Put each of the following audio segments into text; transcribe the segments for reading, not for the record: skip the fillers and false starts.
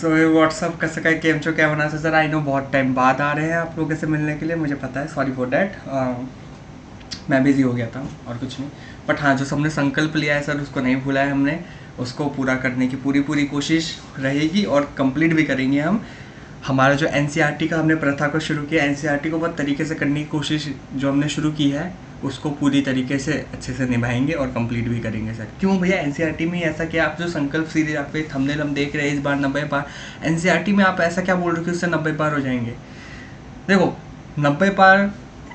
So what's up कैसे का केम छो क्या बना सर। आई नो बहुत टाइम बाद आ रहे हैं आप लोगों से मिलने के लिए, मुझे पता है, सॉरी फॉर डैट। मैं बिज़ी हो गया था और कुछ नहीं। बट हाँ, जो सबने संकल्प लिया है सर उसको नहीं भूला है हमने। उसको पूरा करने की पूरी पूरी कोशिश रहेगी और कंप्लीट भी करेंगे हम। हमारा जो एनसीईआरटी का हमने प्रथा को शुरू किया, एनसीईआरटी को बहुत तरीके से करने की कोशिश जो हमने शुरू की है उसको पूरी तरीके से अच्छे से निभाएंगे और कंप्लीट भी करेंगे सर। क्यों भैया, एनसीईआरटी में ऐसा क्या, आप जो संकल्प सीरीज आप पे थंबनेल हम देख रहे हैं इस बार 90 पार, एनसीईआरटी में आप ऐसा क्या बोल रहे हो कि उससे 90 पार हो जाएंगे? देखो, 90 पार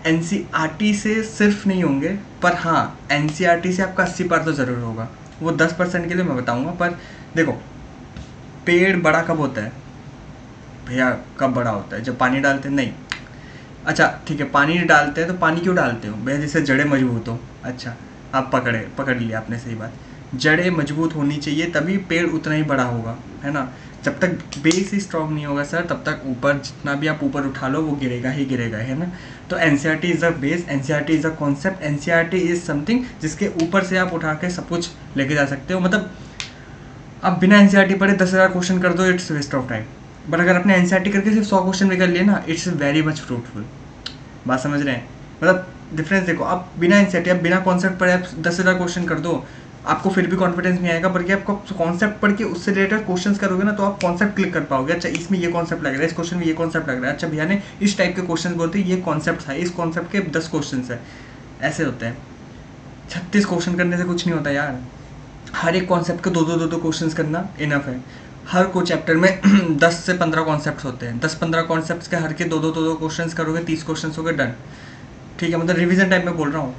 एनसीईआरटी से सिर्फ नहीं होंगे, पर हाँ एनसीईआरटी से आपका 80 पार तो ज़रूर होगा। वो 10% के लिए मैं बताऊंगा। पर देखो, पेड़ बड़ा कब होता है भैया? कब बड़ा होता है? जब पानी डालते हैं? नहीं। अच्छा ठीक है, पानी डालते हैं तो पानी क्यों डालते हो भैया? जिससे जड़ें मजबूत हो। अच्छा, आप पकड़ लिया आपने, सही बात। जड़ें मजबूत होनी चाहिए तभी पेड़ उतना ही बड़ा होगा, है ना। जब तक बेस ही स्ट्रांग नहीं होगा सर, तब तक ऊपर जितना भी आप ऊपर उठा लो वो गिरेगा ही गिरेगा, है ना। तो NCERT is a base, NCERT is a concept, NCERT is something जिसके ऊपर से आप उठा के सब कुछ लेके जा सकते हो। मतलब आप बिना एनसीईआरटी पढ़े 10,000 क्वेश्चन कर दो, it's waste of time. But अगर आपने एनसीईआरटी करके सिर्फ 100 क्वेश्चन भी कर लिए ना, इट्स वेरी मच फ्रूटफुल। बात समझ रहे हैं? मतलब डिफरेंस देखो, आप बिना इंसेट या बिना कॉन्सेप्ट पढ़े आप 10,000 क्वेश्चन कर दो, आपको फिर भी कॉन्फिडेंस नहीं आएगा। बल्कि आपको कॉन्सेप्ट पढ़ के उससे रिलेटेड क्वेश्चंस करोगे ना, तो आप कॉन्सेप्ट क्लिक कर पाओगे। अच्छा, इसमें ये कॉन्सेप्ट लग रहा है, इस क्वेश्चन में ये कॉन्सेप्ट लग रहा है, अच्छा भैया ने इस टाइप के क्वेश्चन बोलते ये कॉन्सेप्ट है, इस कॉन्सेप्ट के 10 क्वेश्चन है। ऐसे होते हैं। 36 क्वेश्चन करने से कुछ नहीं होता यार। हर एक कॉन्सेप्ट के दो क्वेश्चंस करना इनफ है। हर को चैप्टर में 10 से 15 कॉन्सेप्ट्स होते हैं। 10-15 कॉन्सेप्ट्स के हर के दो क्वेश्चंस करोगे, 30 क्वेश्चंस हो गए, डन। ठीक है, मतलब रिवीजन टाइम में बोल रहा हूँ।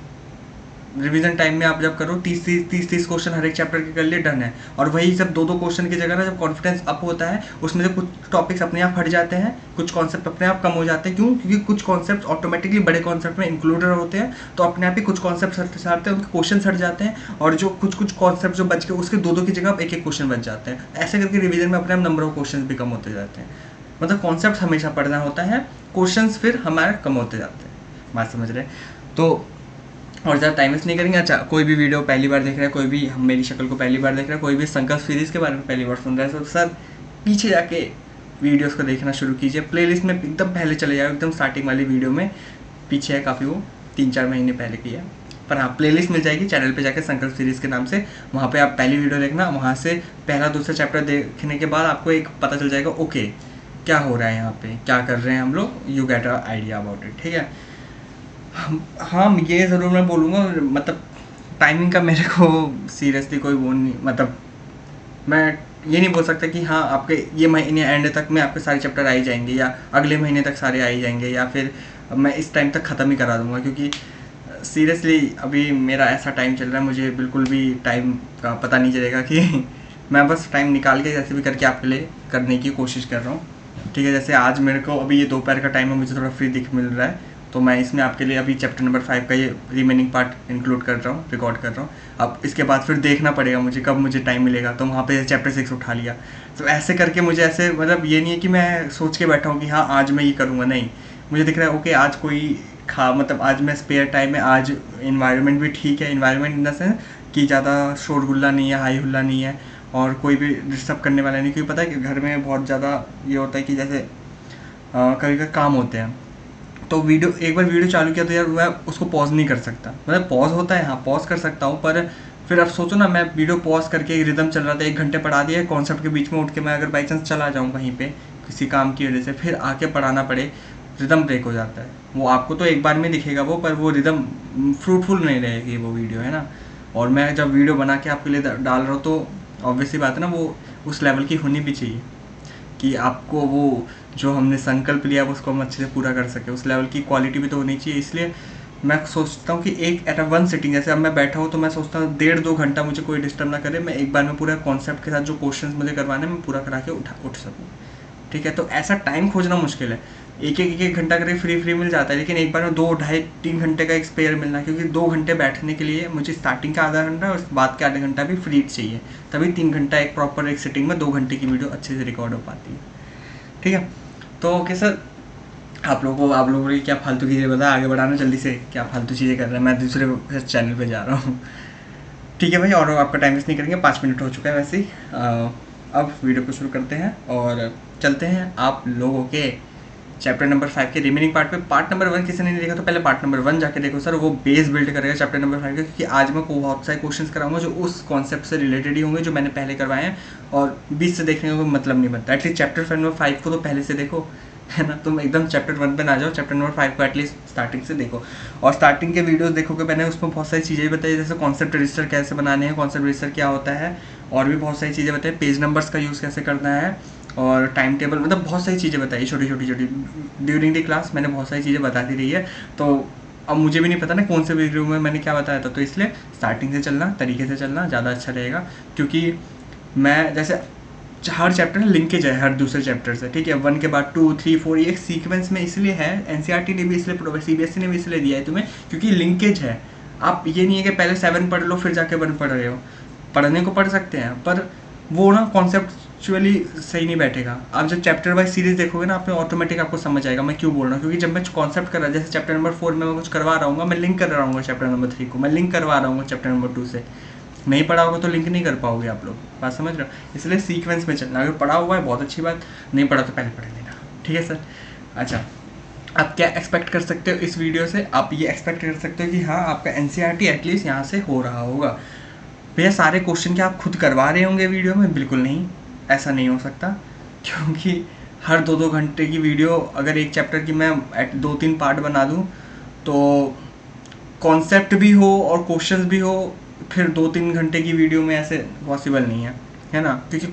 रिवीजन टाइम में आप जब करो 30 क्वेश्चन हर एक चैप्टर के कर लिए, डन है। और वही सब दो क्वेश्चन की जगह ना, जब कॉन्फिडेंस अप होता है उसमें से कुछ टॉपिक्स अपने आप हट जाते हैं, कुछ कॉन्सेप्ट अपने आप कम हो जाते हैं। क्यों? क्योंकि कुछ कॉन्सेप्ट ऑटोमेटिकली बड़े कॉन्सेप्ट में इंक्लूडेड होते हैं, तो अपने आप ही कुछ कॉन्सेप्ट हटते हैं, उनके क्वेश्चन हट जाते हैं, और जो कुछ कॉन्सेप्ट जो बच के उसके दो की जगह एक क्वेश्चन बच जाते हैं। ऐसे करके रिवीजन में अपने आप नंबर ऑफ क्वेश्चन भी कम होते जाते हैं। मतलब कॉन्सेप्ट हमेशा पढ़ना होता है, क्वेश्चन फिर हमारे कम होते जाते हैं। बात समझ रहे हैं? तो और ज़्यादा टाइम वेस्ट नहीं करेंगे। अच्छा, कोई भी वीडियो पहली बार देख रहा है, कोई भी हम मेरी शक्ल को पहली बार देख रहा है, कोई भी संकल्प सीरीज़ के बारे में पहली बार सुन रहा है, तो सर पीछे जाके वीडियोस को देखना शुरू कीजिए। प्लेलिस्ट में एकदम पहले चले जाओ, एकदम स्टार्टिंग वाली वीडियो में पीछे है काफ़ी, वो 3-4 महीने पहले की है। पर हाँ, प्लेलिस्ट मिल जाएगी चैनल पे जाके संकल्प सीरीज़ के नाम से, वहाँ पे आप पहली वीडियो देखना। वहाँ से पहला दूसरा चैप्टर देखने के बाद आपको एक पता चल जाएगा, ओके क्या हो रहा है यहाँ पे, क्या कर रहे हैं हम लोग, you get a idea about it. ठीक है। हाँ, ये ज़रूर मैं बोलूँगा, मतलब टाइमिंग का मेरे को सीरियसली कोई वो नहीं, मतलब मैं ये नहीं बोल सकता कि हाँ आपके ये महीने एंड तक में आपके सारे चैप्टर आ ही जाएंगे, या अगले महीने तक सारे आ ही जाएंगे, या फिर मैं इस टाइम तक ख़त्म ही करा दूँगा। क्योंकि सीरियसली अभी मेरा ऐसा टाइम चल रहा है, मुझे बिल्कुल भी टाइम का पता नहीं चलेगा कि मैं बस टाइम निकाल के जैसे भी करके आपके लिए करने की कोशिश कर रहा हूँ। ठीक है, जैसे आज मेरे को अभी ये दोपहर का टाइम है, मुझे थोड़ा फ्री दिख मिल रहा है, तो मैं इसमें आपके लिए अभी चैप्टर नंबर 5 का ये रिमेनिंग पार्ट इंक्लूड कर रहा हूँ, रिकॉर्ड कर रहा हूँ। अब इसके बाद फिर देखना पड़ेगा मुझे कब मुझे टाइम मिलेगा, तो वहाँ पे चैप्टर 6 उठा लिया। तो ऐसे करके मुझे ऐसे, मतलब ये नहीं है कि मैं सोच के बैठा हूँ कि हाँ आज मैं ये करूँगा, नहीं। मुझे दिख रहा है ओके आज कोई मतलब आज मैं स्पेयर टाइम में, आज इन्वायरमेंट भी ठीक है, इन्वायरमेंट इन द सेंस कि ज़्यादा शोरगुल्ला नहीं है, हाई हुल्ला नहीं है, और कोई भी डिस्टर्ब करने वाला नहीं। क्योंकि पता है कि घर में बहुत ज़्यादा ये होता है कि जैसे कभी कभी काम होते हैं, तो वीडियो एक बार वीडियो चालू किया तो यार मैं उसको पॉज नहीं कर सकता। मतलब पॉज होता है, हाँ पॉज कर सकता हूँ, पर फिर अब सोचो ना, मैं वीडियो पॉज करके रिदम चल रहा था, 1 घंटे पढ़ा दिया, कॉन्सेप्ट के बीच में उठ के मैं अगर बाई चांस चला जाऊँ कहीं पे किसी काम की वजह से, फिर आके पढ़ाना पड़े, रिदम ब्रेक हो जाता है। वो आपको तो एक बार में दिखेगा वो, पर वो रिदम फ्रूटफुल नहीं रहेगी वो वीडियो, है ना। और मैं जब वीडियो बना के आपके लिए डाल रहा हूँ, तो ऑब्वियसली बात है ना, वो उस लेवल की होनी भी चाहिए कि आपको वो जो हमने संकल्प लिया उसको हम अच्छे से पूरा कर सके, उस लेवल की क्वालिटी भी तो होनी चाहिए। इसलिए मैं सोचता हूँ कि एक एट अ वन सिटिंग, जैसे अब मैं बैठा हूँ तो मैं सोचता हूँ 1.5-2 घंटा मुझे कोई डिस्टर्ब ना करे, मैं एक बार में पूरा कॉन्सेप्ट के साथ जो क्वेश्चंस मुझे करवाने मैं पूरा करा के उठ सकूँ। ठीक है, तो ऐसा टाइम खोजना मुश्किल है। एक घंटा करके फ्री मिल जाता है, लेकिन एक बार में 2-2.5-3 घंटे का एक स्पेयर मिलना, क्योंकि 2 घंटे बैठने के लिए मुझे स्टार्टिंग का आधा घंटा और बाद के आधा घंटा भी फ्री चाहिए, तभी 3 घंटा एक प्रॉपर एक सिटिंग में 2 घंटे की वीडियो अच्छे से रिकॉर्ड हो पाती है। ठीक है, तो ओके सर, आप लोगों की क्या फालतू चीज़ें बता, आगे बढ़ाना जल्दी से, क्या फालतू चीज़ें कर रहे हैं, मैं दूसरे चैनल पे जा रहा हूँ। ठीक है भाई, और आपका टाइम वेस्ट नहीं करेंगे, 5 मिनट हो चुका है वैसे ही। अब वीडियो को शुरू करते हैं और चलते हैं आप लोगों के चैप्टर नंबर 5 के रिमेनिंग पार्ट पे। पार्ट नंबर 1 किसी ने नहीं देखा तो पहले पार्ट नंबर 1 जाके देखो सर, वो बेस बिल्ड करेगा चैप्टर नंबर 5 का, क्योंकि आज मैं बहुत सारे क्वेश्चंस कराऊंगा जो उस कॉन्सेप्ट से रिलेटेड ही होंगे जो मैंने पहले करवाए हैं, और बीच से देखने का कोई मतलब नहीं बनता। एटलीस्ट चैप्टर नंबर 5 को तो पहले से देखो, है ना। तुम एकदम चैप्टर 1 पे ना जाओ, चैप्टर नंबर 5 को एटलीस्ट स्टार्टिंग से देखो। और स्टार्टिंग के वीडियोस देखोगे मैंने उसमें बहुत सारी चीज़ें बताई, जैसे कॉन्सेप्ट रजिस्टर कैसे बनाने हैं, कॉन्सेप्ट रजिस्टर क्या होता है, और भी बहुत सारी चीज़ें बताई, पेज नंबर्स का यूज़ कैसे करना है, और टाइम टेबल, मतलब बहुत सारी चीज़ें बताई छोटी छोटी ड्यूरिंग द क्लास मैंने बहुत सारी चीज़ें बता दी रही है। तो अब मुझे भी नहीं पता ना कौन से वीडियो में मैंने क्या बताया था, तो इसलिए स्टार्टिंग से चलना, तरीके से चलना ज़्यादा अच्छा रहेगा, क्योंकि मैं जैसे हर चैप्टर में लिंकेज है हर दूसरे चैप्टर से, ठीक है। 1 के बाद 2, 3, 4 ये एक सीक्वेंस में इसलिए है, एनसीईआरटी ने भी इसलिए, सीबीएसई ने भी इसलिए दिया है तुम्हें, क्योंकि लिंकेज है। आप ये नहीं है कि पहले 7 पढ़ लो फिर जाके 1 पढ़ रहे हो, पढ़ने को पढ़ सकते हैं पर वो ना कॉन्सेप्चुअली सही नहीं बैठेगा। आप जब चैप्टर वाइज सीरीज देखोगे ना, आपने ऑटोमेटिक आपको समझ आएगा मैं क्यों बोल रहा हूँ, क्योंकि जब मैं कॉन्सेप्ट कर रहा, जैसे चैप्टर नंबर 4 में मैं कुछ करवा रहा हूँ, मैं लिंक कर रहा हूँ चैप्टर नंबर 3 को, मैं लिंक करवा रहा हूँ चैप्टर नंबर 2 से। नहीं पढ़ा होगा तो लिंक नहीं कर पाओगे आप लोग, बात समझ रहे हो। इसलिए सीक्वेंस में चलना, अगर पढ़ा हुआ है बहुत अच्छी बात, नहीं पढ़ा तो पहले पढ़ लेना, ठीक है सर। अच्छा, आप क्या एक्सपेक्ट कर सकते हो इस वीडियो से? आप ये एक्सपेक्ट कर सकते हो कि हाँ आपका एनसीईआरटी एटलीस्ट यहाँ से हो रहा होगा। भैया सारे क्वेश्चन क्या आप खुद करवा रहे होंगे वीडियो में? बिल्कुल नहीं, ऐसा नहीं हो सकता, क्योंकि हर 2-2 घंटे की वीडियो अगर एक चैप्टर की मैं 2-3 पार्ट बना दूँ तो कॉन्सेप्ट भी हो और क्वेश्चंस भी हो, फिर 2-3 घंटे की वीडियो में ऐसे पॉसिबल नहीं है ना। क्योंकि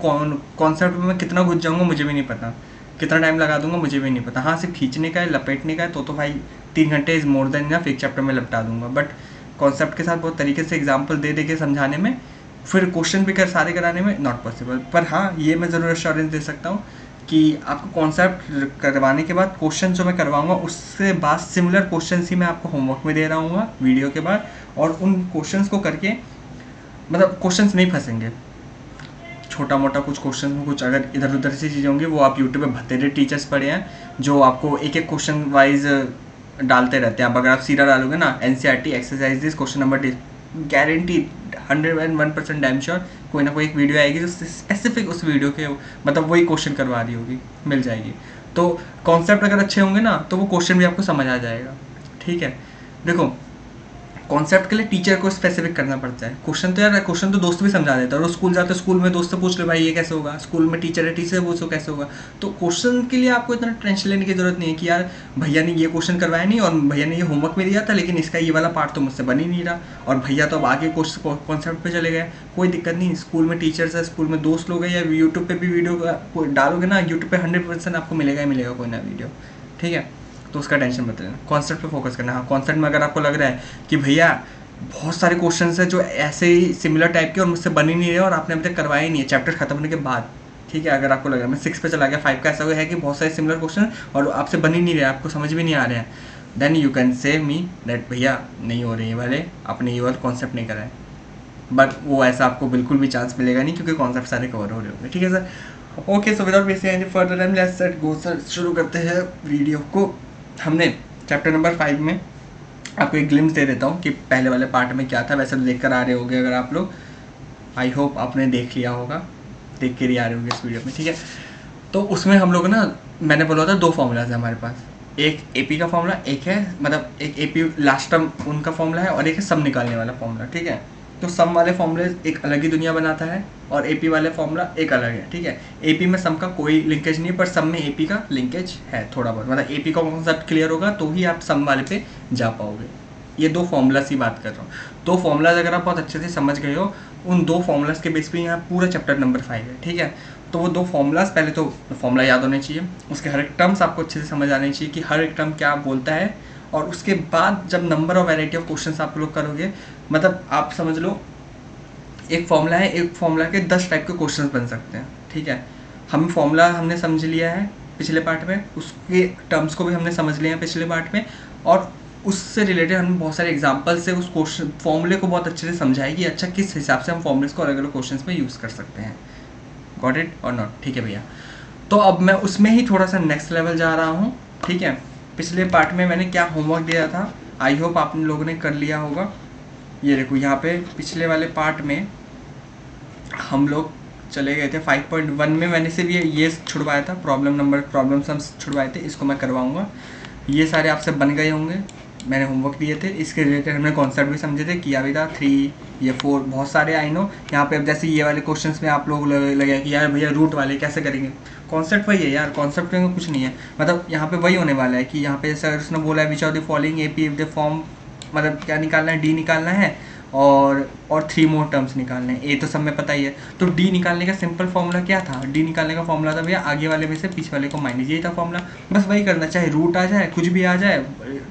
कॉन्सेप्ट में मैं कितना घुस जाऊंगा मुझे भी नहीं पता, कितना टाइम लगा दूंगा मुझे भी नहीं पता। हाँ, सिर्फ खींचने का है, लपेटने का है, तो भाई 3 घंटे इज़ मोर देन इनफ, एक चैप्टर में लपटा दूंगा। बट कॉन्सेप्ट के साथ बहुत तरीके से एग्जाम्पल दे के समझाने में, फिर क्वेश्चन भी सारे कराने में नॉट पॉसिबल। पर हाँ, ये मैं ज़रूर एश्योरेंस दे सकता हूँ कि आपको कॉन्सेप्ट करवाने के बाद क्वेश्चन जो मैं करवाऊंगा उससे बाद सिमिलर क्वेश्चन ही मैं आपको होमवर्क में दे रहा हूँ वीडियो के बाद, और उन क्वेश्चंस को करके, मतलब क्वेश्चंस नहीं फंसेंगे। छोटा मोटा कुछ क्वेश्चन में कुछ अगर इधर उधर से चीज़ें होंगी, वो आप यूट्यूब पे बतेरे टीचर्स पढ़े हैं जो आपको एक एक क्वेश्चन वाइज डालते रहते हैं। अब अगर आप सीधा डालोगे ना NCERT exercise this question number, guarantee 101% damn sure कोई ना कोई एक वीडियो आएगी जो स्पेसिफिक उस वीडियो के, मतलब वही क्वेश्चन करवा रही होगी, मिल जाएगी। तो कॉन्सेप्ट अगर अच्छे होंगे ना तो वो क्वेश्चन भी आपको समझ आ जाएगा, ठीक है। देखो कॉन्सेप्ट के लिए टीचर को स्पेसिफिक करना पड़ता है। क्वेश्चन तो यार, क्वेश्चन तो दोस्त भी समझा देता है, और स्कूल जाते स्कूल में दोस्त से पूछ लो भाई ये कैसे होगा, स्कूल में टीचर है टीचर से पूछो कैसे होगा। तो क्वेश्चन के लिए आपको इतना टेंशन लेने की जरूरत नहीं है कि यार भैया ने ये क्वेश्चन करवाया नहीं और भैया ने ये होमवर्क में दिया था, लेकिन इसका ये वाला पार्ट तो मुझसे बन ही नहीं रहा, और भैया तो अब आगे कॉन्सेप्ट पे चले गए। कोई दिक्कत नहीं, स्कूल में टीचर्स है, स्कूल में दोस्त लोग हैं, या यूट्यूब पे भी वीडियो डालोगे ना, यूट्यूब पे 100% आपको मिलेगा ही मिलेगा कोई ना वीडियो, ठीक है। तो उसका टेंशन मत लेना, कॉन्सेप्ट पे फोकस करना। हाँ, कॉन्सेप्ट में अगर आपको लग रहा है कि भैया बहुत सारे क्वेश्चंस हैं जो ऐसे ही सिमिलर टाइप के और मुझसे बन ही नहीं रहे और आपने अभी तक करवाया ही नहीं है चैप्टर खत्म होने के बाद, ठीक है। अगर आपको लग रहा है, मैं 6 पे चला गया, 5 का ऐसा है कि बहुत सारे सिमिलर क्वेश्चन और आपसे बन ही नहीं रहे, आपको समझ भी नहीं आ रहे हैं, then you can say me that भैया नहीं हो रहे ये वाले, आपने ये वाला कॉन्सेप्ट नहीं करा है। बट वो ऐसा आपको बिल्कुल भी चांस मिलेगा नहीं, क्योंकि कॉन्सेप्ट सारे कवर हो रहे होंगे, ठीक है sir. Okay, so without wasting any further time let's set go sir, शुरू करते हैं वीडियो को। हमने चैप्टर नंबर 5 में आपको एक ग्लिम्स दे देता हूँ कि पहले वाले पार्ट में क्या था। वैसे तो देख कर आ रहे होंगे अगर आप लोग, आई होप आपने देख लिया होगा, देख कर ही आ रहे होंगे इस वीडियो में, ठीक है। तो उसमें हम लोग ना, मैंने बोला था 2 फॉर्मूलाज है हमारे पास, एक एपी का फॉर्मूला, एक है मतलब एक एपी लास्ट टर्म उनका फॉर्मूला है, और एक है सम निकालने वाला फॉर्मूला, ठीक है। तो सम वाले फॉर्मूले एक अलग ही दुनिया बनाता है और एपी वाले फॉर्मूला एक अलग है, ठीक है। एपी में सम का कोई लिंकेज नहीं है, पर सम में एपी का लिंकेज है थोड़ा बहुत, मतलब एपी का कॉन्सेप्ट क्लियर होगा तो ही आप सम वाले पे जा पाओगे। ये 2 फॉर्मूलाज की बात कर रहा हूँ। 2 फॉर्मूलाज अगर आप बहुत अच्छे से समझ गए हो, उन 2 फॉर्मूलाज के बेस पे यहाँ पूरा चैप्टर नंबर 5 है, ठीक है। तो वो 2 फॉर्मूलाज, पहले तो फॉर्मूला याद होने चाहिए, उसके हर एक टर्म्स आपको अच्छे से समझ आने चाहिए कि हर एक टर्म क्या बोलता है, और उसके बाद जब नंबर और वैरायटी ऑफ क्वेश्चंस आप लोग करोगे, मतलब आप समझ लो एक फॉर्मूला है, एक फॉर्मूला के 10 टाइप के क्वेश्चंस बन सकते हैं, ठीक है। हम फॉर्मूला हमने समझ लिया है पिछले पार्ट में, उसके टर्म्स को भी हमने समझ लिया है पिछले पार्ट में, और उससे रिलेटेड हमने बहुत सारे एग्जांपल से उस क्वेश्चन फॉर्मूले को बहुत अच्छे से समझाया कि अच्छा किस हिसाब से हम फॉर्मूलेस को अलग अलग क्वेश्चंस में यूज़ कर सकते हैं। गॉट इट और नॉट, ठीक है भैया। तो अब मैं उसमें ही थोड़ा सा नेक्स्ट लेवल जा रहा हूँ, ठीक है। पिछले पार्ट में मैंने क्या होमवर्क दिया था, आई होप आप लोगों ने कर लिया होगा। ये देखो यहाँ पे पिछले वाले पार्ट में हम लोग चले गए थे 5.1 में। मैंने सिर्फ ये छुड़वाया था, प्रॉब्लम सम्स छुड़वाए थे, इसको मैं करवाऊँगा। ये सारे आपसे बन गए होंगे, मैंने होमवर्क दिए थे, इसके रिलेटेड हमने कॉन्सेप्ट भी समझे थे, किया भी था। 3 ये 4 बहुत सारे आई नो। यहाँ पे अब जैसे ये वाले क्वेश्चंस में आप लोग लगे कि यार भैया रूट वाले कैसे करेंगे, कॉन्सेप्ट वही है यार, कॉन्सेप्ट में कुछ नहीं है। मतलब यहाँ पे वही होने वाला है कि यहाँ पे जैसे अगर उसने बोला है which of the following AP if the form, मतलब क्या निकालना है, डी निकालना है और 3 मोर टर्म्स निकालने हैं। ए तो सब में पता ही है। तो डी निकालने का सिंपल फॉर्मूला क्या था, डी निकालने का फॉर्मूला था भैया आगे वाले में से पीछे वाले को माइनस, यही था फॉर्मूला। बस वही करना, चाहे रूट आ जाए, कुछ भी आ जाए,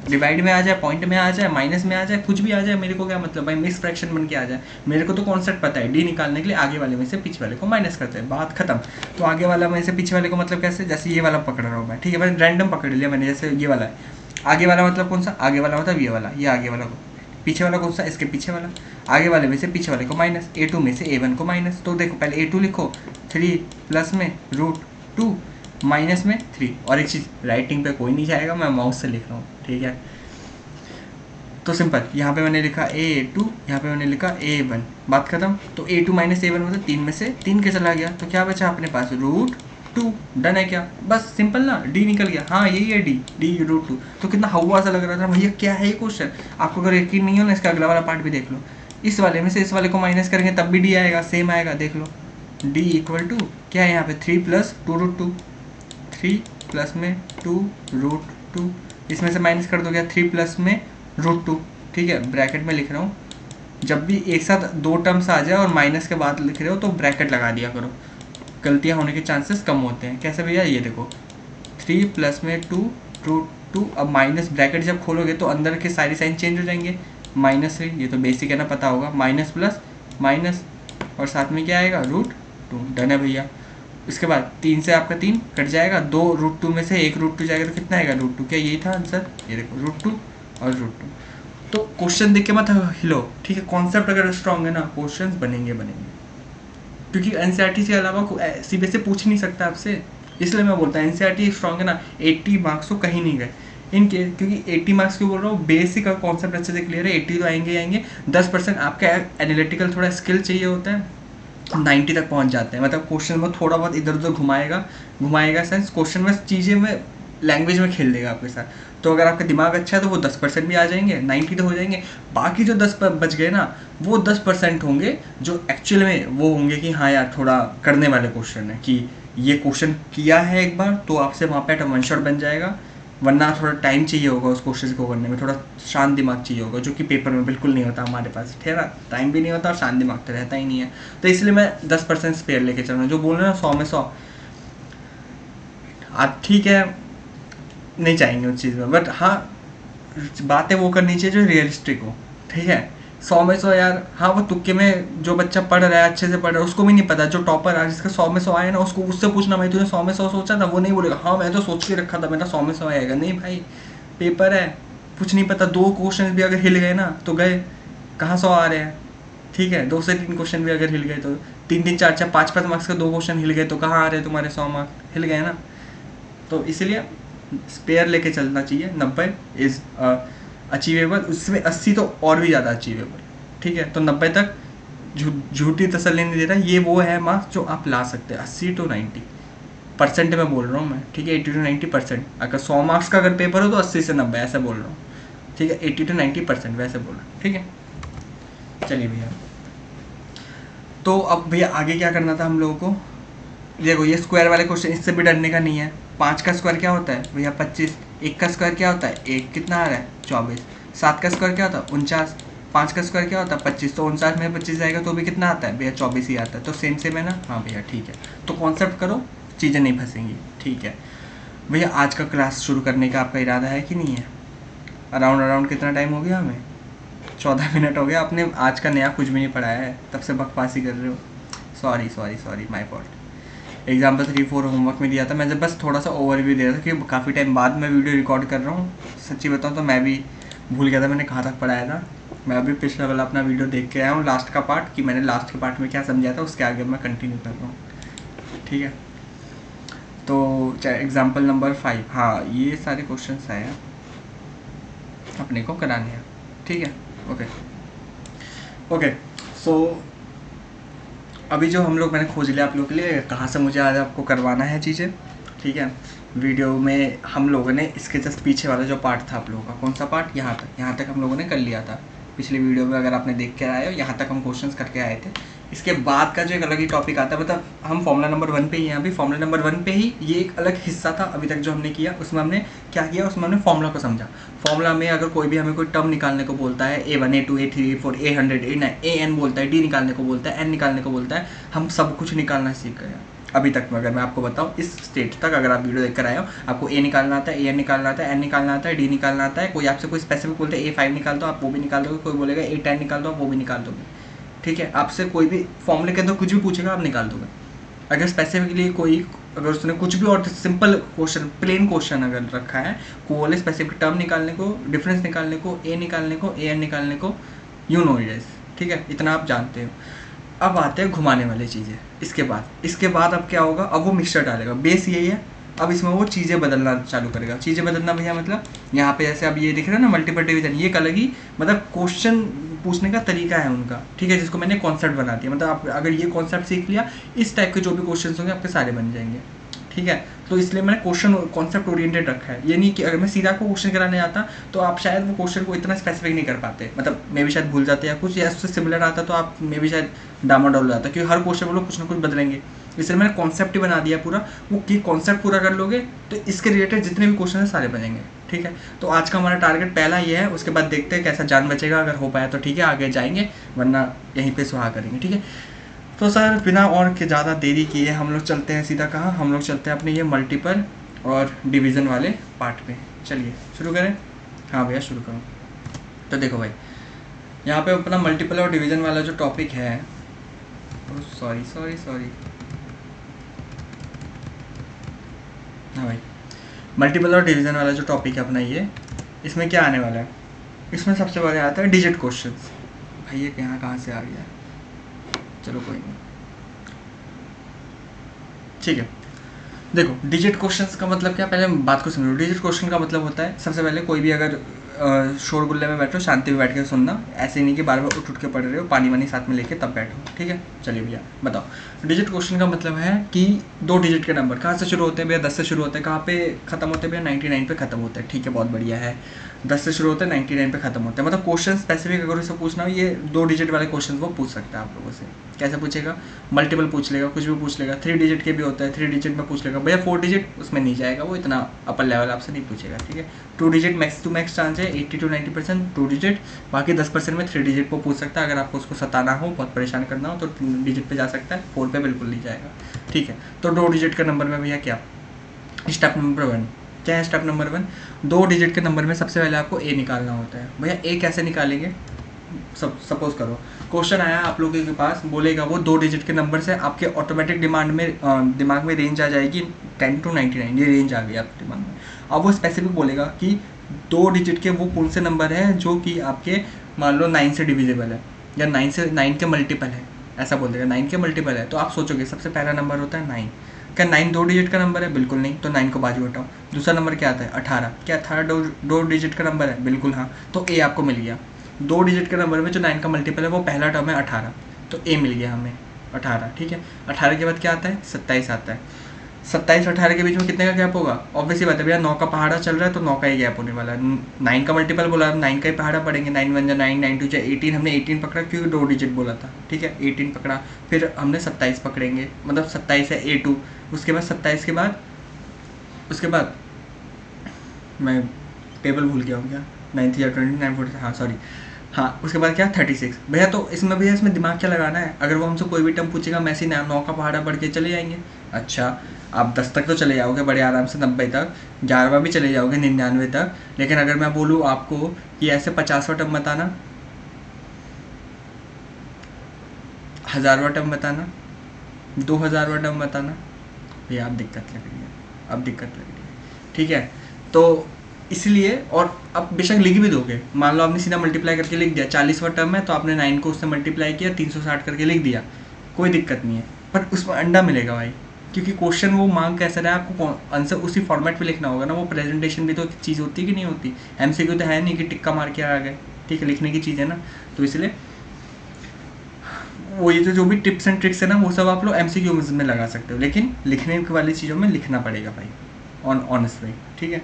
डिवाइड में आ जाए, पॉइंट में आ जाए, माइनस में आ जाए, कुछ भी आ जाए, मेरे को क्या मतलब भाई, मिक्स फ्रैक्शन बन के आ जाए, मेरे को तो कॉन्सेप्ट पता है। डी निकालने के लिए आगे वाले में से पीछे वाले को माइनस करते हैं, बात खत्म। तो आगे वाला में से पीछे वाले को मतलब कैसे, जैसे ये वाला पकड़ रहा हूँ मैं, ठीक है भाई, रैंडम पकड़ लिया मैंने, जैसे ये वाला है, आगे वाला मतलब कौन सा, आगे वाला मतलब ये वाला, ये आगे वाला को, पीछे वाला कौन सा, इसके पीछे वाला, आगे वाले में से पीछे वाले को माइनस, A2 में से A1 को माइनस। तो देखो पहले A2 लिखो, 3 प्लस में √2 माइनस में 3। और एक चीज़, राइटिंग पे कोई नहीं जाएगा, मैं माउस से लिख रहा हूँ, ठीक है। तो सिंपल, यहाँ पे मैंने लिखा A2, यहाँ पे मैंने लिखा A1, बात खत्म। तो A2 माइनस A1 मतलब 3 में से 3 के चला गया, तो क्या बचा अपने पास, √2। डन है क्या, बस सिंपल ना, डी निकल गया। हाँ यही है डी √2। तो कितना हवा सा लग रहा था भैया, क्या है ये क्वेश्चन। आपको अगर यकीन नहीं हो ना, इसका अगला वाला पार्ट भी देख लो। इस वाले में से इस वाले को माइनस करेंगे तब भी डी आएगा, सेम आएगा, देख लो। डी इक्वल टू क्या है यहाँ पे, 3 प्लस 2√2, 3 प्लस में 2√2, इसमें से माइनस कर दो गया 3 प्लस में √2, ठीक है। ब्रैकेट में लिख रहा हूँ, जब भी एक साथ 2 टर्म्स आ जाए और माइनस के बाद लिख रहे हो तो ब्रैकेट लगा दिया करो, गलतियाँ होने के चांसेस कम होते हैं। कैसे भैया, ये देखो 3 प्लस में 2√2, अब माइनस ब्रैकेट जब खोलोगे तो अंदर के सारी साइन चेंज हो जाएंगे, -3, ये तो बेसिक है ना, पता होगा, माइनस प्लस माइनस और साथ में क्या आएगा, √2। डन है भैया। इसके बाद 3 से आपका 3 कट जाएगा, 2√2 में से 1 √2 जाएगा तो कितना आएगा, √2। क्या यही था आंसर, ये देखो √2 और √2। तो क्वेश्चन देख के मत हिलो, ठीक है। कॉन्सेप्ट अगर स्ट्रांग है ना, क्वेश्चन बनेंगे, क्योंकि एनसीईआरटी के अलावा सीबीएसई पूछ नहीं सकता आपसे, इसलिए मैं बोलता हूँ एनसीईआरटी स्ट्रांग है ना। 80 मार्क्स तो कहीं नहीं गए इनके, क्योंकि 80 मार्क्स क्यों बोल रहा हूँ, बेसिक का कॉन्सेप्ट अच्छे से क्लियर है, 80 तो आएंगे। 10% आपका एनालिटिकल थोड़ा स्किल चाहिए होता है, 90 तक पहुँच जाते हैं। मतलब क्वेश्चन में थोड़ा बहुत इधर उधर घुमाएगा सेंस, क्वेश्चन में चीज़ें में लैंग्वेज में खेल देगा आपके साथ। तो अगर आपका दिमाग अच्छा है तो वो 10% भी आ जाएंगे, 90 तो हो जाएंगे। बाकी जो 10 बच गए ना, वो 10% होंगे जो एक्चुअल में वो होंगे कि हाँ यार थोड़ा करने वाले क्वेश्चन है, कि ये क्वेश्चन किया है एक बार तो आपसे वहाँ पे वन शॉट बन जाएगा, वरना थोड़ा टाइम चाहिए होगा उस क्वेश्चन को करने में, थोड़ा शांत दिमाग चाहिए होगा, जो कि पेपर में बिल्कुल नहीं होता हमारे पास, ठीक है ना। टाइम भी नहीं होता और शांत दिमाग तो रहता ही नहीं है। तो इसलिए मैं 10% स्पेयर लेके चल रहा हूँ। जो बोल रहे हैं ना 100 में 100, आप ठीक है नहीं चाहेंगे उस चीज़ में, बट हाँ बातें वो करनी चाहिए जो रियलिस्टिक हो, ठीक है। 100 में 100 यार, हाँ वो तुक्के में जो बच्चा पढ़ रहा है, अच्छे से पढ़ रहा है, उसको भी नहीं पता, जो टॉपर है जिसका 100 में 100 आया ना, उसको उससे पूछना भाई तूने 100 में 100 सोचा था, वो नहीं बोलेगा हाँ मैं तो सोच के रखा था मेरा 100 में 100 आएगा। नहीं भाई, पेपर है, कुछ नहीं पता। 2 क्वेश्चन भी अगर हिल गए ना तो गए, कहाँ 100 आ रहे हैं, ठीक है। 2 से 3 क्वेश्चन भी अगर हिल गए तो 3-3, 4-4, 5-5 मार्क्स के 2 क्वेश्चन हिल गए तो कहाँ आ रहे हैं तुम्हारे 100 मार्क्स, हिल गए ना। तो इसलिए स्पेयर लेके चलना चाहिए। 90 इज़ अचीवेबल, उसमें 80 तो और भी ज़्यादा अचीवेबल, ठीक है। तो 90 तक झूठी तसल्ली नहीं दे रहा, ये वो है मार्क्स जो आप ला सकते हैं। 80 to 90% में बोल रहा हूँ मैं, ठीक है। 80 to 90%, अगर 100 मार्क्स का अगर पेपर हो तो 80 से 90 ऐसा बोल रहा हूँ, ठीक है। 80 to 90% वैसे बोल रहा हूँ, ठीक है। चलिए भैया, तो अब भैया आगे क्या करना था हम लोगों को। देखो ये स्क्वायर वाले क्वेश्चन, इससे भी डरने का नहीं है। 5 का स्क्वायर क्या होता है भैया, 25। 1 का स्क्वायर क्या होता है, 1 कितना आ रहा है, 24। 7 का स्क्वायर क्या होता है, 49। 5 का स्क्वायर क्या होता है, 25। तो 49 में 25 जाएगा तो भी कितना आता है भैया, 24 ही आता है। तो सेम है ना, हाँ भैया ठीक है। तो कॉन्सेप्ट करो, चीज़ें नहीं फंसेंगी, ठीक है भैया। आज का क्लास शुरू करने का आपका इरादा है कि नहीं है। अराउंड कितना टाइम हो गया हमें, 14 मिनट हो गया। आपने आज का नया कुछ भी नहीं पढ़ाया है, तब से बकवासी कर रहे हो। Sorry my fault. Example 3-4 homework में दिया था, मैं जब बस थोड़ा सा ओवरव्यू दे रहा था कि काफ़ी टाइम बाद मैं वीडियो रिकॉर्ड कर रहा हूँ। सच्ची बताऊँ तो मैं भी भूल गया था मैंने कहाँ तक पढ़ाया था। मैं अभी पिछला वाला अपना वीडियो देख के आया हूँ, लास्ट का पार्ट, कि मैंने लास्ट के पार्ट में क्या समझाया था, उसके आगे मैं कंटिन्यू कर रहा हूँ, ठीक है। तो एग्जाम्पल नंबर 5, हाँ ये सारे क्वेश्चन आए हैं अपने को कराने हैं, ठीक है। ओके सो अभी जो हम लोग मैंने खोज लिया आप लोग के लिए कहाँ से मुझे आज आपको करवाना है चीज़ें, ठीक है। वीडियो में हम लोगों ने इसके जस्ट पीछे वाला जो पार्ट था आप लोगों का, कौन सा पार्ट, यहाँ तक हम लोगों ने कर लिया था पिछली वीडियो में। अगर आपने देख के आए हो, यहाँ तक हम क्वेश्चंस करके आए थे। इसके बाद का जो एक अलग ही टॉपिक आता है, मतलब हम फॉर्मूला नंबर 1 पे ही हैं अभी। फॉर्मूला नंबर 1 पे ही ये एक अलग हिस्सा था अभी तक जो हमने किया। उसमें हमने क्या किया, उसमें हमने फॉर्मूला को समझा। फॉर्मूला में अगर कोई भी हमें कोई टर्म निकालने को बोलता है, A1 A2 A3 A4 A100 A9 AN बोलता है, D निकालने को बोलता है, N निकालने को बोलता है, हम सब कुछ निकालना सीख गए अभी तक में। अगर मैं आपको बताऊं इस स्टेज तक अगर आप वीडियो देख कर आए हो, आपको A निकालना आता है, AN निकालना आता है, N निकालना आता है, D निकालना आता है। कोई आपसे कोई स्पेसिफिक बोलते हैं A5 निकाल दो, आप वो भी निकाल दोगे। कोई बोलेगा A10 निकाल दो, आप वो भी निकाल दोगे, ठीक है। आपसे कोई भी फॉर्मूले के अंदर कुछ भी पूछेगा आप निकाल दोगे। अगर स्पेसिफिकली कोई, अगर उसने कुछ भी और सिंपल क्वेश्चन, प्लेन क्वेश्चन अगर रखा है, को बोले स्पेसिफिक टर्म निकालने को, डिफरेंस निकालने को, A निकालने को, AN निकालने को, यू नो इट, ठीक है, इतना आप जानते हो। अब आते हैं घुमाने वाली चीज़ें। इसके बाद अब क्या होगा, अब वो मिक्सचर डालेगा। बेस यही है, अब इसमें वो चीज़ें बदलना चालू करेगा। चीज़ें बदलना भैया मतलब यहाँ पे जैसे अब ये दिख रहा है ना मल्टीपल डिवीजन, ये एक अलग ही मतलब क्वेश्चन पूछने का तरीका है उनका, ठीक है, जिसको मैंने कॉन्सेप्ट बना दिया। मतलब आप अगर ये कॉन्सेप्ट सीख लिया, इस टाइप के जो भी क्वेश्चन होंगे आपके सारे बन जाएंगे, ठीक है। तो इसलिए मैंने क्वेश्चन कॉन्सेप्ट ओरिएंटेड रखा है। ये नहीं कि अगर मैं सीधा को क्वेश्चन कराने आता तो आप शायद वो क्वेश्चन को इतना स्पेसिफिक नहीं कर पाते, मतलब मे भी शायद भूल जाते या कुछ, या उससे सिमिलर आता तो आप मे भी शायद डामाडोल हो जाता, क्योंकि हर क्वेश्चन में लोग कुछ ना कुछ बदलेंगे। इसलिए मैंने कॉन्सेप्ट ही बना दिया पूरा। वो की कॉन्सेप्ट पूरा कर लोगे तो इसके रिलेटेड जितने भी क्वेश्चन हैं सारे बनेंगे, ठीक है। तो आज का हमारा टारगेट पहला ये है, उसके बाद देखते हैं कैसा जान बचेगा। अगर हो पाया तो ठीक है, आगे जाएंगे, वरना यहीं पे सुहा करेंगे, ठीक है। तो सर बिना और के ज़्यादा देरी किए हम लोग चलते हैं सीधा कहाँ, हम लोग चलते हैं अपने ये मल्टीपल और डिवीज़न वाले पार्ट पे। चलिए शुरू करें। हाँ भैया शुरू करूँ। तो देखो भाई, यहाँ पे अपना मल्टीपल और डिवीज़न वाला जो टॉपिक है, सॉरी हाँ भाई, मल्टीपल और डिवीज़न वाला जो टॉपिक है अपना ये, इसमें क्या आने वाला है, इसमें सबसे पहले आता है डिजिट क्वेश्चंस। भाई ये कहाँ से आ गया, चलो कोई नहीं, ठीक है। देखो डिजिट क्वेश्चंस का मतलब क्या, पहले बात को समझो। डिजिट क्वेश्चन का मतलब होता है, सबसे पहले कोई भी अगर शोरगुल्ले में बैठो, शांति में बैठ के सुनना, ऐसे नहीं कि बार बार उठ के पढ़ रहे हो, पानी वानी साथ में लेके तब बैठो, ठीक है। चलिए भैया बताओ। डिजिट क्वेश्चन का मतलब है कि 2 डिजिट के नंबर कहाँ से शुरू होते हैं भैया, 10 से शुरू होते हैं। कहाँ पे खत्म होते हैं भैया, 99 पे खत्म होते हैं, ठीक है, बहुत बढ़िया है। 10 से शुरू होते हैं, 99 पे खत्म होते हैं। मतलब क्वेश्चन स्पेसिफिक अगर उसे पूछना हो, ये 2 डिजिट वाले क्वेश्चन वो पूछ सकता है आप लोगों से। कैसे पूछेगा, मल्टीपल पूछ लेगा, कुछ भी पूछ लेगा। 3 डिजिट के भी होता है, 3 डिजिट में पूछ लेगा भैया। 4 डिजिट उसमें नहीं जाएगा, वो इतना अपर लेवल आपसे नहीं पूछेगा, ठीक है। 2 digit max to max chance है 80 to 90% 2 डिजिट, बाकी 10% में 3 डिजिट को पूछ सकता है। अगर आपको उसको सताना हो, बहुत परेशान करना हो, तो 3 डिजिट पे जा सकता है, 4 पे बिल्कुल नहीं जाएगा, ठीक है। तो 2 डिजिट के नंबर में भैया क्या, स्टेप नंबर 1 क्या है, स्टेप नंबर 1, 2 डिजिट के नंबर में सबसे पहले आपको ए निकालना होता है। भैया ए कैसे निकालेंगे, सपोज करो क्वेश्चन आया आप लोगों के पास, बोलेगा वो 2 डिजिट के नंबर से आपके ऑटोमेटिक दिमाग में रेंज आ जाएगी 10 to 99, ये रेंज आ गई आपके दिमाग में। अब वो स्पेसिफिक बोलेगा कि 2 डिजिट के वो कौन से नंबर है जो कि आपके मान लो 9 से डिविजिबल है, या 9 के मल्टीपल है, ऐसा बोल देगा 9 के मल्टीपल है। तो आप सोचोगे सबसे पहला नंबर होता है 9, क्या 9 2 डिजिट का नंबर है, बिल्कुल नहीं, तो 9 को बाजू हटाओ। दूसरा नंबर क्या आता है 18, क्या 18 2 डिजिट का नंबर है, बिल्कुल हाँ, तो ए आपको मिल गया। 2 डिजिट के नंबर में जो 9 का मल्टीपल है वो पहला टर्म है 18, तो ए मिल गया हमें 18, ठीक है। 18 के बाद क्या आता है 27 आता है। 27 और 18 के बीच में कितने का गैप होगा, ऑब्वियसली बात है भैया, 9 का पहाड़ा चल रहा है तो 9 का ही गैप होने वाला है। 9 का मल्टीपल बोला, 9 का ही पहाड़ा पड़ेंगे, 9 1 9 9 2 18, हमने 18 पकड़ा क्योंकि 2 डिजिट बोला था, ठीक है, 18 पकड़ा। फिर हमने 27 पकड़ेंगे, मतलब 27 है A2, उसके बाद 27 के बाद, उसके बाद मैं टेबल भूल गया हूँ क्या, 9 3 20 9 40, हाँ सॉरी, हाँ उसके बाद क्या 36 भैया। तो इसमें भैया इसमें दिमाग क्या लगाना है, अगर वो हमसे कोई भी टर्म पूछेगा, मैसी 9 का पहाड़ा बढ़ के चले जाएंगे। अच्छा आप 10 तक तो चले जाओगे बड़े आराम से, 90 तक, 11वां भी चले जाओगे 99 तक। लेकिन अगर मैं बोलूँ आपको कि ऐसे 50वां टर्म बताना, 1000वां टर्म बताना, 2000वां टर्म बताना, भैया आप दिक्कत लग रही है, अब दिक्कत लग रही है, ठीक है। तो इसलिए, और अब बेशक लिख भी दोगे, मान लो आपने सीधा मल्टीप्लाई करके लिख दिया, 40वां टर्म है तो आपने 9 को उससे मल्टीप्लाई किया, 360 करके लिख दिया, कोई दिक्कत नहीं है, पर उसमें अंडा मिलेगा भाई, क्योंकि क्वेश्चन वो मांग कैसा रहा है, आपको आंसर उसी फॉर्मेट पे लिखना होगा ना। वो प्रेजेंटेशन भी तो चीज़ होती है कि नहीं होती, MCQ तो है नहीं कि टिक्का मार के आ गए, ठीक है, लिखने की चीज़ है ना। तो इसलिए वो ये जो भी टिप्स एंड ट्रिक्स है ना, वो सब आप लोग MCQ में लगा सकते हो, लेकिन लिखने वाली चीज़ों में लिखना पड़ेगा भाई, ऑनेस्टली, ठीक है।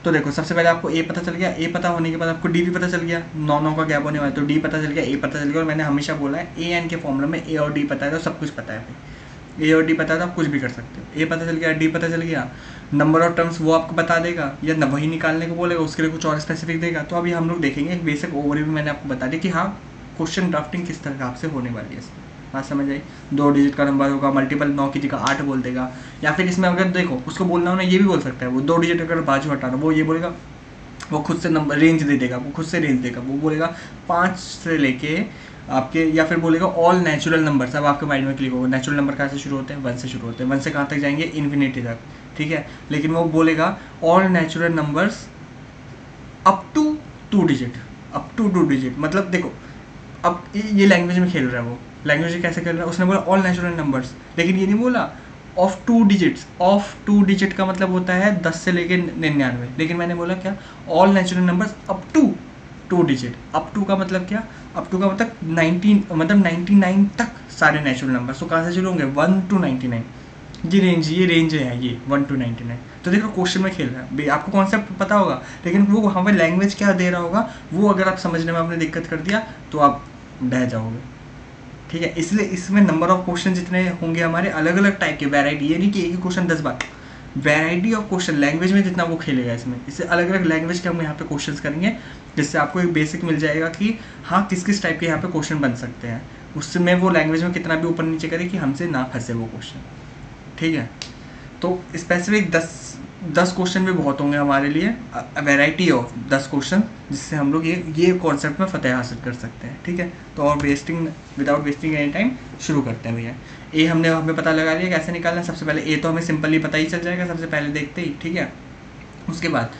तो देखो, सबसे पहले आपको ए पता चल गया, ए पता होने के बाद आपको डी भी पता चल गया, 9 का गैप होने वाला, तो डी पता चल गया, ए पता चल गया। और मैंने हमेशा बोला है ए एन के फॉर्मूला में ए और डी पता है तो सब कुछ पता है भाई, ए और डी पता है तो आप कुछ भी कर सकते हो। ए पता चल गया, डी पता चल गया, नंबर ऑफ टर्म्स वो आपको बता देगा या वही निकालने को बोलेगा, उसके लिए कुछ और स्पेसिफिक देगा। तो अभी हम लोग देखेंगे एक बेसिक ओवरव्यू मैंने आपको बता दिया कि हाँ क्वेश्चन ड्राफ्टिंग किस तरह आपसे होने वाली है। इसमें बात समझ आई, 2 डिजिट का नंबर होगा, मल्टीपल 9 की जगह 8 बोल देगा, या फिर इसमें अगर देखो उसको बोलना हो ना, ये भी बोल सकता है वो 2 डिजिट अगर बाजू हटाना, वो ये बोलेगा, वो खुद से नंबर रेंज दे देगा, वो खुद से रेंज देगा, वो बोलेगा 5 से लेके आपके, या फिर बोलेगा ऑल नेचुरल नंबर। अब आपके माइंड में क्लिक होगा नेचुरल नंबर कहाँ से शुरू होते हैं, 1 से शुरू होते हैं, 1 से कहाँ तक जाएंगे, इन्फिनिटी तक, ठीक है। लेकिन वो बोलेगा all natural numbers up to 2 digit, up to 2 digit. मतलब देखो अब ये लैंग्वेज में खेल रहा है, वो लैंग्वेज में कैसे खेल रहा है, उसने बोला ऑल नेचुरल नंबर्स, लेकिन ये नहीं बोला ऑफ 2 डिजिट्स। ऑफ 2 डिजिट का मतलब होता है 10 से लेके 99, लेकिन मैंने बोला क्या, all natural numbers up to 2 digit. Up to का मतलब क्या, अप टू का मतलब 19, मतलब 99 तक सारे नेचुरल नंबर्स। तो कहाँ से शुरू होंगे, 1 to 99, ये रेंज है ये 1 to 99। तो देखो क्वेश्चन में खेल रहा है, आपको कॉन्सेप्ट पता होगा, लेकिन वो वहाँ पे लैंग्वेज क्या दे रहा होगा, वो अगर आप समझने में आपने दिक्कत कर दिया तो आप बह जाओगे, ठीक है। इसलिए इसमें नंबर ऑफ क्वेश्चन जितने होंगे हमारे, अलग अलग टाइप के वैरायटी, ये नहीं कि एक ही क्वेश्चन 10 बार, वैरायटी ऑफ क्वेश्चन लैंग्वेज में जितना वो खेलेगा इसमें, इससे अलग अलग लैंग्वेज के हम यहाँ पे क्वेश्चंस करेंगे, जिससे आपको एक बेसिक मिल जाएगा कि हाँ किस किस टाइप के यहाँ पे क्वेश्चन बन सकते हैं। उसमें वो लैंग्वेज में कितना भी ऊपर नीचे करे कि हमसे ना फंसे वो क्वेश्चन, ठीक है। तो स्पेसिफिक 10 क्वेश्चन भी बहुत होंगे हमारे लिए, वैरायटी ऑफ 10 क्वेश्चन, जिससे हम लोग ये कॉन्सेप्ट में फतेह हासिल कर सकते हैं, ठीक है। तो और विदाउट वेस्टिंग एनी टाइम शुरू करते हैं भैया। ए हमें पता लगा लिया कैसे निकालना है। सबसे पहले ए तो हमें सिंपली पता ही चल जाएगा सबसे पहले देखते ही, ठीक है। उसके बाद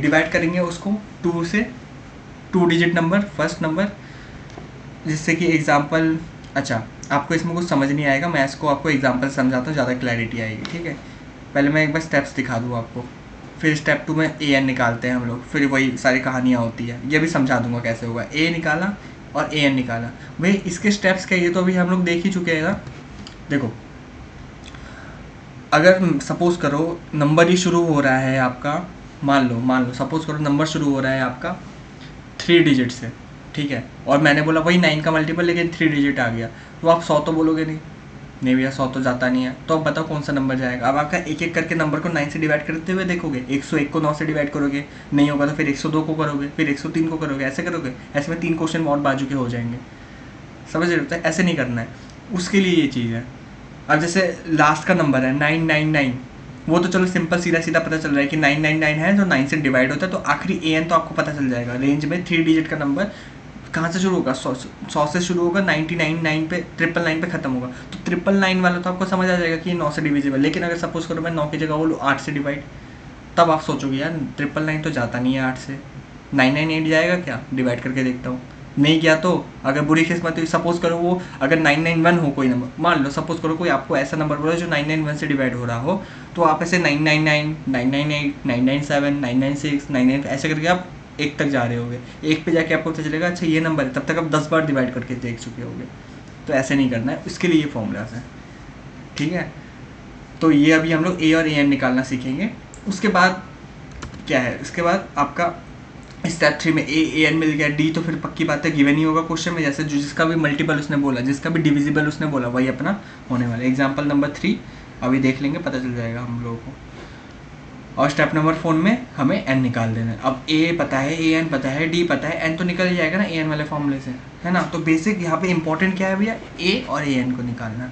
डिवाइड करेंगे उसको 2 से, 2 डिजिट नंबर, फर्स्ट नंबर, जिससे कि एग्जाम्पल, अच्छा आपको इसमें कुछ समझ नहीं आएगा, मैं इसको आपको एग्जाम्पल समझाता हूँ, ज़्यादा क्लैरिटी आएगी, ठीक है। पहले मैं एक बार स्टेप्स दिखा दूँ आपको, फिर स्टेप 2 में ए एन निकालते हैं हम लोग, फिर वही सारी कहानियाँ होती है, ये भी समझा दूंगा कैसे होगा। ए निकाला और ए एन निकाला, भाई इसके स्टेप्स क्या, ये तो अभी हम लोग देख ही चुके हैं ना। देखो अगर सपोज करो नंबर ही शुरू हो रहा है आपका, मान लो सपोज करो नंबर शुरू हो रहा है आपका 3 डिजिट से, ठीक है, और मैंने बोला वही 9 का मल्टीपल, लेकिन 3 डिजिट आ गया, तो आप 100 तो बोलोगे नहीं भैया 100 तो जाता नहीं है। तो अब बताओ कौन सा नंबर जाएगा। अब आपका एक एक करके नंबर को 9 से डिवाइड करते हुए देखोगे, 101 को 9 से डिवाइड करोगे, नहीं होगा तो फिर 102 को करोगे, फिर 103 को करोगे, ऐसे करोगे, ऐसे में 3 क्वेश्चन और बाजू के हो जाएंगे, समझ रहे हो। ऐसे नहीं करना है, उसके लिए ये चीज़ है। अब जैसे लास्ट का नंबर है 999, वो तो चलो सिंपल सीधा पता चल रहा है कि 999 है जो 9 से डिवाइड होता है, तो आखिरी ए एन तो आपको पता चल जाएगा। रेंज में 3 डिजिट का नंबर कहाँ से शुरू होगा, 100 से शुरू होगा, 99 पे 999 पे खत्म होगा, तो 999 वाला तो आपको समझ आ जाएगा कि ये 9 से डिविजिबल। लेकिन अगर सपोज करो मैं 9 की जगह बोलूँ 8 से डिवाइड, तब आप सोचोगे यार 999 तो जाता नहीं है 8 से, 998 जाएगा क्या, डिवाइड करके देखता हूँ, नहीं गया। तो अगर बुरी किस्मत, सपोज करो वो अगर 991 हो कोई नंबर, मान लो सपोज करो कोई आपको ऐसा नंबर बोला जो 991 से डिवाइड हो रहा हो, तो आप ऐसे 999, 998, 997, 996, 99 ऐसे करके आप 1 तक जा रहे होगे। 1 पे जाके आपको पता चलेगा अच्छा ये नंबर है, तब तक आप 10 बार डिवाइड करके देख चुके होगे। तो ऐसे नहीं करना है, इसके लिए ये फॉर्मूलाज है, ठीक है। तो ये अभी हम लोग ए और ए एन निकालना सीखेंगे। उसके बाद क्या है, उसके बाद आपका स्टेप 3 में ए एन मिल गया, डी तो फिर पक्की बात है गिवन ही होगा क्वेश्चन में, जैसे जिसका भी मल्टीपल उसने बोला, जिसका भी डिविजिबल उसने बोला, वही अपना होने वाला। एग्जाम्पल नंबर 3 अभी देख लेंगे, पता चल जाएगा हम लोगों को। और स्टेप नंबर 4 में हमें एन निकाल देना है। अब ए पता है, ए एन पता है, डी पता है, एन तो निकल जाएगा ना ए एन वाले फॉर्मूले से, है ना। तो बेसिक यहाँ पे इंपॉर्टेंट क्या है भैया, ए और ए एन को निकालना।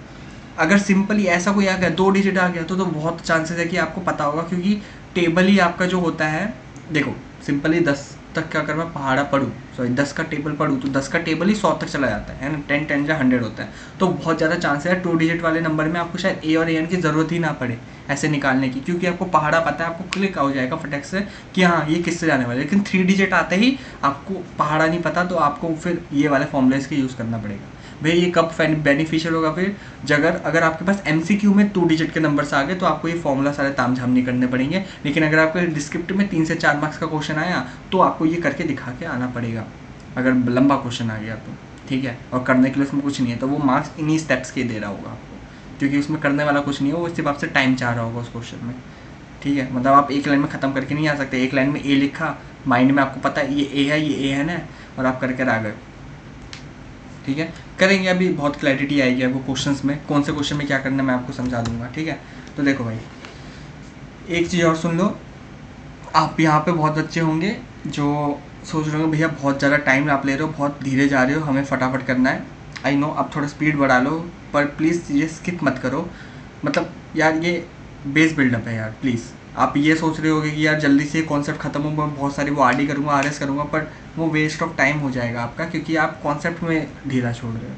अगर सिंपली ऐसा कोई आ गया 2 डिजिट आ गया तो बहुत चांसेस है कि आपको पता होगा, क्योंकि टेबल ही आपका जो होता है, देखो सिंपली 10 तक का अगर मैं पहाड़ा पढ़ूँ, 10 का टेबल पढ़ूँ, तो 10 का टेबल ही 100 तक चला जाता है ना, 10 10 या 100 होता है। तो बहुत ज़्यादा चांस है 2 डिजिट वाले नंबर में आपको शायद ए और ए एन की ज़रूरत ही ना पड़े ऐसे निकालने की, क्योंकि आपको पहाड़ा पता है, आपको क्लिक हो जाएगा फटक से कि हाँ ये किससे जाने वाले। लेकिन 3 डिजिट आते ही आपको पहाड़ा नहीं पता, तो आपको फिर ये वाले फॉर्मूलेस के यूज़ करना पड़ेगा। भाई ये कब बेनिफिशियल होगा फिर, अगर आपके पास MCQ में 2 डिजिट के नंबर्स आ गए तो आपको ये फॉर्मूला सारे तामझाम नहीं करने पड़ेंगे। लेकिन अगर आपके डिस्क्रिप्टिव में 3 से 4 मार्क्स का क्वेश्चन आया तो आपको ये करके दिखा के आना पड़ेगा, अगर लंबा क्वेश्चन आ गया तो, ठीक है, और करने के लिए उसमें कुछ नहीं है, तो वो मार्क्स इन्हीं स्टेप्स के दे रहा होगा आपको, क्योंकि उसमें करने वाला कुछ नहीं है, वो सिर्फ आपसे टाइम चाह रहा होगा उस क्वेश्चन में। ठीक है, मतलब आप एक लाइन में ख़त्म करके नहीं आ सकते, एक लाइन में ए लिखा, माइंड में आपको पता है ये ए है, ये ए है ना, और आप करके आ गए। ठीक है, करेंगे, अभी बहुत क्लैरिटी आएगी आपको क्वेश्चंस में, कौन से क्वेश्चन में क्या करना है मैं आपको समझा दूंगा। ठीक है, तो देखो भाई एक चीज़ और सुन लो, आप यहाँ पे बहुत बच्चे होंगे जो सोच रहे हो भैया बहुत ज़्यादा टाइम आप ले रहे हो, बहुत धीरे जा रहे हो, हमें फटाफट करना है। आई नो आप थोड़ा स्पीड बढ़ा लो, पर प्लीज़ ये स्किप मत करो। मतलब यार ये बेस बिल्डअप है यार, प्लीज़। आप ये सोच रहे होगे कि यार जल्दी से कॉन्सेप्ट खत्म हो, मैं बहुत सारी वो आरडी करूँगा, आरएस करूँगा, पर वो वेस्ट ऑफ टाइम हो जाएगा आपका, क्योंकि आप कॉन्सेप्ट में ढीला छोड़ रहे हो।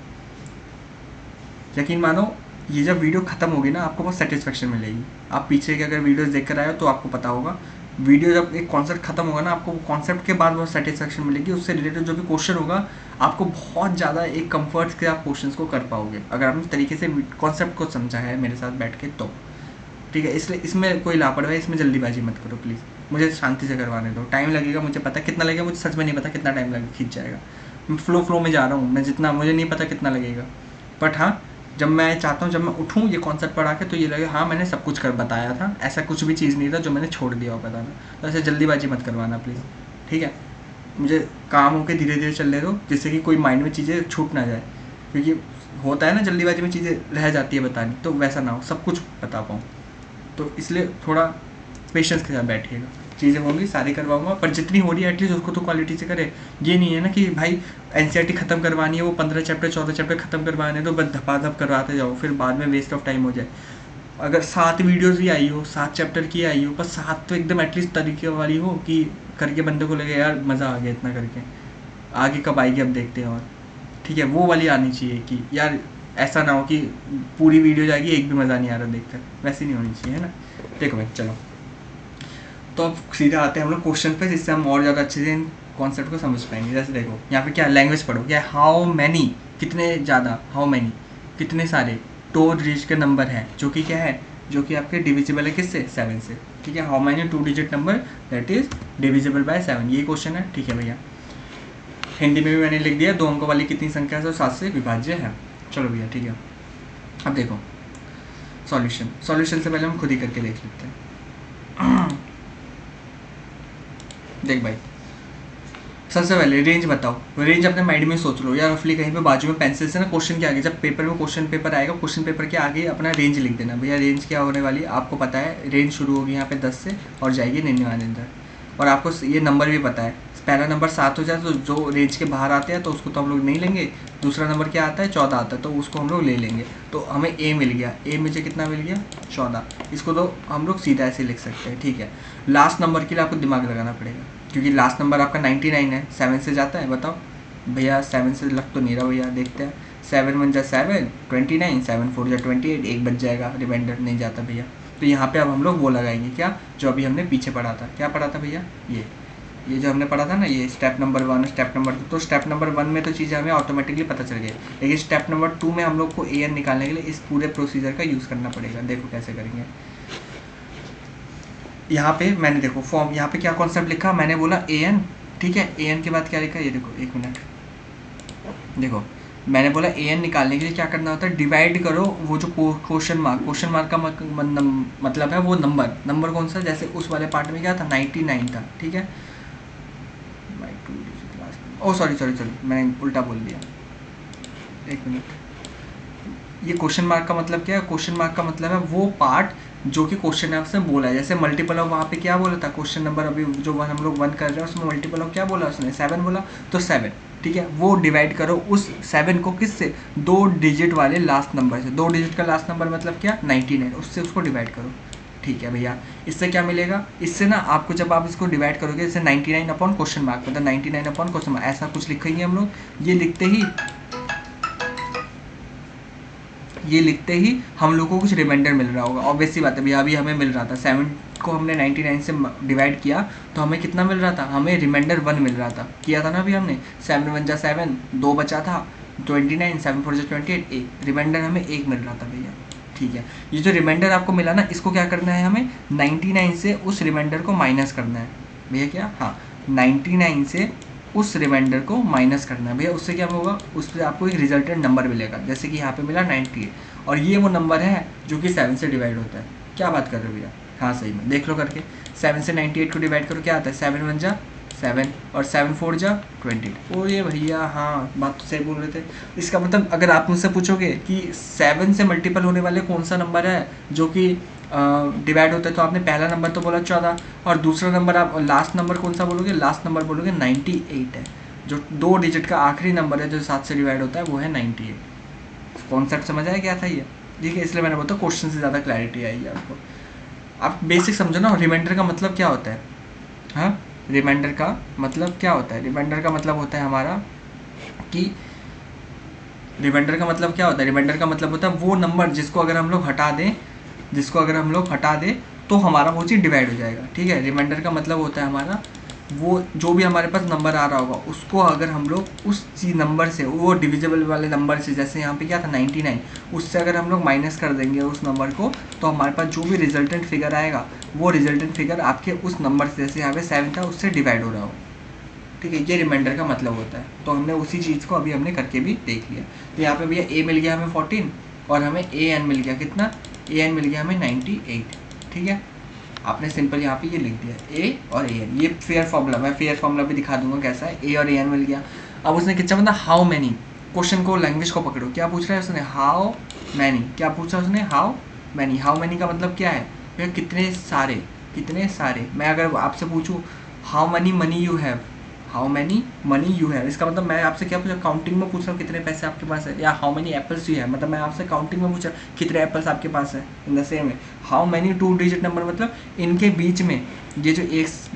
यकीन मानो ये जब वीडियो ख़त्म होगी ना, आपको बहुत सेटिस्फेक्शन मिलेगी। आप पीछे के अगर वीडियोस देख कर आए हो तो आपको पता होगा, वीडियो जब एक कॉन्सेप्ट खत्म होगा ना, आपको कॉन्सेप्ट के बाद बहुत सेटिस्फेक्शन मिलेगी, उससे रिलेटेड जो भी क्वेश्चन होगा आपको बहुत ज़्यादा एक कंफर्ट से आप क्वेश्चन को कर पाओगे, अगर आपने तरीके से कॉन्सेप्ट को समझा है मेरे साथ बैठ के तो। ठीक है, इसलिए इसमें कोई लापरवाही, इसमें जल्दीबाजी मत करो प्लीज़, मुझे शांति से करवाने दो। टाइम लगेगा, मुझे पता कितना लगेगा, मुझे सच में नहीं पता कितना टाइम लगेगा, खींच जाएगा। मैं फ्लो में जा रहा हूँ, मैं जितना, मुझे नहीं पता कितना लगेगा, बट हाँ जब मैं चाहता हूँ, जब मैं उठूँ ये कॉन्सेप्ट पढ़ा के, तो ये लगे हाँ मैंने सब कुछ कर बताया था, ऐसा कुछ भी चीज़ नहीं था जो मैंने छोड़ दिया हो बताना। तो ऐसे जल्दीबाजी मत करवाना प्लीज़। ठीक है, मुझे काम हो के धीरे धीरे चलने दो, जिससे कि कोई माइंड में चीज़ें छूट ना जाए, क्योंकि होता है ना जल्दीबाजी में चीज़ें रह जाती है बतानी, तो वैसा ना हो, सब कुछ बता पाऊँ। तो इसलिए थोड़ा पेशेंस के साथ बैठिएगा, चीज़ें होंगी सारी करवाऊंगा, पर जितनी हो रही है एटलीस्ट उसको तो क्वालिटी से करे। ये नहीं है ना कि भाई एनसीईआरटी ख़त्म करवानी है, वो 15 चैप्टर 14 चैप्टर ख़त्म करवाने, तो बस धपाधप करवाते जाओ, फिर बाद में वेस्ट ऑफ टाइम हो जाए। अगर 7 वीडियोज़ भी आई हो, 7 चैप्टर की आई हो, पर 7 तो एकदम एटलीस्ट तरीके वाली हो कि करके बंदे को लगे यार मज़ा आ गया इतना करके, आगे कब आएगी अब देखते हैं। और ठीक है, वो वाली आनी चाहिए कि यार ऐसा ना हो कि पूरी वीडियो जाएगी एक भी मज़ा नहीं आ रहा देखकर, वैसी नहीं होनी चाहिए, है ना। देखो भाई चलो, तो अब सीधे आते हैं हम लोग क्वेश्चन पे, जिससे हम और ज़्यादा अच्छे से इन कॉन्सेप्ट को समझ पाएंगे। जैसे देखो यहाँ पे क्या लैंग्वेज पढ़ो, क्या हाउ मैनी, कितने ज़्यादा, हाउ मैनी कितने सारे 2 डिजिट के नंबर हैं, जो कि क्या है, जो कि आपके डिविजिबल है किससे, 7 से। ठीक है, how many 2 digit number that is divisible by 7, ये क्वेश्चन है। ठीक है भैया, हिंदी में भी मैंने लिख दिया, 2 अंकों वाली कितनी संख्या है, 7 से विभाज्य है। चलो भैया ठीक है, अब देखो सॉल्यूशन से पहले हम खुद ही करके देख लेते हैं। देख भाई, सबसे पहले रेंज बताओ, रेंज अपने माइंड में सोच लो यार, रफली कहीं पे बाजू में पेंसिल से ना क्वेश्चन के आगे, जब पेपर में क्वेश्चन पेपर आएगा, क्वेश्चन पेपर के आगे अपना रेंज लिख देना। भैया रेंज क्या होने वाली है आपको पता है, रेंज शुरू होगी यहाँ पे 10 से और जाएगी 99 अंदर, और आपको ये नंबर भी पता है, पहला नंबर 7 हो जाए तो जो रेंज के बाहर आते हैं तो उसको तो हम लोग नहीं लेंगे, दूसरा नंबर क्या आता है 14 आता है, तो उसको हम लोग ले लेंगे। तो हमें ए मिल गया, ए मुझे कितना मिल गया 14, इसको तो हम लोग सीधा ऐसे लिख सकते हैं। ठीक है, लास्ट नंबर के लिए आपको दिमाग लगाना पड़ेगा, क्योंकि लास्ट नंबर आपका 99 है, 7 से जाता है, बताओ भैया 7 से लग तो नहीं रहा भैया, देखते हैं 7 1 जा 7 29, 7 4 जा 28, एक बच जाएगा, रिमाइंडर नहीं जाता भैया। तो यहाँ पे अब हम लोग वो लगाएंगे क्या, जो अभी हमने पीछे पढ़ा था, क्या पढ़ा था भैया, ये जो हमने पढ़ा था ना, ये स्टेप नंबर 1 स्टेप नंबर 2, तो स्टेप नंबर 1 में तो चीज़ें हमें ऑटोमेटिकली पता चल गई, लेकिन स्टेप नंबर 2 में हम लोग को AN निकालने के लिए इस पूरे प्रोसीजर का यूज़ करना पड़ेगा। देखो कैसे करेंगे, यहाँ पे मैंने देखो फॉर्म, यहाँ पे क्या कॉन्सेप्ट लिखा, मैंने बोला AN, ठीक है, AN के बाद क्या लिखा, ये देखो एक मिनट, देखो मैंने बोला AN निकालने के लिए क्या करना होता है, डिवाइड करो वो जो क्वेश्चन मार्क का मतलब है वो नंबर कौन सा, जैसे उस वाले पार्ट में क्या था 99 था, ठीक है, ओ सॉरी मैंने उल्टा बोल दिया, एक मिनट। ये क्वेश्चन मार्क का मतलब क्या है, क्वेश्चन मार्क का मतलब है वो पार्ट जो कि क्वेश्चन है उसने बोला है, जैसे मल्टीपल ऑफ वहाँ पे क्या बोला था, क्वेश्चन नंबर अभी जो हम लोग 1 कर रहे हैं उसमें मल्टीपल ऑफ क्या बोला उसने, 7 बोला, तो 7, ठीक है, वो डिवाइड करो उस 7 को किससे, 2 डिजिट वाले लास्ट नंबर से, 2 डिजिट का लास्ट नंबर मतलब क्या 99, उससे उसको डिवाइड करो। ठीक है भैया, इससे क्या मिलेगा, इससे ना आपको जब आप इसको डिवाइड करोगे, जैसे 99 अपॉन क्वेश्चन मार्क, मतलब 99 अपॉन क्वेश्चन मार्क, ऐसा कुछ लिखेंगे हम लोग, ये लिखते ही हम लोग को कुछ रिमाइंडर मिल रहा होगा, ऑब्वियस सी बात है भैया, अभी हमें मिल रहा था 7 को हमने 99 से डिवाइड किया तो हमें कितना मिल रहा था, हमें रिमाइंडर 1 मिल रहा था, किया था ना अभी हमने, 7 1 जा 7, 2 बचा था 29, 7 4 जा 28, एक रिमाइंडर हमें 1 मिल रहा था भैया। ठीक है, ये जो रिमाइंडर आपको मिला ना, इसको क्या करना है, हमें 99 से उस रिमाइंडर को माइनस करना है भैया, क्या, हाँ 99 से उस रिमाइंडर को माइनस करना है भैया। उससे क्या होगा, उससे आपको एक रिजल्टेंट नंबर मिलेगा। जैसे कि यहाँ पे मिला 98 और ये वो नंबर है जो कि 7 से डिवाइड होता है। क्या बात कर रहे हो भैया, हाँ सही में देख लो करके, 7 से 98 को डिवाइड करो क्या आता है, 7 1 जा 7 और 7 4 जा 20। ओ ये भैया हाँ बात तो सही बोल रहे थे। इसका मतलब अगर आप मुझसे पूछोगे कि 7 से मल्टीपल होने वाले कौन सा नंबर है जो कि डिवाइड होता है, तो आपने पहला नंबर तो बोला 14 और दूसरा नंबर आप लास्ट नंबर कौन सा बोलोगे, लास्ट नंबर बोलोगे 98 है। जो 2 डिजिट का आखिरी नंबर है जो 7 से डिवाइड होता है वो है 98। कॉन्सेप्ट समझ आया क्या था ये, ठीक है। इसलिए मैंने बोला क्वेश्चन से ज़्यादा क्लैरिटी आएगी आपको। आप बेसिक समझो ना, रिमाइंडर का मतलब क्या होता है। हाँ, रिमाइंडर का मतलब क्या होता है, रिमाइंडर का मतलब होता है हमारा कि रिमाइंडर का मतलब क्या होता है, रिमाइंडर का मतलब होता है वो नंबर जिसको अगर हम लोग हटा दें तो हमारा वो चीज़ डिवाइड हो जाएगा, ठीक है। रिमाइंडर का मतलब होता है हमारा वो जो भी हमारे पास नंबर आ रहा होगा उसको अगर हम लोग उस चीज नंबर से, वो डिविजिबल वाले नंबर से, जैसे यहाँ पे क्या था 99, उससे अगर हम लोग माइनस कर देंगे उस नंबर को, तो हमारे पास जो भी रिजल्टेंट फिगर आएगा वो रिजल्टेंट फिगर आपके उस नंबर से, जैसे यहाँ पे 7 था, उससे डिवाइड हो रहा हो, ठीक है। ये रिमाइंडर का मतलब होता है। तो हमने उसी चीज़ को अभी हमने करके भी देख लिया। तो यहाँ पे भैया ए मिल गया हमें 14 और हमें ए एन मिल गया कितना, ए एन मिल गया हमें 98, ठीक है। आपने सिंपल यहाँ पे ये लिख दिया ए और ए एन, ये फेयर फॉर्मूला, मैं फेयर फॉर्मूला भी दिखा दूंगा कैसा है। ए और ए एन मिल गया। अब उसने कितना मतलब हाउ मैनी, क्वेश्चन को लैंग्वेज को पकड़ो, क्या पूछ रहा है उसने, हाउ मैनी, क्या पूछा उसने, हाउ मैनी। हाउ मैनी का मतलब क्या है भैया, कितने सारे, कितने सारे। मैं अगर आपसे पूछूँ how many money you have, how many money you have, इसका मतलब मैं आपसे क्या पूछा, काउंटिंग में पूछ रहा हूँ कितने पैसे आपके पास है। या how many apples you have, मतलब मैं आपसे काउंटिंग में पूछ रहा हूँ कितने एप्पल्स आपके पास है। इन द सेम है हाउ मैनी 2 डिजिट नंबर, मतलब इनके बीच में ये जो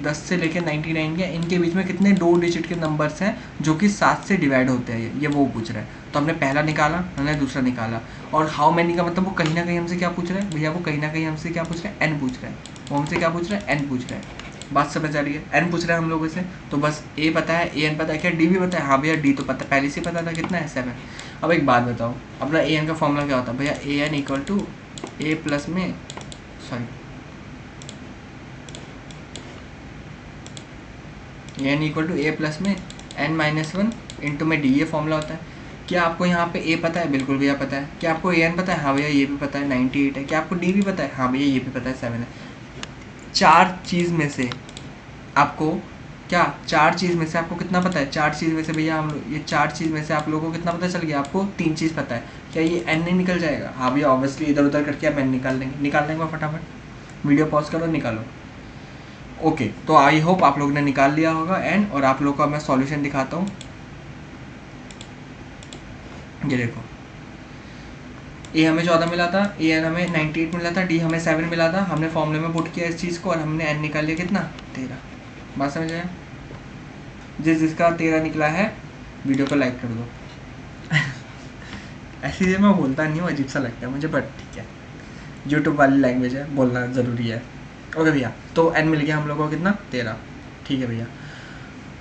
10 से लेकर 99 के, इनके बीच में कितने 2 डिजिट के नंबर्स हैं जो कि 7 से डिवाइड होते हैं, ये वो पूछ रहा है। तो हमने पहला निकाला, हमने दूसरा निकाला। और हाउ मैनी का मतलब वो कहीं ना कहीं हमसे क्या पूछ रहा है भैया, वो कहीं ना कहीं हमसे क्या पूछ रहा है, एन पूछ रहा है। वो हमसे क्या पूछ रहा है, एन पूछ रहा है। बात समझ आ रही है, एन पूछ रहा है हम लोगों से, तो बस ए पता है, ए एन पता है, क्या डी भी पता है, हाँ भैया डी तो पता, पहले से पता था कितना है 7। अब एक बात बताओ, अपना ए एन का फॉर्मूला क्या होता है भैया, A n equal to A plus में, sorry A n equal to A plus में एन माइनस 1 इंटू में डी, ये फॉर्मूला होता है। क्या आपको यहाँ पे ए पता है, बिल्कुल भैया पता है। क्या आपको ए एन पता है, हाँ भैया ये भी पता है 98 है। क्या आपको डी भी पता है, हाँ भैया ये भी पता है 7 है। 4 चीज़ में से आपको क्या, 4 चीज़ में से आपको कितना पता है, 4 चीज़ में से भैया हम लोग, ये 4 चीज़ में से आप लोगों को कितना पता चल गया, आपको 3 चीज़ पता है। क्या ये एन नहीं निकल जाएगा, हाँ भैया ऑब्वियसली इधर उधर करके आप एन निकाल लेंगे। निकाल लेंगे फटाफट, वीडियो पॉज करो निकालो। ओके, तो आई होप आप लोग ने निकाल लिया होगा एन, और आप लोग का मैं सॉल्यूशन दिखाता हूँ। ये देखो, ए हमें 14 मिला था, ए एन हमें 98 मिला था, डी हमें 7 मिला था। हमने फॉर्मूले में पुट किया इस चीज़ को और हमने एन निकाल लिया कितना, 13। बात समझ आया। जिसका 13 निकला है वीडियो को लाइक कर दो। ऐसी चीज़ मैं बोलता नहीं हूँ, अजीब सा लगता है मुझे, बट ठीक है, यूट्यूब वाली लैंग्वेज है, बोलना ज़रूरी है। ओके भैया, तो एन मिल गया हम लोगों को कितना, 13, ठीक है भैया।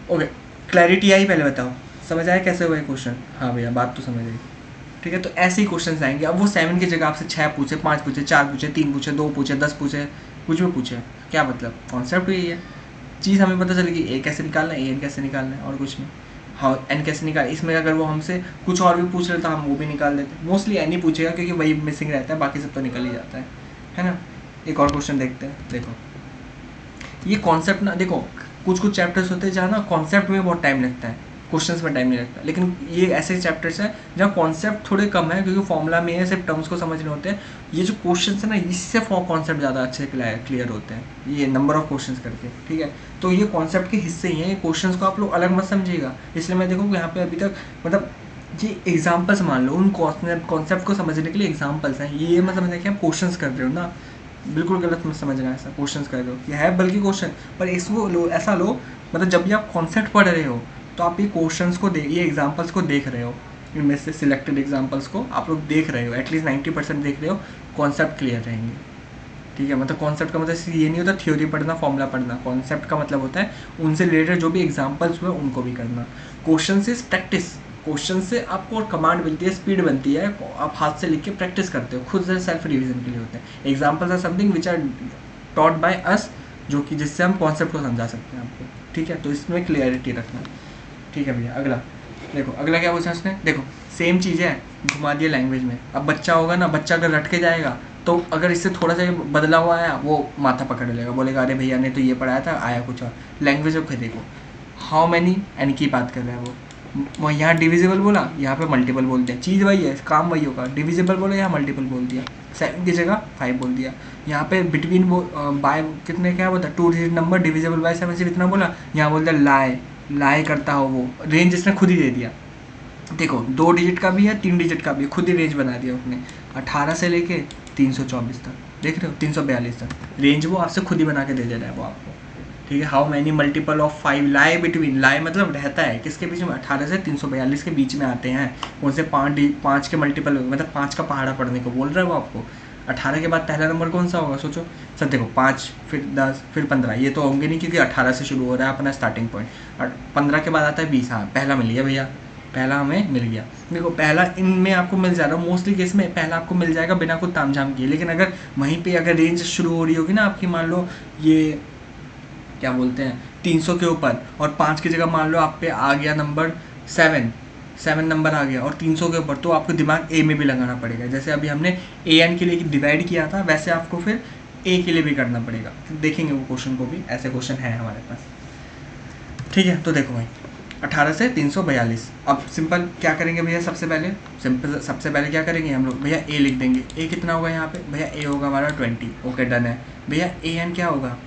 ओके, क्लैरिटी आई, पहले बताओ समझ आया कैसे हुआ क्वेश्चन, हाँ भैया बात तो समझ आई, ठीक है। तो ऐसे ही क्वेश्चन आएंगे। अब वो 7 की जगह आपसे 6 पूछे, 5 पूछे, 4 पूछे, 3 पूछे, 2 पूछे, 10 पूछे, कुछ भी पूछे, क्या मतलब, कॉन्सेप्ट यही है। चीज़ हमें पता चलेगी ए कैसे निकालना है, ए एन कैसे निकालना है, और कुछ नहीं। हाँ एन कैसे निकाल, इसमें अगर वो हमसे कुछ और भी पूछ रहे तो हम वो भी निकाल देते। मोस्टली एन ही पूछेगा क्योंकि वही मिसिंग रहता है, बाकी सब तो निकल ही जाता है ना। एक और क्वेश्चन देखते हैं। देखो ये कॉन्सेप्ट ना, देखो कुछ चैप्टर्स होते हैं जहाँ ना कॉन्सेप्ट में बहुत टाइम लगता है, क्वेश्चंस में टाइम नहीं लगता। लेकिन ये ऐसे चैप्टर्स हैं जहाँ कॉन्सेप्ट थोड़े कम है क्योंकि फॉर्मूला में है, सिर्फ टर्म्स को समझने होते हैं। ये जो क्वेश्चंस है ना, इससे कॉन्सेप्ट ज़्यादा अच्छे क्लियर होते हैं, ये नंबर ऑफ क्वेश्चंस करके, ठीक है। तो ये कॉन्सेप्ट के हिस्से ही हैं, ये क्वेश्चंस को आप लोग अलग मत समझिएगा। इसलिए मैं देखो यहाँ पे अभी तक मतलब ये एग्जाम्पल्स मान लो, उन कॉन्सेप्ट को समझने के लिए एग्जाम्पल्स हैं। ये मत समझना कि आप क्वेश्चंस कर रहे हो ना, बिल्कुल गलत मत समझना ऐसा, क्वेश्चंस कर रहे हो ये है बल्कि क्वेश्चन। पर इसको लो, ऐसा लो मतलब जब भी आप कॉन्सेप्ट पढ़ रहे हो तो आप ये क्वेश्चंस को ये एग्जांपल्स को देख रहे हो, इनमें से सिलेक्टेड एग्जांपल्स को आप लोग देख रहे हो, एटलीस्ट 90% देख रहे हो, कॉन्सेप्ट क्लियर रहेंगे, ठीक है। मतलब कॉन्सेप्ट का मतलब ये नहीं होता थ्योरी पढ़ना, फॉर्मूला पढ़ना। कॉन्सेप्ट का मतलब होता है उनसे रिलेटेड जो भी एग्जाम्पल्स हुए उनको भी करना। क्वेश्चन से प्रैक्टिस, क्वेश्चन से आपको कमांड मिलती है, स्पीड बनती है, आप हाथ से लिख के प्रैक्टिस करते हो, खुद से सेल्फ रिविजन के लिए होते हैं। Examples are something which are taught by us, जो कि जिससे हम कॉन्सेप्ट को समझा सकते हैं आपको, ठीक है। तो इसमें क्लियरिटी रखना। ठीक है भैया। अगला देखो, अगला क्या पूछा उसने, देखो सेम चीज़ है, घुमा दिया लैंग्वेज में। अब बच्चा होगा ना, बच्चा अगर रट के जाएगा तो अगर इससे थोड़ा सा बदला हुआ आया वो माथा पकड़ लेगा, बोलेगा अरे भैया ने तो ये पढ़ाया था, आया कुछ और। लैंग्वेज को देखो, हाउ मैनी एन की बात कर रहा है वो यहाँ डिविजिबल बोला, यहाँ पे मल्टीपल बोल दिया, चीज़ वही है, काम वही होगा। डिविजिबल बोला, यहाँ मल्टीपल बोल दिया, 7 की जगह 5 बोल दिया। यहाँ पे बिटवीन बाय कितने क्या बोलता है, 2 डिजिट नंबर डिविजिबल बाय 7 से इतना बोला, यहाँ बोलता है लाए, लाए करता हो वो, रेंज इसने खुद ही दे दिया। देखो 2 डिजिट का भी है, 3 डिजिट का भी, खुद ही रेंज बना दिया उसने, 18 से लेके 324 तक, देख रहे हो 342 तक रेंज वो आपसे खुद ही बना के दे रहा है वो आपको, ठीक है। How many multiple of 5 lie between, lie मतलब रहता है किसके बीच में, 18 से 342 के बीच में आते हैं। उनसे 5 के मल्टीपल मतलब 5 का पहाड़ा पढ़ने को बोल रहा है वो आपको। 18 के बाद पहला नंबर कौन सा होगा सोचो सर, देखो 5 फिर 10 फिर 15, ये तो होंगे नहीं क्योंकि 18 से शुरू हो रहा है अपना स्टार्टिंग पॉइंट। और 15 के बाद आता है 20, हाँ पहला मिल गया भैया, पहला हमें मिल गया। देखो पहला इनमें आपको मिल जा रहा है, मोस्टली केस में पहला आपको मिल जाएगा बिना कुछ तामझाम किए। लेकिन अगर वहीं पे अगर रेंज शुरू हो रही होगी ना आपकी, मान लो ये क्या बोलते हैं 300 के ऊपर, और 5 की जगह मान लो आप पे आ गया नंबर 7 नंबर आ गया और 300 के ऊपर, तो आपको दिमाग ए में भी लगाना पड़ेगा। जैसे अभी हमने ए एन के लिए डिवाइड किया था, वैसे आपको फिर ए के लिए भी करना पड़ेगा। देखेंगे वो क्वेश्चन को भी, ऐसे क्वेश्चन है हमारे पास, ठीक है। तो देखो भाई 18 से 342, अब सिंपल क्या करेंगे भैया, सबसे पहले क्या करेंगे हम लोग, भैया ए लिख देंगे। ए कितना होगा यहाँ पे, भैया ए होगा हमारा 20, ओके डन है। भैया ए एन क्या होगा,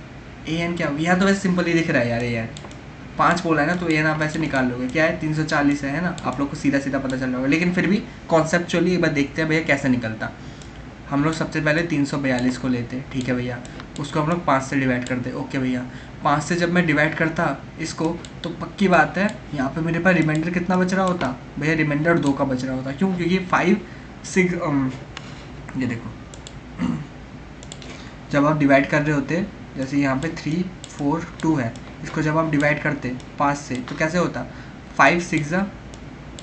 ए एन क्या होगा, यहाँ तो वैसे सिंपल ही दिख रहा है यार, ए एन 5 बोला है ना, तो ए एन आप वैसे निकाल लोगे, क्या है 340 है ना, आप लोग को सीधा सीधा पता चल रहा होगा। लेकिन फिर भी कॉन्सेप्चुअली एक बार देखते हैं भैया कैसे निकलता। हम लोग सबसे पहले 342 को लेते, ठीक है भैया, उसको हम लोग 5 से डिवाइड करते, ओके भैया। 5 से जब मैं डिवाइड करता इसको, तो पक्की बात है यहाँ पे मेरे पास रिमाइंडर कितना बच रहा होता भैया, रिमाइंडर 2 का बच रहा होता। क्यों, क्योंकि 5 6 ये देखो जब आप डिवाइड कर रहे होते, जैसे यहाँ पे 3 4 2 है, इसको जब आप डिवाइड करते 5 से तो कैसे होता, 5 6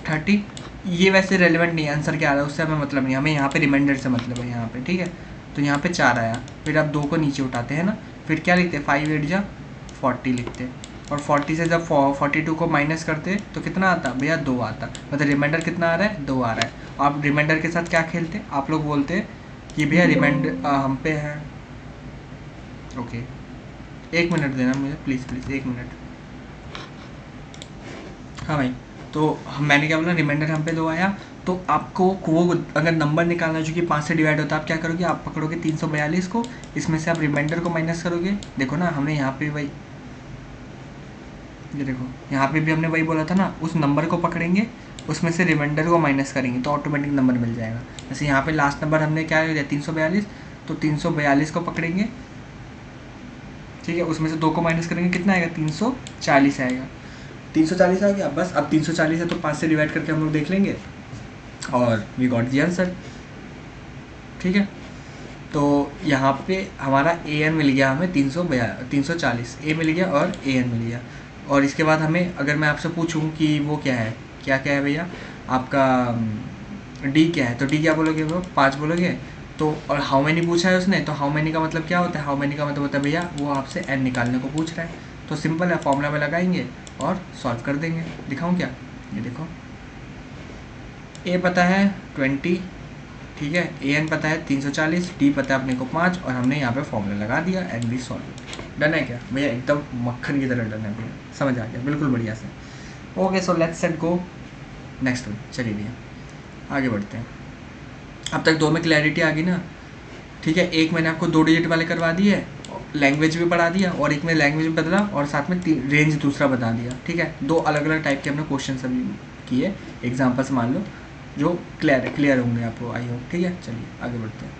30। ये वैसे रेलिवेंट नहीं है, आंसर क्या आ रहा है उससे हमें मतलब नहीं, हमें यहाँ पे रिमाइंडर से मतलब है यहाँ पे, ठीक है। तो यहाँ पे 4 आया, फिर आप 2 को नीचे उठाते हैं ना, फिर क्या लिखते हैं 5 8 जा 40 लिखते, और 40 से जब 42 को माइनस करते तो कितना आता भैया 2 आता, मतलब रिमाइंडर कितना आ रहा है 2 आ रहा है। आप रिमाइंडर के साथ क्या खेलते, आप लोग बोलते कि भैया रिमाइंडर हम पे है, ओके 1 मिनट देना मुझे प्लीज़ 1 मिनट। हाँ भाई, तो मैंने क्या बोला, रिमाइंडर हम पे 2 आया, तो आपको वो अगर नंबर निकालना है जो कि 5 से डिवाइड होता है, आप क्या करोगे, आप पकड़ोगे 342 को, इसमें से आप रिमाइंडर को माइनस करोगे। देखो ना हमने यहाँ पे वही, ये देखो यहाँ पे भी हमने वही बोला था ना, उस नंबर को पकड़ेंगे, उसमें से रिमाइंडर को माइनस करेंगे तो ऑटोमेटिक नंबर मिल जाएगा। जैसे यहाँ पे लास्ट नंबर हमने क्या लिया 342, तो 342 को पकड़ेंगे, ठीक है, उसमें से 2 को माइनस करेंगे, कितना आएगा 340 आएगा। 340 आ गया, बस अब 340 है तो 5 से डिवाइड करके हम लोग देख लेंगे और वी गॉट दी आंसर, ठीक है। तो यहाँ पे हमारा ए एन मिल गया हमें 340 ए मिल गया और ए एन मिल गया। और इसके बाद हमें अगर मैं आपसे पूछूं कि वो क्या है, क्या क्या है भैया आपका डी क्या है, तो डी क्या बोलोगे, वो 5 बोलोगे। तो और हाउ मैनी पूछा है उसने, तो हाउ मैनी का मतलब क्या होता है, हाउ मैनी का मतलब होता है भैया वो आपसे एन निकालने को पूछ रहा है। तो सिंपल है, फॉर्मूला में लगाएंगे और सॉल्व कर देंगे। दिखाऊं क्या, ये देखो ए पता है 20, ठीक है, ए एन पता है 340, डी पता है अपने को 5, और हमने यहाँ पे फॉर्मूला लगा दिया एंड वी सॉल्व। डन है क्या भैया, एकदम मक्खन की तरह डन है भैया, समझ आ गया बिल्कुल बढ़िया से। Okay so let's set go next one, चलिए भैया आगे बढ़ते हैं। अब तक 2 में क्लैरिटी आ गई ना, ठीक है। एक मैंने आपको 2 डिजिट वाले करवा दिए, लैंग्वेज भी बढ़ा दिया, और एक में लैंग्वेज भी बदला, और साथ में रेंज दूसरा बता दिया, ठीक है। 2 अलग अलग टाइप के हमने क्वेश्चन अभी किए, एग्जाम्पल्स मान लो जो क्लियर होंगे आपको, आई होप, ठीक है। चलिए आगे बढ़ते हैं।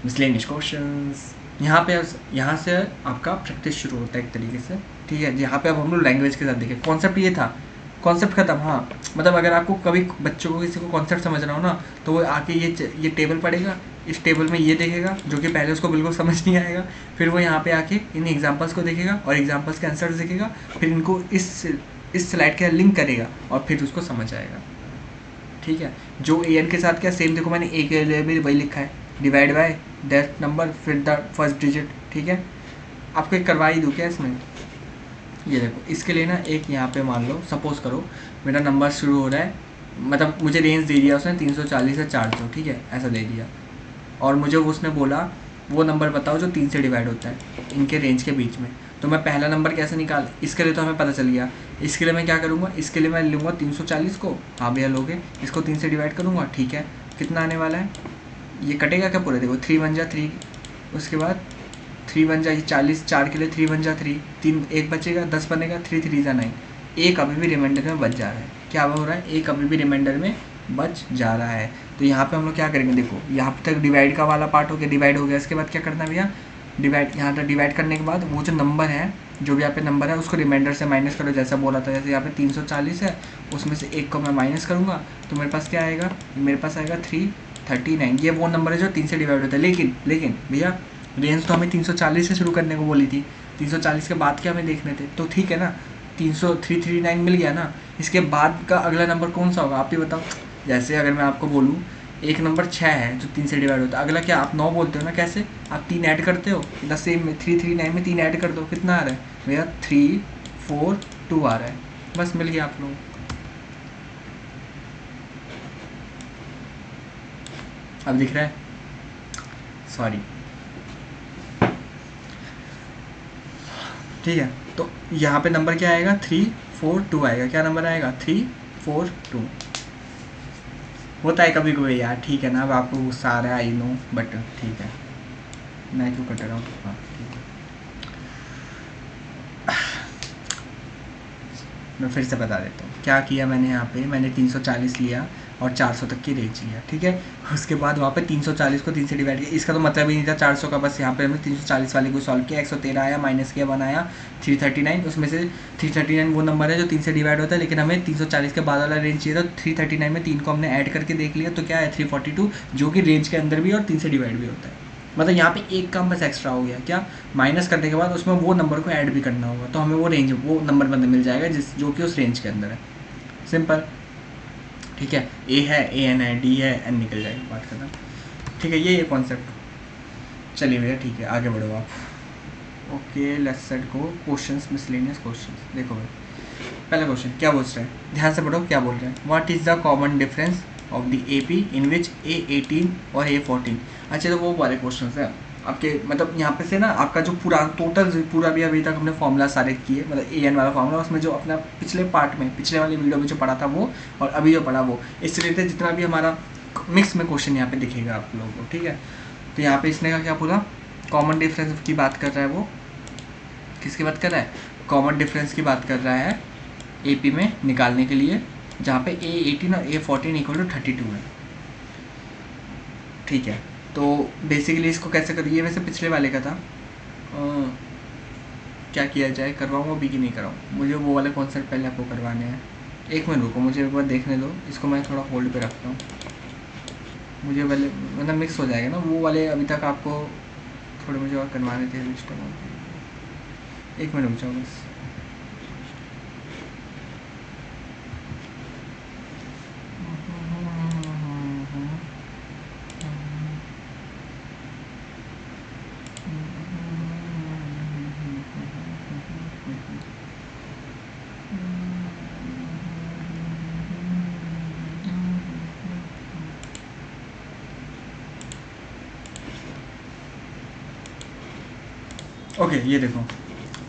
मिसलेनियस क्वेश्चंस, यहाँ से आपका प्रैक्टिस शुरू होता है एक तरीके से, ठीक है। यहाँ पे अब हम लोग लैंग्वेज के साथ देखें, कॉन्सेप्ट ये था, कॉन्सेप्ट खत्म। हाँ मतलब अगर आपको कभी बच्चों को किसी को कॉन्सेप्ट समझ रहा हो ना, तो वो आके ये टेबल पढ़ेगा, इस टेबल में ये देखेगा जो कि पहले उसको बिल्कुल समझ नहीं आएगा, फिर वो यहाँ पे आके इन एग्जांपल्स को देखेगा और एग्जांपल्स के आंसर्स देखेगा, फिर इनको इस स्लाइड के लिंक करेगा और फिर उसको समझ आएगा, ठीक है। जो ए एन के साथ क्या सेम, देखो मैंने ए के लिए भी वही लिखा है, डिवाइड बाय दैट नंबर फिर द फर्स्ट डिजिट, ठीक है। आपको एक करवा ही दूँ क्या इसमें, ये देखो इसके लिए ना एक यहाँ पे मान लो सपोज करो मेरा नंबर शुरू हो रहा है, मतलब मुझे रेंज दे दिया उसने 340 से 400, ठीक है, ऐसा दे दिया, और मुझे उसने बोला वो नंबर बताओ जो 3 से डिवाइड होता है इनके रेंज के बीच में। तो मैं पहला नंबर कैसे निकाल, इसके लिए तो हमें पता चल गया। इसके लिए मैं क्या करूँगा, इसके लिए मैं लूँगा 340 को, हाँ भैया लोगे, इसको 3 से डिवाइड करूँगा, ठीक है, कितना आने वाला है, ये कटेगा क्या पूरे, देखो 3 1 जा 3, उसके बाद 3 1 जा, ये 40, 4 के लिए 3 1 जा 3, 3 1 बचेगा, 10 बनेगा, 3 3 जा 9, एक अभी भी रिमाइंडर में बच जा रहा है। क्या हो रहा है, एक अभी भी रिमाइंडर में बच जा रहा है। तो यहाँ पे हम लोग क्या करेंगे, देखो यहाँ तक डिवाइड का वाला पार्ट हो गया, डिवाइड हो गया, इसके बाद क्या करना है भैया, डिवाइड, यहाँ तक डिवाइड करने के बाद वो जो नंबर है, जो भी यहाँ पे नंबर है उसको रिमाइंडर से माइनस करो, जैसा बोला था, जैसे यहाँ पे 340 है, उसमें से एक को मैं माइनस करूँगा, तो मेरे पास क्या आएगा, मेरे पास आएगा 339। ये वो नंबर है जो 3 से डिवाइड होता है। लेकिन भैया रेंज तो हमें 340 से शुरू करने को बोली थी, 340 के बाद क्या हमें देखने थे, तो ठीक है ना, 339 मिल गया ना, इसके बाद का अगला नंबर कौन सा होगा आप ही बताओ। जैसे अगर मैं आपको बोलूँ एक नंबर 6 है जो 3 से डिवाइड होता है, अगला क्या आप 9 बोलते हो ना, कैसे आप 3 ऐड करते हो, द सेम में 339 में 3 ऐड कर दो, कितना आ रहा है भैया 3 4 2 आ रहा है, बस मिल गया आप लोगों को। अब दिख रहा है, सॉरी, ठीक है। तो यहाँ पे नंबर क्या आएगा 3 4 2 आएगा, क्या नंबर आएगा 3 4 2। होता है कभी कभी यार, ठीक है ना, अब आपको गुस्सा आ रहा है आई नो, बट ठीक है, मैं क्यों कट रहा हूँ, हाँ ठीक है। मैं फिर से बता देता हूँ क्या किया मैंने, यहाँ पे मैंने 340 लिया और 400 तक की रेंज लिया, ठीक है। उसके बाद वहाँ पे 340 को 3 से डिवाइड किया, इसका तो मतलब ही नहीं था 400 का, बस यहाँ पे हमने 340 वाले को सॉल्व किया, 113 आया, माइनस किया 1 आया 339, उसमें से 339 वो नंबर है जो 3 से डिवाइड होता है, लेकिन हमें 340 के बाद वाला रेंज चाहिए था, 339 में 3 को हमने ऐड करके देख लिया, तो क्या है 342, जो कि रेंज के अंदर भी और 3 से डिवाइड भी होता है। मतलब यहाँ पे एक काम बस एक्स्ट्रा हो गया, क्या, माइनस करने के बाद उसमें वो नंबर को ऐड भी करना होगा, तो हमें वो रेंज, वो नंबर बंद मिल जाएगा जो कि उस रेंज के अंदर है, सिंपल, ठीक है। ए है, ए एन है, डी है, एन निकल जाएगी, बात करना, ठीक है, ये कॉन्सेप्ट। चलिए भैया ठीक है, आगे बढ़ो आप। Okay let's set go questions, miscellaneous questions. देखो भाई पहला क्वेश्चन क्या पूछ रहे हैं, ध्यान से पढ़ो क्या बोल रहे हैं, what is the common difference of the A P in which A18 और A14। अच्छा तो वो वाले क्वेश्चन है आपके, मतलब यहाँ पे से ना आपका जो पूरा टोटल पूरा भी अभी तक हमने फॉर्मूला सारे किए, मतलब AN वाला फॉर्मूला, उसमें जो अपना पिछले पार्ट में, पिछले वाली वीडियो में जो पढ़ा था वो, और अभी जो पढ़ा वो, इससे रिलेटेड जितना भी हमारा मिक्स में क्वेश्चन यहाँ पे दिखेगा आप लोगों को, ठीक है। तो यहाँ पे इसने का क्या बोला, कॉमन डिफरेंस की बात कर रहा है, वो किसकी बात कर रहा है, कॉमन डिफरेंस की बात कर रहा है AP में निकालने के लिए, जहाँ पे A18 और A14 इक्वल टू 32 है, ठीक है। तो बेसिकली इसको कैसे करिए, वैसे पिछले वाले का था, क्या किया जाए, करवाऊँ अभी कि नहीं कराऊँ, मुझे वो वाले कॉन्सेप्ट पहले आपको करवाने हैं। एक मिनट रुको, मुझे एक बार देखने दो, इसको मैं थोड़ा होल्ड पे रखता हूँ, मुझे वाले मतलब मिक्स हो जाएगा ना, वो वाले अभी तक आपको थोड़े मुझे और करवाने थे, एक मिनट रुक जाओ बस। ओके ये देखो,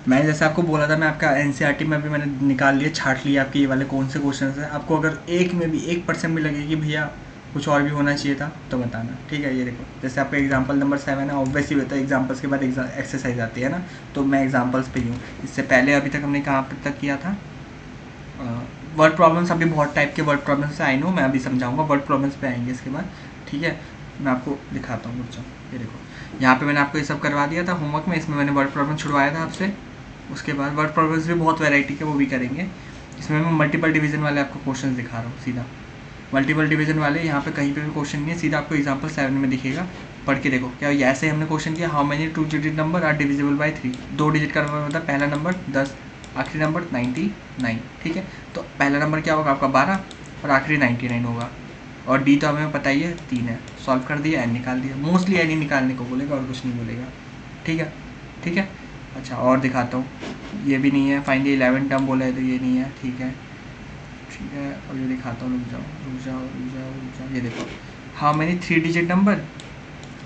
मैंने जैसे आपको बोला था, मैं आपका NCERT में भी मैंने निकाल लिया, छाट लिया आपके ये वाले कौन से क्वेश्चन हैं। आपको अगर एक में भी 1% भी लगे कि भैया कुछ और भी होना चाहिए था तो बताना, ठीक है। ये देखो जैसे आपका एग्जांपल नंबर 7 है, ऑब्वियसली होता है एग्जांपल्स के बाद एक्सरसाइज आती है ना, तो मैं एग्जांपल्स पे ही हूँ। इससे पहले अभी तक हमने कहाँ तक किया था, वर्ड प्रॉब्लम्स, अभी बहुत टाइप के वर्ड प्रॉब्लम्स आई नो, मैं अभी समझाऊँगा, वर्ड प्रॉब्लम्स पे आएंगे इसके बाद, ठीक है। मैं आपको दिखाता हूँ बच्चों, ये देखो यहाँ पे मैंने आपको ये सब करवा दिया था होमवर्क में, इसमें मैंने वर्ड प्रॉब्लम छुड़वाया था आपसे। उसके बाद वर्ड प्रॉब्लम्स भी बहुत वैरायटी के वो भी करेंगे, इसमें मैं मल्टीपल डिवीजन वाले आपको क्वेश्चन दिखा रहा हूँ, सीधा मल्टीपल डिवीजन वाले, यहाँ पे कहीं पे भी क्वेश्चन नहीं है, सीधा आपको एग्जाम्पल 7 में दिखेगा, पढ़ के देखो। क्या ऐसे हमने क्वेश्चन किया, how many 2 digit number are divisible by 3, 2 digit का नंबर होता है, पहला नंबर 10, आखिरी नंबर 99, ठीक है। तो पहला नंबर क्या होगा आपका 12 और आखिरी 99 होगा, और डी तो हमें पता ही है 3 है, सॉल्व कर दिया, एन निकाल दिया, मोस्टली एन ही निकालने को बोलेगा और कुछ नहीं बोलेगा, ठीक है, ठीक है। अच्छा और दिखाता हूँ, ये भी नहीं है। फाइनली 11 टर्म बोला है तो ये नहीं है, ठीक है ठीक है। और ये दिखाता हूँ, रुक जाओ रुक जाओ रुक जाओ रुक जाओ, ये देखो how many 3 digit number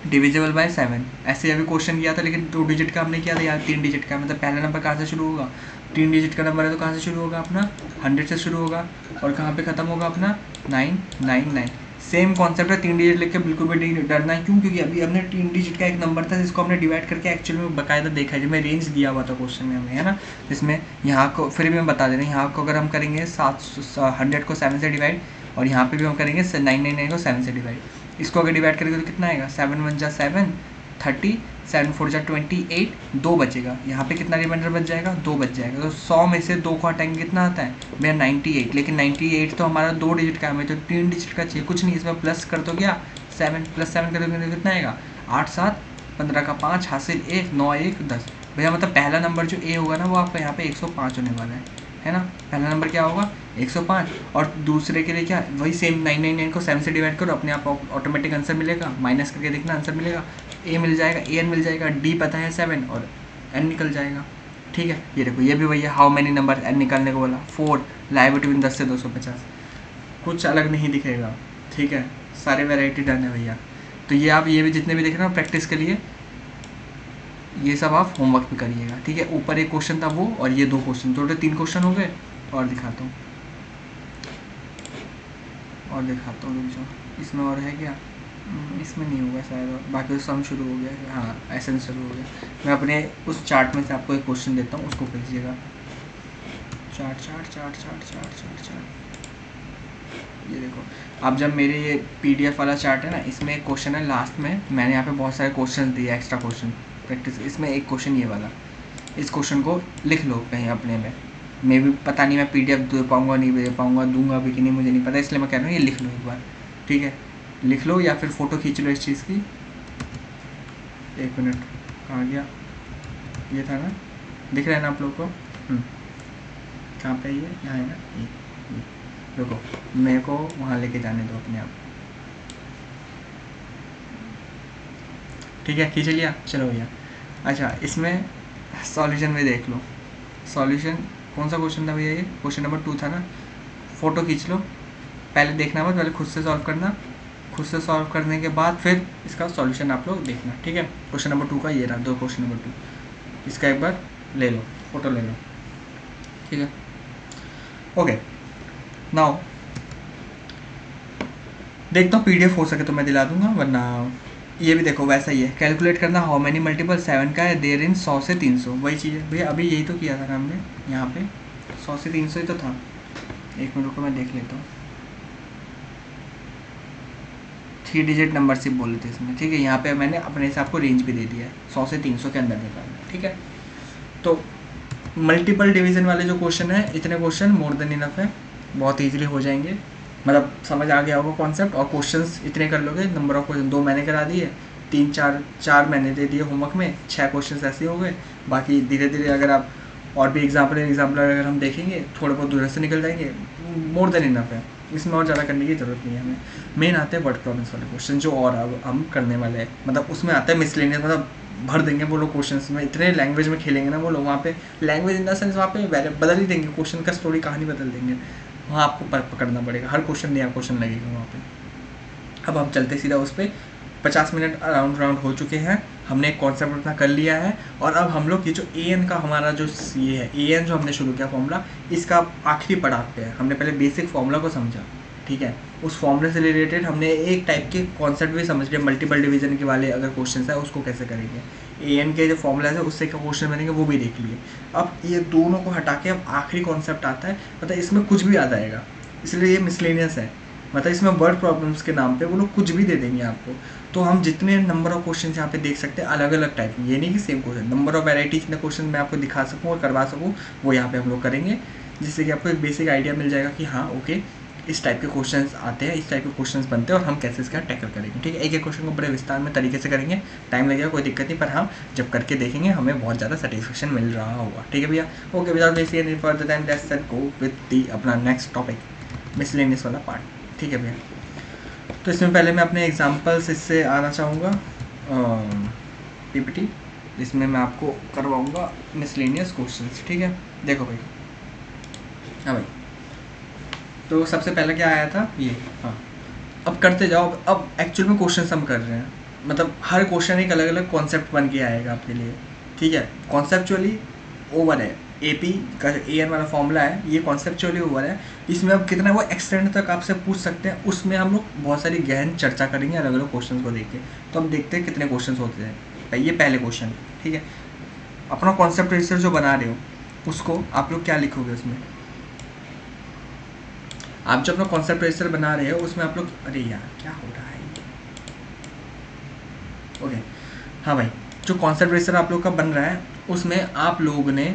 divisible by 7। ऐसे अभी क्वेश्चन किया था लेकिन 2 डिजिट का हमने किया था यार, 3 डिजिट का। मतलब पहला नंबर कहाँ से शुरू होगा, 3 डिजिट का नंबर है तो कहाँ से शुरू होगा अपना, 100 से शुरू होगा, और कहाँ पे ख़त्म होगा अपना 999। सेम कॉन्सेप्ट है, 3 डिजिट लिख के बिल्कुल भी नहीं डरना है। क्यों, क्योंकि अभी हमने 3 डिजिट का एक नंबर था जिसको हमने डिवाइड करके एक्चुअल में बाकायदा देखा है, जिसमें रेंज दिया हुआ था क्वेश्चन में हमें, है ना। जिसमें यहाँ को फिर भी मैं बता दे रहे हैं, यहाँ को अगर हम करेंगे 100 को 7 से डिवाइड, और यहाँ पे भी हम करेंगे 999 को 7 से डिवाइड। इसको अगर डिवाइड करेंगे तो कितना आएगा, 7 1 जा 7 30, 7 4 जा 28, 2 बचेगा। यहाँ पे कितना रिमाइंडर बच जाएगा, 2 बच जाएगा। तो 100 में से 2 को हटाएंगे कितना आता है भैया 98। लेकिन 98 तो हमारा 2 डिजिट का हमें तो 3 डिजिट का चाहिए, कुछ नहीं इसमें प्लस कर दो क्या, 7 + 7 कर दोगे तो कितना आएगा 8 7 15 का 5 हासिल 1 9 1 10। भैया मतलब पहला नंबर जो ए होगा ना वो आपका यहाँ पे 105 होने वाला है ना। पहला नंबर क्या होगा 105, और दूसरे के लिए क्या, वही सेम 999 को 7 से डिवाइड करो, अपने आप ऑटोमेटिक आंसर मिलेगा, माइनस करके देखना आंसर मिलेगा, ए मिल जाएगा, ए एन मिल जाएगा, डी पता है 7 और एन निकल जाएगा। ठीक है, ये देखो ये भी वही है, हाउ मेनी नंबर एन निकालने को बोला 4, लाई बिटवीन 10 से 250, कुछ अलग नहीं दिखेगा। ठीक है, सारे वैरायटी डन है भैया। तो ये आप ये भी जितने भी देख रहे हो प्रैक्टिस के लिए, ये सब आप होमवर्क भी करिएगा। ठीक है, ऊपर एक क्वेश्चन था वो, और ये 2 क्वेश्चन, टोटल 3 क्वेश्चन हो गए। और दिखाता हूँ रुक जाओ, इसमें और है क्या, इसमें नहीं होगा शायद, और बाकी तो सम शुरू हो गया, हाँ एसेंस शुरू हो गया। मैं अपने उस चार्ट में से आपको एक क्वेश्चन देता हूँ, उसको कीजिएगा। Chart chart chart chart chart chart chart, ये देखो आप, जब मेरे ये PDF वाला चार्ट है ना, इसमें एक क्वेश्चन है लास्ट में, मैंने यहाँ पे बहुत सारे क्वेश्चन दिए एक्स्ट्रा क्वेश्चन प्रैक्टिस। इसमें एक क्वेश्चन ये वाला, इस क्वेश्चन को लिख लो कहीं अपने में। मैं भी पता नहीं मैं PDF दे पाऊँगा नहीं दे पाऊँगा, दूंगा भी कि नहीं मुझे नहीं पता, इसलिए मैं कह रहा हूँ ये लिख लो एक बार। ठीक है, लिख लो या फिर फ़ोटो खींच लो इस चीज़ की। 1 मिनट, कहाँ गया, ये था ना, दिख रहा है ना आप लोग को, कहाँ पे ये, यहाँ है ना, ये देखो, मेरे को वहाँ लेके जाने दो अपने आप। ठीक है, खींच लिया, चलो भैया। अच्छा, इसमें सॉल्यूशन में देख लो, सॉल्यूशन कौन सा क्वेश्चन था भैया, ये क्वेश्चन नंबर 2 था ना। फ़ोटो खींच लो, पहले देखना मत, पहले खुद से सॉल्व करना, खुद से सॉल्व करने के बाद फिर इसका सॉल्यूशन आप लोग देखना। ठीक है, क्वेश्चन नंबर 2 का ये रहा, 2 क्वेश्चन नंबर 2, इसका एक बार ले लो, फ़ोटो ले लो। ठीक है, ओके। नाउ देखता हूँ PDF हो सके तो मैं दिला दूंगा, वरना ये भी देखो वैसा ही है। कैलकुलेट करना हाउ मैनी मल्टीपल 7 का है देर इन 100 से 300, वही चीज़ है भैया, अभी यही तो किया था ना हमने यहाँ पे, 100 से 300 ही तो था। 1 मिनट को मैं देख लेता हूँ, 3 डिजिट नंबर सिर्फ बोले थे इसमें। ठीक है, यहाँ पे मैंने अपने हिसाब को रेंज भी दे दिया है, 100 से 300 के अंदर निकालना। ठीक है, तो मल्टीपल डिवीज़न वाले जो क्वेश्चन है, इतने क्वेश्चन मोर देन इनफ है, बहुत ईजिली हो जाएंगे। मतलब समझ आ गया होगा कॉन्सेप्ट, और क्वेश्चंस इतने कर लोगे, नंबर ऑफ क्वेश्चन 2 मैंने करा दिए, 3 4 मैंने दे दिए होमवर्क में, 6 क्वेश्चन ऐसे हो गए। बाकी धीरे धीरे अगर आप और भी एग्जाम्पल अगर हम देखेंगे, थोड़े बहुत दूर से निकल जाएंगे, मोर देन इनफ है, इसमें और ज़्यादा करने की ज़रूरत नहीं है हमें। मेन आते हैं वर्ड प्रॉब्लम्स वाले क्वेश्चन, जो और अब हम करने वाले हैं, मतलब उसमें आता है मिसलेनियस, मतलब भर देंगे वो लोग क्वेश्चंस में, इतने लैंग्वेज में खेलेंगे ना वो लोग, वहाँ पे लैंग्वेज इन द सेंस वहाँ पे बदल ही देंगे, क्वेश्चन का स्टोरी कहानी बदल देंगे, वहाँ आपको पकड़ना पड़ेगा, हर क्वेश्चन नया क्वेश्चन लगेगा वहाँ पे। अब हम चलते सीधा उस पर, 50 मिनट राउंड हो चुके हैं, हमने एक कॉन्सेप्ट अपना कर लिया है, और अब हम लोग ये जो AN का हमारा जो ये है, AN जो हमने शुरू किया फॉर्मूला, इसका आखिरी पड़ाव पे है। हमने पहले बेसिक फॉर्मूला को समझा, ठीक है, उस फॉर्मूले से रिलेटेड हमने एक टाइप के कॉन्सेप्ट भी समझ लिया, मल्टीपल डिवीजन के वाले अगर क्वेश्चन है उसको कैसे करेंगे, AN के जो फॉर्मूला है उससे क्या क्वेश्चन बनेंगे वो भी देख लिए। अब ये दोनों को हटा के अब आखिरी कॉन्सेप्ट आता है, मतलब इसमें कुछ भी आ जाएगा, इसलिए ये मिसलेनियस है, मतलब इसमें वर्ड प्रॉब्लम्स के नाम पे वो लोग कुछ भी दे देंगे आपको। तो हम जितने नंबर ऑफ क्वेश्चन यहाँ पे देख सकते हैं अलग अलग टाइप, ये नहीं कि same question, number of variety जितने क्वेश्चन मैं आपको दिखा सकूँ और करवा सकूँ वो यहाँ पे हम लोग करेंगे, जिससे कि आपको एक बेसिक आइडिया मिल जाएगा कि हाँ ओके इस टाइप के क्वेश्चंस आते हैं, इस टाइप के क्वेश्चंस बनते हैं, और हम कैसे इसका टैकल करेंगे। ठीक है, एक एक क्वेश्चन को बड़े विस्तार में तरीके से करेंगे, टाइम लगेगा कोई दिक्कत नहीं, पर हम जब करके देखेंगे हमें बहुत ज़्यादा सेटिस्फेक्शन मिल रहा होगा। ठीक है भैया, okay, without wasting any further time let's go with the अपना नेक्स्ट टॉपिक, मिसलेनियस वाला पार्ट। ठीक है भैया, तो इसमें पहले मैं अपने एग्जाम्पल्स इससे आना चाहूँगा, PPT इसमें मैं आपको करवाऊँगा मिसलेनियस क्वेश्चंस, ठीक है। देखो भाई, हाँ भाई, तो सबसे पहले क्या आया था ये, हाँ, अब करते जाओ। अब एक्चुअल में क्वेश्चन हम कर रहे हैं, मतलब हर क्वेश्चन एक अलग अलग कॉन्सेप्ट बन के आएगा आपके लिए, ठीक है। कॉन्सेप्चुअली ओवर है, एपी का एन वाला फॉर्मूला है, ये कॉन्सेप्चुअली ओवर है। इसमें अब कितना वो एक्सटेंड तक आपसे पूछ सकते हैं, उसमें हम लोग बहुत सारी गहन चर्चा करेंगे अलग अलग क्वेश्चन को देख के। तो हम देखते हैं कितने क्वेश्चन होते हैं। ये पहले क्वेश्चन, ठीक है। अपना कॉन्सेप्ट रजिस्टर जो बना रहे हो उसको आप लोग क्या लिखोगे उसमें, आप जो अपना कॉन्सेप्ट रजिस्टर बना रहे हो उसमें आप लोग, अरे यार क्या हो रहा है, ओके, हाँ भाई, जो कॉन्सेप्ट रजिस्टर आप लोग का बन रहा है उसमें आप लोगों ने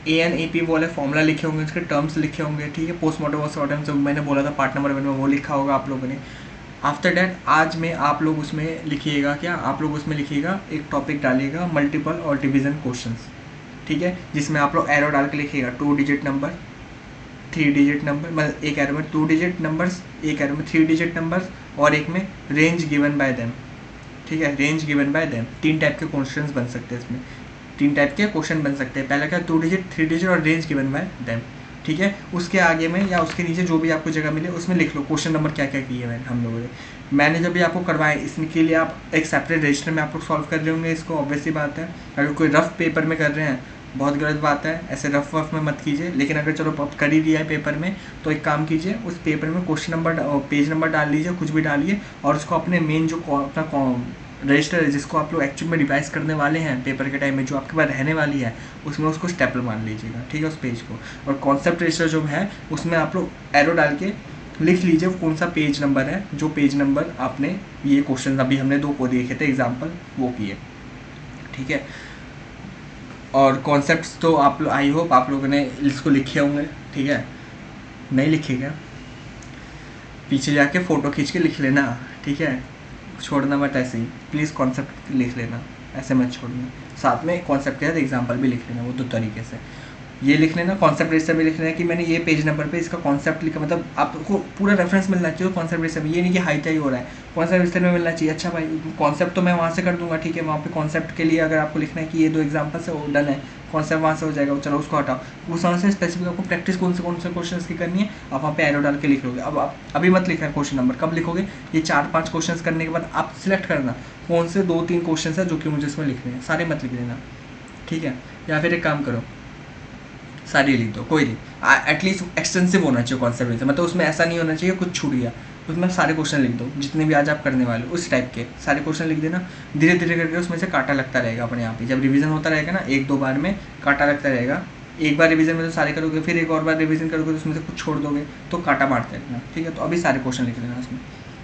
ANAP वाले फॉर्मूला लिखे होंगे, उसके टर्म्स लिखे होंगे, ठीक है। पोस्टमार्टम जो मैंने बोला था पार्ट नंबर 1 में, वो लिखा होगा आप लोगों ने। आफ्टर डैट आज में आप लोग उसमें लिखिएगा क्या, आप लोग उसमें लिखिएगा एक टॉपिक डालिएगा मल्टीपल और डिवीजन क्वेश्चंस, ठीक है, जिसमें आप लोग एरो डाल के लिखिएगा 2 डिजिट नंबर, 3 डिजिट नंबर, मतलब एक एरो में 2 डिजिट नंबर्स, एक एरो में 3 डिजिट नंबर्स, और एक में रेंज गिवन बाय देम, ठीक है, range given by them. 3 type के क्वेश्चंस बन सकते हैं इसमें, 3 टाइप के क्वेश्चन बन सकते हैं। पहला क्या, 2 डिजिट, 3 डिजिट और रेंज गिवन बाय देम, ठीक है। उसके आगे में या उसके नीचे जो भी आपको जगह मिले उसमें लिख लो क्वेश्चन नंबर क्या क्या किए मैंने हम लोगों ने। मैंने जब भी आपको करवाए इसके लिए आप एक सेपरेट रजिस्टर में आप लोग सॉल्व कर रहे होंगे इसको, ऑब्वियसली बात है। अगर कोई रफ पेपर में कर रहे हैं बहुत गलत बात है, ऐसे रफ वफ में मत कीजिए। लेकिन अगर चलो आप कर ही दिया है पेपर में तो एक काम कीजिए, उस पेपर में क्वेश्चन नंबर पेज नंबर डाल लीजिए, कुछ भी डालिए, और उसको अपने मेन जो अपना रजिस्टर है जिसको आप लोग एक्चुअल में रिवाइज करने वाले हैं पेपर के टाइम में, जो आपके पास रहने वाली है, उसमें उसको स्टेपल मान लीजिएगा, ठीक है, उस पेज को। और कॉन्सेप्ट रजिस्टर जो है उसमें आप लोग एरो डाल के लिख लीजिए कौन सा पेज नंबर है, जो पेज नंबर आपने ये क्वेश्चन अभी हमने 2 को देखे थे एग्जाम्पल वो किए, ठीक है। और कॉन्सेप्ट्स तो आप आई होप आप लोगों ने इसको लिखे होंगे, ठीक है। नहीं लिखे क्या, पीछे जाके फ़ोटो खींच के लिख लेना, ठीक है, छोड़ना मत ऐसे ही, प्लीज़ कॉन्सेप्ट लिख लेना, ऐसे मत छोड़ना। साथ में कॉन्सेप्ट के साथ एग्जाम्पल भी लिख लेना, वो 2 तरीके से ये लिख लेना। कॉन्सेप्ट रजिस्टर में लिख लेना कि मैंने ये पेज नंबर पे इसका कॉन्सेप्ट लिखा, मतलब आपको पूरा रेफरेंस मिलना चाहिए कॉन्सेप्ट रजिस्टर में, ये नहीं कि हाई टाई हो रहा है, कॉन्सेप्ट रजिस्टर में मिलना चाहिए। अच्छा भाई कॉन्सेप्ट तो मैं वहाँ से कर दूंगा, ठीक है, वहाँ पे कॉन्सेप्ट के लिए अगर आपको लिखना है कि ये 2 एग्जाम्पल्स है वो डन है, कॉन्सेप्ट वहाँ से हो जाएगा, चलो उसको हटाओ। उस वहाँ से स्पेसिफिक आपको प्रैक्टिस कौन से क्वेश्चन की करनी है आप वहाँ पे एरो डाल के लिख लोगे। अब आप अभी मत लिखना क्वेश्चन नंबर, कब लिखोगे, ये 4-5 क्वेश्चन करने के बाद आप सिलेक्ट करना कौन से 2-3 क्वेश्चन है जो कि मुझे इसमें लिखने हैं, सारे मत लिख देना, ठीक है। या फिर एक काम करो, सारी लिख दो, कोई नहीं, एटलीस्ट एक्सटेंसिव होना चाहिए कॉन्सेप्ट, मतलब उसमें ऐसा नहीं होना चाहिए कुछ छूट गया, उसमें सारे क्वेश्चन लिख दो जितने भी आज आप करने वाले उस टाइप के सारे क्वेश्चन लिख देना। धीरे धीरे करके उसमें से कांटा लगता रहेगा अपने आप ही, जब रिवीजन होता रहेगा ना 1-2 बार में कांटा लगता रहेगा। एक बार रिवीजन में तो सारे करोगे, फिर एक और बार रिवीजन करोगे तो उसमें से कुछ छोड़ दोगे, तो कांटा मारते रहना, ठीक है। तो अभी सारे क्वेश्चन लिख लेना उसमें,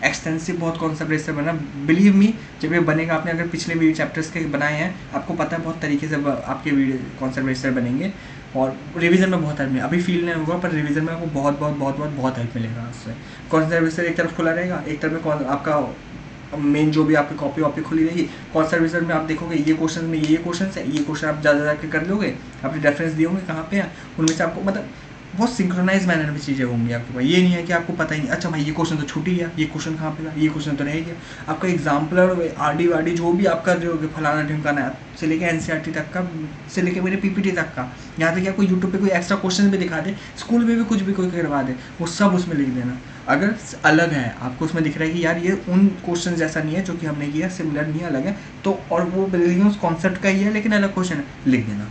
एक्सटेंसिव बहुत कॉन्सेप्ट इससे बना, बिलीव मी जब ये बनेगा, आपने अगर पिछले वीडियो चैप्टर्स के बनाए हैं आपको पता है बहुत तरीके से आपके वीडियो कॉन्सेप्ट रजिस्टर बनेंगे, और रिवीजन में बहुत हेल्प मिलेगा। अभी फील नहीं होगा पर रिवीजन में आपको बहुत हेल्प मिलेगा उससे। कॉन्सेप्ट रजिस्टर एक तरफ खुला रहेगा, एक तरफ में आपका मेन जो भी आपकी कॉपी वॉपी खुली रहेगी। कॉन्सेप्ट रजिस्टर में आप देखोगे ये क्वेश्चन में ये क्वेश्चन है, ये क्वेश्चन आप ज़्यादा जाकर कर लोगे, आपने रेफरेंस दिए होंगे कहाँ पे है, उनमें से आपको मतलब बहुत सिंक्रोनाइज मैनर में चीज़ें होंगी आपके पास। ये नहीं है कि आपको पता ही नहीं, अच्छा भाई ये क्वेश्चन तो छूट ही गया, ये क्वेश्चन कहाँ पे था, ये क्वेश्चन तो रह गया। आपका एग्जाम्पल और आर डी जो भी आप कर रहे हो फलाना ढिमकाना से लेके NCERT तक का, से लेके मेरे PPT तक का, यहाँ तक क्या कोई यूट्यूब पे कोई एक्स्ट्रा क्वेश्चन भी दिखा दे, स्कूल में भी कुछ भी कोई करवा दे, वो सब उसमें लिख देना। अगर अलग है आपको उसमें दिख रहा है कि यार ये उन क्वेश्चन जैसा नहीं है जो कि हमने किया, सिमिलर नहीं है, अलग है, तो और वो उस कॉन्सेप्ट का ही है लेकिन अलग क्वेश्चन है, लिख देना।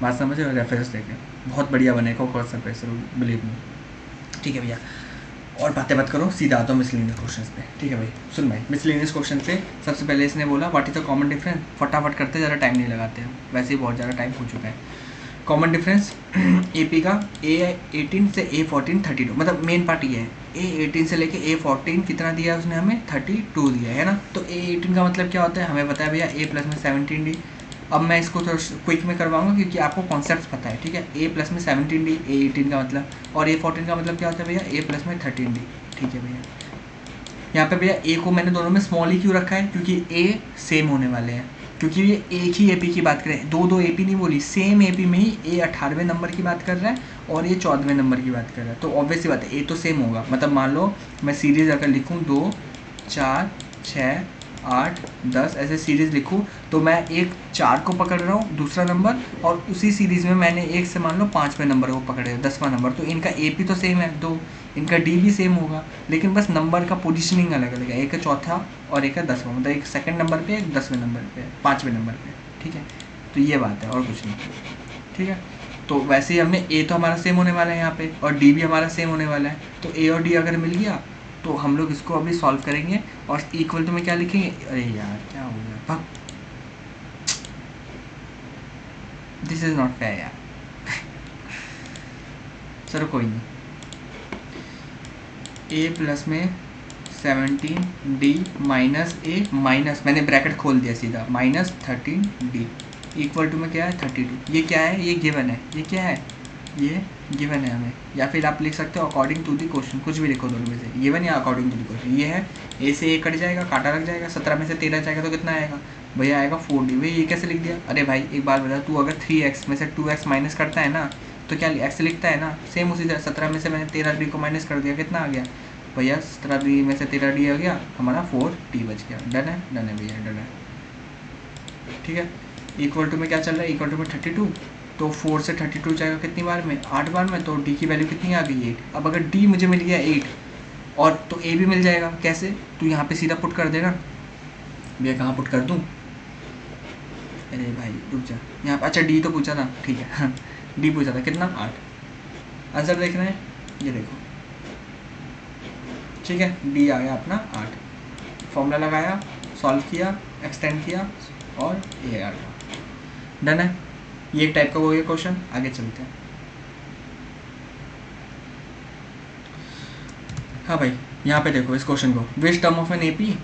बात समझे, रेफरेंस देके बहुत बढ़िया बनेगा कॉन्सेप्ट रजिस्टर, बिलीव मी, ठीक है भैया। और बातें मत करो, सीधा आता हूँ मिसलेनियस क्वेश्चंस पे, ठीक है भाई। सुन भाई, मिसलेनियस क्वेश्चन पे सबसे पहले इसने बोला what is the common difference, फटाफट करते, ज़्यादा टाइम नहीं लगाते हैं, वैसे ही बहुत ज़्यादा टाइम हो चुका है। कॉमन डिफरेंस AP का A18 से A14 32, मतलब मेन पार्ट ये है, A18 से लेके A14 कितना दिया है उसने हमें 32 दिया है ना। तो A18 का मतलब क्या होता है हमें पता है भैया, A प्लस में 17D। अब मैं इसको थोड़ा क्विक में करवाऊंगा क्योंकि आपको कॉन्सेप्ट पता है, ठीक है। A प्लस में 17D A18 का मतलब, और A14 का मतलब क्या होता है भैया, A प्लस में 13D, ठीक है भैया। यहाँ पे भैया A को मैंने दोनों में स्मॉल ही क्यों रखा है, क्योंकि A सेम होने वाले हैं, क्योंकि ये एक ही AP की बात करें, दो AP नहीं बोली, सेम AP में ही A 18वें नंबर की बात कर रहा है और ये 14वें नंबर की बात कर रहा है, तो ऑब्वियस बात है A तो सेम होगा। मतलब मान लो मैं सीरीज अगर लिखूँ 2 4 6 8 10 ऐसे सीरीज़ लिखूँ तो मैं एक 4 को पकड़ रहा हूँ दूसरा नंबर, और उसी सीरीज़ में मैंने एक से मान लो 5वें नंबर को पकड़े 10वां नंबर, तो इनका ए पी तो सेम है 2, इनका डी भी सेम होगा, लेकिन बस नंबर का पोजीशनिंग अलग अलग है, एक है चौथा और एक है 10वां, मतलब एक सेकंड नंबर पे एक 10वें नंबर पे 5वें नंबर पे। ठीक है, तो ये बात है और कुछ नहीं। ठीक है, तो वैसे ही हमने ए तो हमारा सेम होने वाला है यहाँ पे, और डी भी हमारा सेम होने वाला है, तो ए और डी अगर मिल गया तो हम लोग इसको अभी सॉल्व करेंगे, और इक्वल टू में क्या लिखेंगे, अरे यार क्या हो गया, भग, दिस इज नॉट फेयर यार। चलो कोई नहीं, ए प्लस में 17 डी माइनस ए माइनस, मैंने ब्रैकेट खोल दिया सीधा, माइनस 13 डी इक्वल टू में क्या है 32। ये क्या है, ये गिवन है, ये क्या है, ये गिवन है हमें, या फिर आप लिख सकते हो अकॉर्डिंग टू दी क्वेश्चन, कुछ भी लिखो दोनों में से, गिवन या अकॉर्डिंग टू दी क्वेश्चन। ये है, ए से ए कट जाएगा, काटा लग जाएगा, 17 में से 13 जाएगा तो कितना आएगा भैया, आएगा 4D। भाई ये कैसे लिख दिया, अरे भाई एक बात बता, तू अगर 3x में से 2x माइनस करता है ना तो क्या x लिखता है ना, सेम उसी तरह 17 में से मैंने 13D को माइनस कर दिया, कितना आ गया भैया, 17D में से 13D आ गया, हमारा 4D बच गया। डन है भैया, डन है। ठीक है, इक्वल टू में क्या चल रहा है, इक्वल टू में 32, तो 4 से 32 जाएगा कितनी बार में, 8 बार में, तो डी की वैल्यू कितनी आ गई 8। अब अगर डी मुझे मिल गया 8 और तो ए भी मिल जाएगा, कैसे, तो यहाँ पे सीधा पुट कर देना भैया, कहाँ पुट कर दूँ, अरे भाई रुक जा, यहाँ पे अच्छा डी तो पूछा था, ठीक है डी पूछा था कितना 8, आंसर देख रहे हैं, ये देखो, ठीक है, डी आ गया अपना 8, फॉर्मूला लगाया, सॉल्व किया, एक्सटेंड किया और ये आ गया, डन है। ये एक टाइप का हो गया क्वेश्चन, आगे चलते हैं। हाँ भाई, यहाँ पे देखो इस क्वेश्चन को, विच टर्म ऑफ एन एपी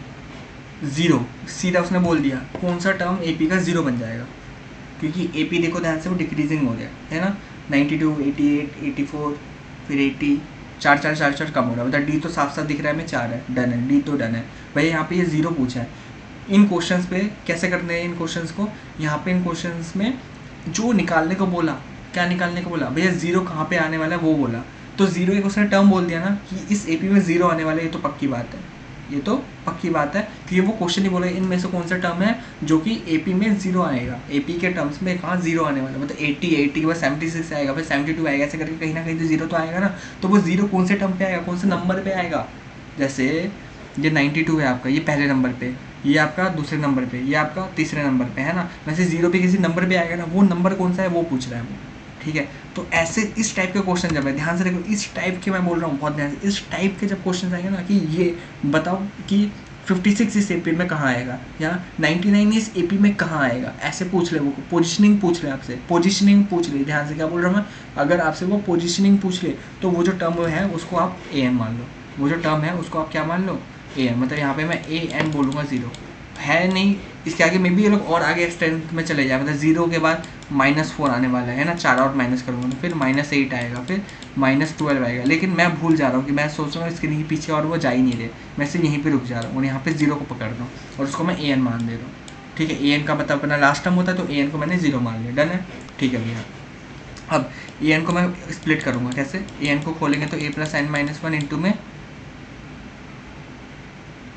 0, सीधा उसने बोल दिया कौन सा टर्म एपी का 0 बन जाएगा, क्योंकि एपी देखो ध्यान से वो डिक्रीजिंग हो गया है ना, 92 88 84 फिर 80, 4 4 4 4 कम हो रहा है, मतलब डी तो साफ साफ दिख रहा है में 4 है, डन है, डी तो डन है भाई। यहाँ पे ये 0 पूछा है, इन क्वेश्चंस पे कैसे करते हैं इन क्वेश्चंस को, यहाँ पे इन क्वेश्चंस में जो निकालने को बोला, क्या निकालने को बोला भैया, 0 कहाँ पे आने वाला है वो बोला, तो 0 एक उसने टर्म बोल दिया ना कि इस एपी में 0 आने वाला है, ये तो पक्की बात है, ये तो पक्की बात है, कि वो क्वेश्चन नहीं बोला इनमें से कौन सा टर्म है जो कि एपी में 0 आएगा, एपी के टर्म्स में कहाँ 0 आने वाला, मतलब 80 के बाद 76 आएगा, फिर 72 आएगा, ऐसे करके कहीं ना कहीं तो 0 तो आएगा ना, तो वो 0 कौन से टर्म पे आएगा, कौन से नंबर पे आएगा, जैसे ये 92 है आपका, ये पहले नंबर पे, ये आपका दूसरे नंबर पे, ये आपका तीसरे नंबर पे है ना, वैसे 0 पे किसी नंबर पे आएगा ना, वो नंबर कौन सा है वो पूछ रहा है वो। ठीक है, तो ऐसे इस टाइप के क्वेश्चन जब है, ध्यान से देखो, इस टाइप के मैं बोल रहा हूँ बहुत ध्यान से, इस टाइप के जब क्वेश्चन आएंगे ना कि ये बताओ कि 56 इस एपी में कहाँ आएगा, या 99 इस एपी में कहाँ आएगा, ऐसे पूछ ले वो, पोजिशनिंग पूछ ले आपसे, पोजिशनिंग पूछ ले, ध्यान से क्या बोल रहा हूँ मैं, अगर आपसे वो पोजिशनिंग पूछ ले तो वो जो टर्म है उसको आप ए एन मान लो, वो जो टर्म है उसको आप क्या मान लो ए एन, मतलब यहाँ पे मैं ए एन बोलूँगा, 0 है नहीं, इसके आगे मे भी ये लोग और आगे एक्सटेंड में चले जाए, मतलब 0 के बाद -4 आने वाला है ना, 4 और माइनस करूँगा तो फिर -8 आएगा, फिर -12 आएगा, लेकिन मैं भूल जा रहा हूँ कि मैं सोच रहा हूँ इसके नहीं पीछे और वो जा ही नहीं रहे, मैं सिर्फ यहीं पे रुक जा रहा हूँ और यहाँ पे 0 को पकड़ रहा हूँ और उसको मैं ए एन मान दे रहा हूँ। ठीक है, ए एन का मतलब अपना लास्ट टर्म होता है, तो ए एन को मैंने 0 मान लिया, डन है। ठीक है भैया, अब ए एन को मैं स्प्लिट करूँगा, कैसे, ए एन को खोलेंगे तो a + n - 1 इंटू में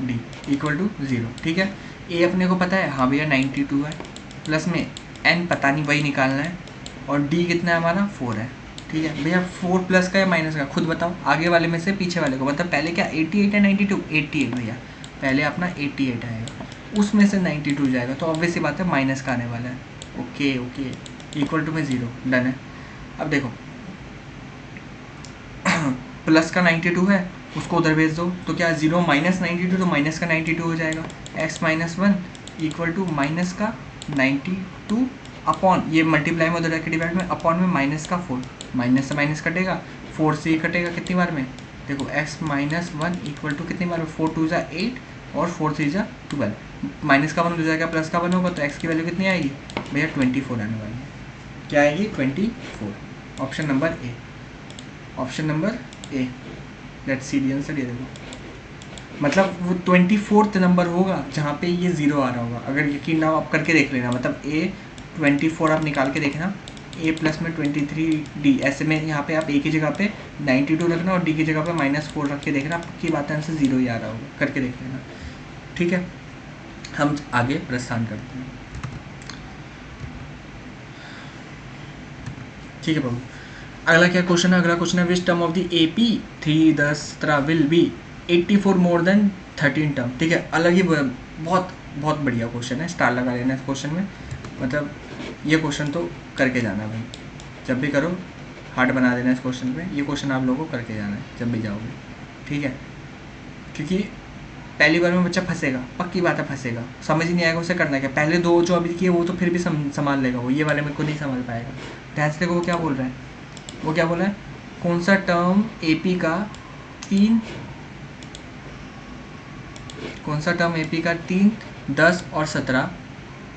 डी इक्वल टू 0। ठीक है, ए अपने को पता है, हाँ भैया 92 है, प्लस में एन पता नहीं वही निकालना है, और डी कितना है हमारा 4 है। ठीक है भैया, 4 प्लस का या माइनस का खुद बताओ, आगे वाले में से पीछे वाले को, मतलब पहले क्या 88 है 92, 88 भैया, पहले अपना 88 आएगा, उसमें से 92 जाएगा, तो ऑब्वियस सी बात है माइनस का आने वाला है। ओके ओके, इक्वल टू में 0, डन है। अब देखो प्लस का 92 है, उसको उधर भेज दो, तो क्या 0 - 92, तो माइनस का 92 हो जाएगा, x - 1 इक्वल टू माइनस का 92 अपॉन, ये मल्टीप्लाई में उधर जाके डिवाइड में, अपॉन में माइनस का 4, माइनस से माइनस कटेगा, 4 से ये कटेगा कितनी बार में, देखो x - 1 इक्वल टू कितनी बार में, 4 2 = 8 और 4 3 = 12, माइनस का 1 हो जाएगा, प्लस का 1 होगा, तो x की वैल्यू कितनी आएगी भैया 24 आने वाली है। क्या आएगी 24, option number A, option number A, let's see the answer, ये देखो, मतलब वो 24th नंबर होगा जहाँ पे ये 0 आ रहा होगा। अगर यकीन ना हो आप करके देख लेना, मतलब ए 24 आप निकाल के देखना, ए प्लस में 23 डी, ऐसे में यहाँ पे आप ए की जगह पे 92 रखना और डी की जगह पे -4 रख के देखना, पक्की बात है आंसर 0 ही आ रहा होगा, करके देख लेना। ठीक है, हम आगे प्रस्थान करते हैं। ठीक है बाबू, अगला क्या क्वेश्चन है? अगला क्वेश्चन है विच term of the AP 3 10 17 will be 84 more then 13 term. ठीक है, अलग ही बहुत बहुत बढ़िया क्वेश्चन है, स्टार लगा लेना इस क्वेश्चन में। मतलब ये क्वेश्चन तो करके जाना भाई, जब भी करो हार्ड बना देना इस क्वेश्चन पे। ये क्वेश्चन आप लोगों को करके जाना है जब भी जाओगे, ठीक है? क्योंकि पहली बार में बच्चा फंसेगा, पक्की बात है फंसेगा, समझ ही नहीं आएगा उसे करना क्या। पहले दो जो अभी किए वो तो फिर भी संभाल लेगा, वो ये वाले मेरे को नहीं संभाल पाएगा। ध्यान से देखो वो क्या बोल रहा है, वो क्या बोला है, कौन सा टर्म AP का 3, कौन सा टर्म AP का 3 10 और 17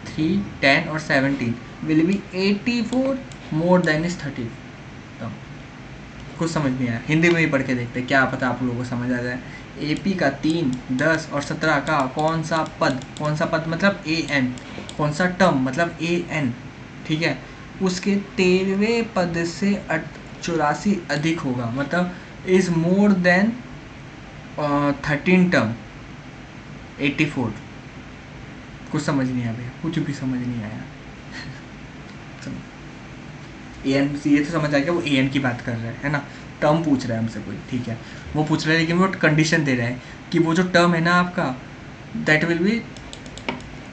3 10 और 17 will be 84 more than is 30 term. कुछ समझ नहीं आया, हिंदी में ही पढ़ के देखते, क्या पता आप लोगों को समझ आ जाए। AP का 3 10 और 17 का कौन सा पद, कौन सा पद मतलब AN, कौन सा टर्म मतलब AN, ठीक है, उसके 13वें पद से 84 अधिक होगा, मतलब इज मोर देन 13 टर्म 84। कुछ समझ नहीं आया भैया, कुछ भी समझ नहीं आया। AN ये तो समझ आ गया, वो AN की बात कर रहा है ना, टर्म पूछ रहा है हमसे कोई, ठीक है, वो पूछ रहा है, लेकिन वो कंडीशन दे रहा है कि वो जो टर्म है ना आपका, दैट विल बी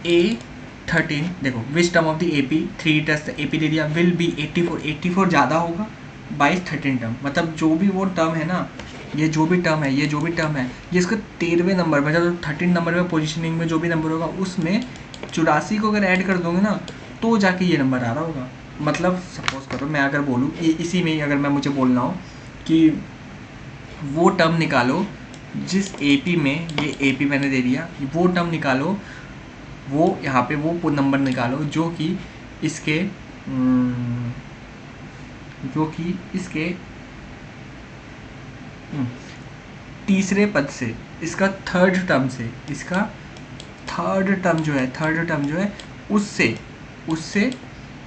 A13। देखो which term of the AP 3 10 AP दे दिया, विल बी 84, 84 ज़्यादा होगा 22 13 टर्म, मतलब जो भी वो टर्म है ना, ये जो भी टर्म है, ये जो भी टर्म है, ये इसका 13वें नंबर में, मतलब 13 नंबर में पोजीशनिंग में जो भी नंबर होगा उसमें 84 को अगर ऐड कर दोगे ना तो जाके ये नंबर आ रहा होगा। मतलब सपोज करो मैं अगर बोलूँ इसी में ही, अगर मैं मुझे बोलना हो कि वो टर्म निकालो जिस AP में, ये AP मैंने दे दिया, वो टर्म निकालो, वो यहाँ पे वो नंबर निकालो जो कि इसके तीसरे पद से, इसका थर्ड टर्म से, इसका थर्ड टर्म जो है उससे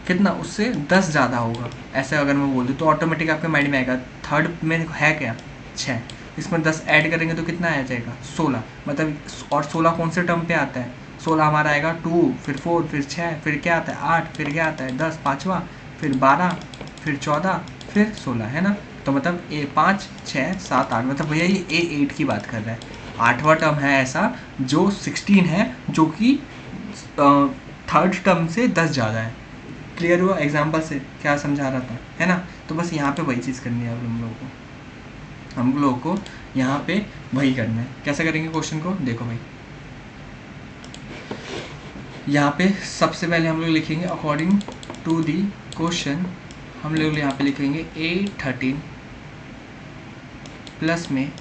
कितना, उससे 10 ज़्यादा होगा। ऐसे अगर मैं बोल दूँ तो ऑटोमेटिक आपके माइंड में आएगा थर्ड में है क्या 6, इसमें 10 ऐड करेंगे तो कितना आ जाएगा 16, मतलब और 16 कौन से टर्म पे आता है, 16 हमारा आएगा 2 फिर 4 फिर 6 फिर क्या आता है 8 फिर क्या आता है 10 पाँचवा फिर 12 फिर 14 फिर 16, है ना? तो मतलब 5 6 7 8, मतलब भैया ये A8 की बात कर रहा है। 8वां टर्म है ऐसा जो 16 है, जो कि थर्ड टर्म से 10 ज़्यादा है। क्लियर हुआ एग्जाम्पल से क्या समझा रहा था, है ना? तो बस यहाँ पे वही चीज़ करनी है हम लोगों को यहाँ पे वही करना है। कैसे करेंगे क्वेश्चन को, देखो भाई, यहाँ पे सबसे पहले हम लोग लिखेंगे अकॉर्डिंग टू दी क्वेश्चन, हम लोग यहाँ पे लिखेंगे A13 प्लस में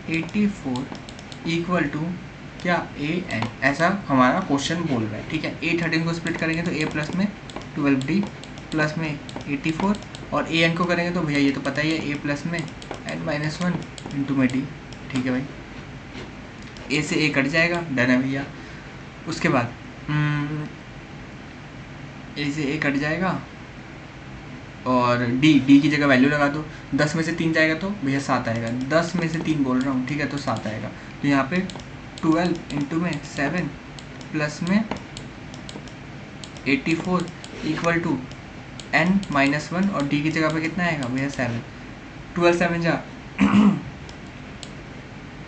84 इक्वल टू क्या AN, ऐसा हमारा क्वेश्चन बोल रहा है, ठीक है। A13 को स्प्लिट करेंगे तो A प्लस में 12D प्लस में 84, और AN को करेंगे तो भैया ये तो पता ही है A प्लस में N-1 इंटू में D, ठीक है भाई। A से A कट जाएगा, डन है भैया। उसके बाद A से A कट जाएगा और D की जगह वैल्यू लगा दो, 10 में से 3 जाएगा तो भैया 7 आएगा, 10 में से 3 बोल रहा हूँ, ठीक है, तो 7 आएगा। तो यहाँ पे 12 इंटू में 7 प्लस में 84 इक्वल टू N-1, और D की जगह पे कितना आएगा भैया 7, 12 7 जा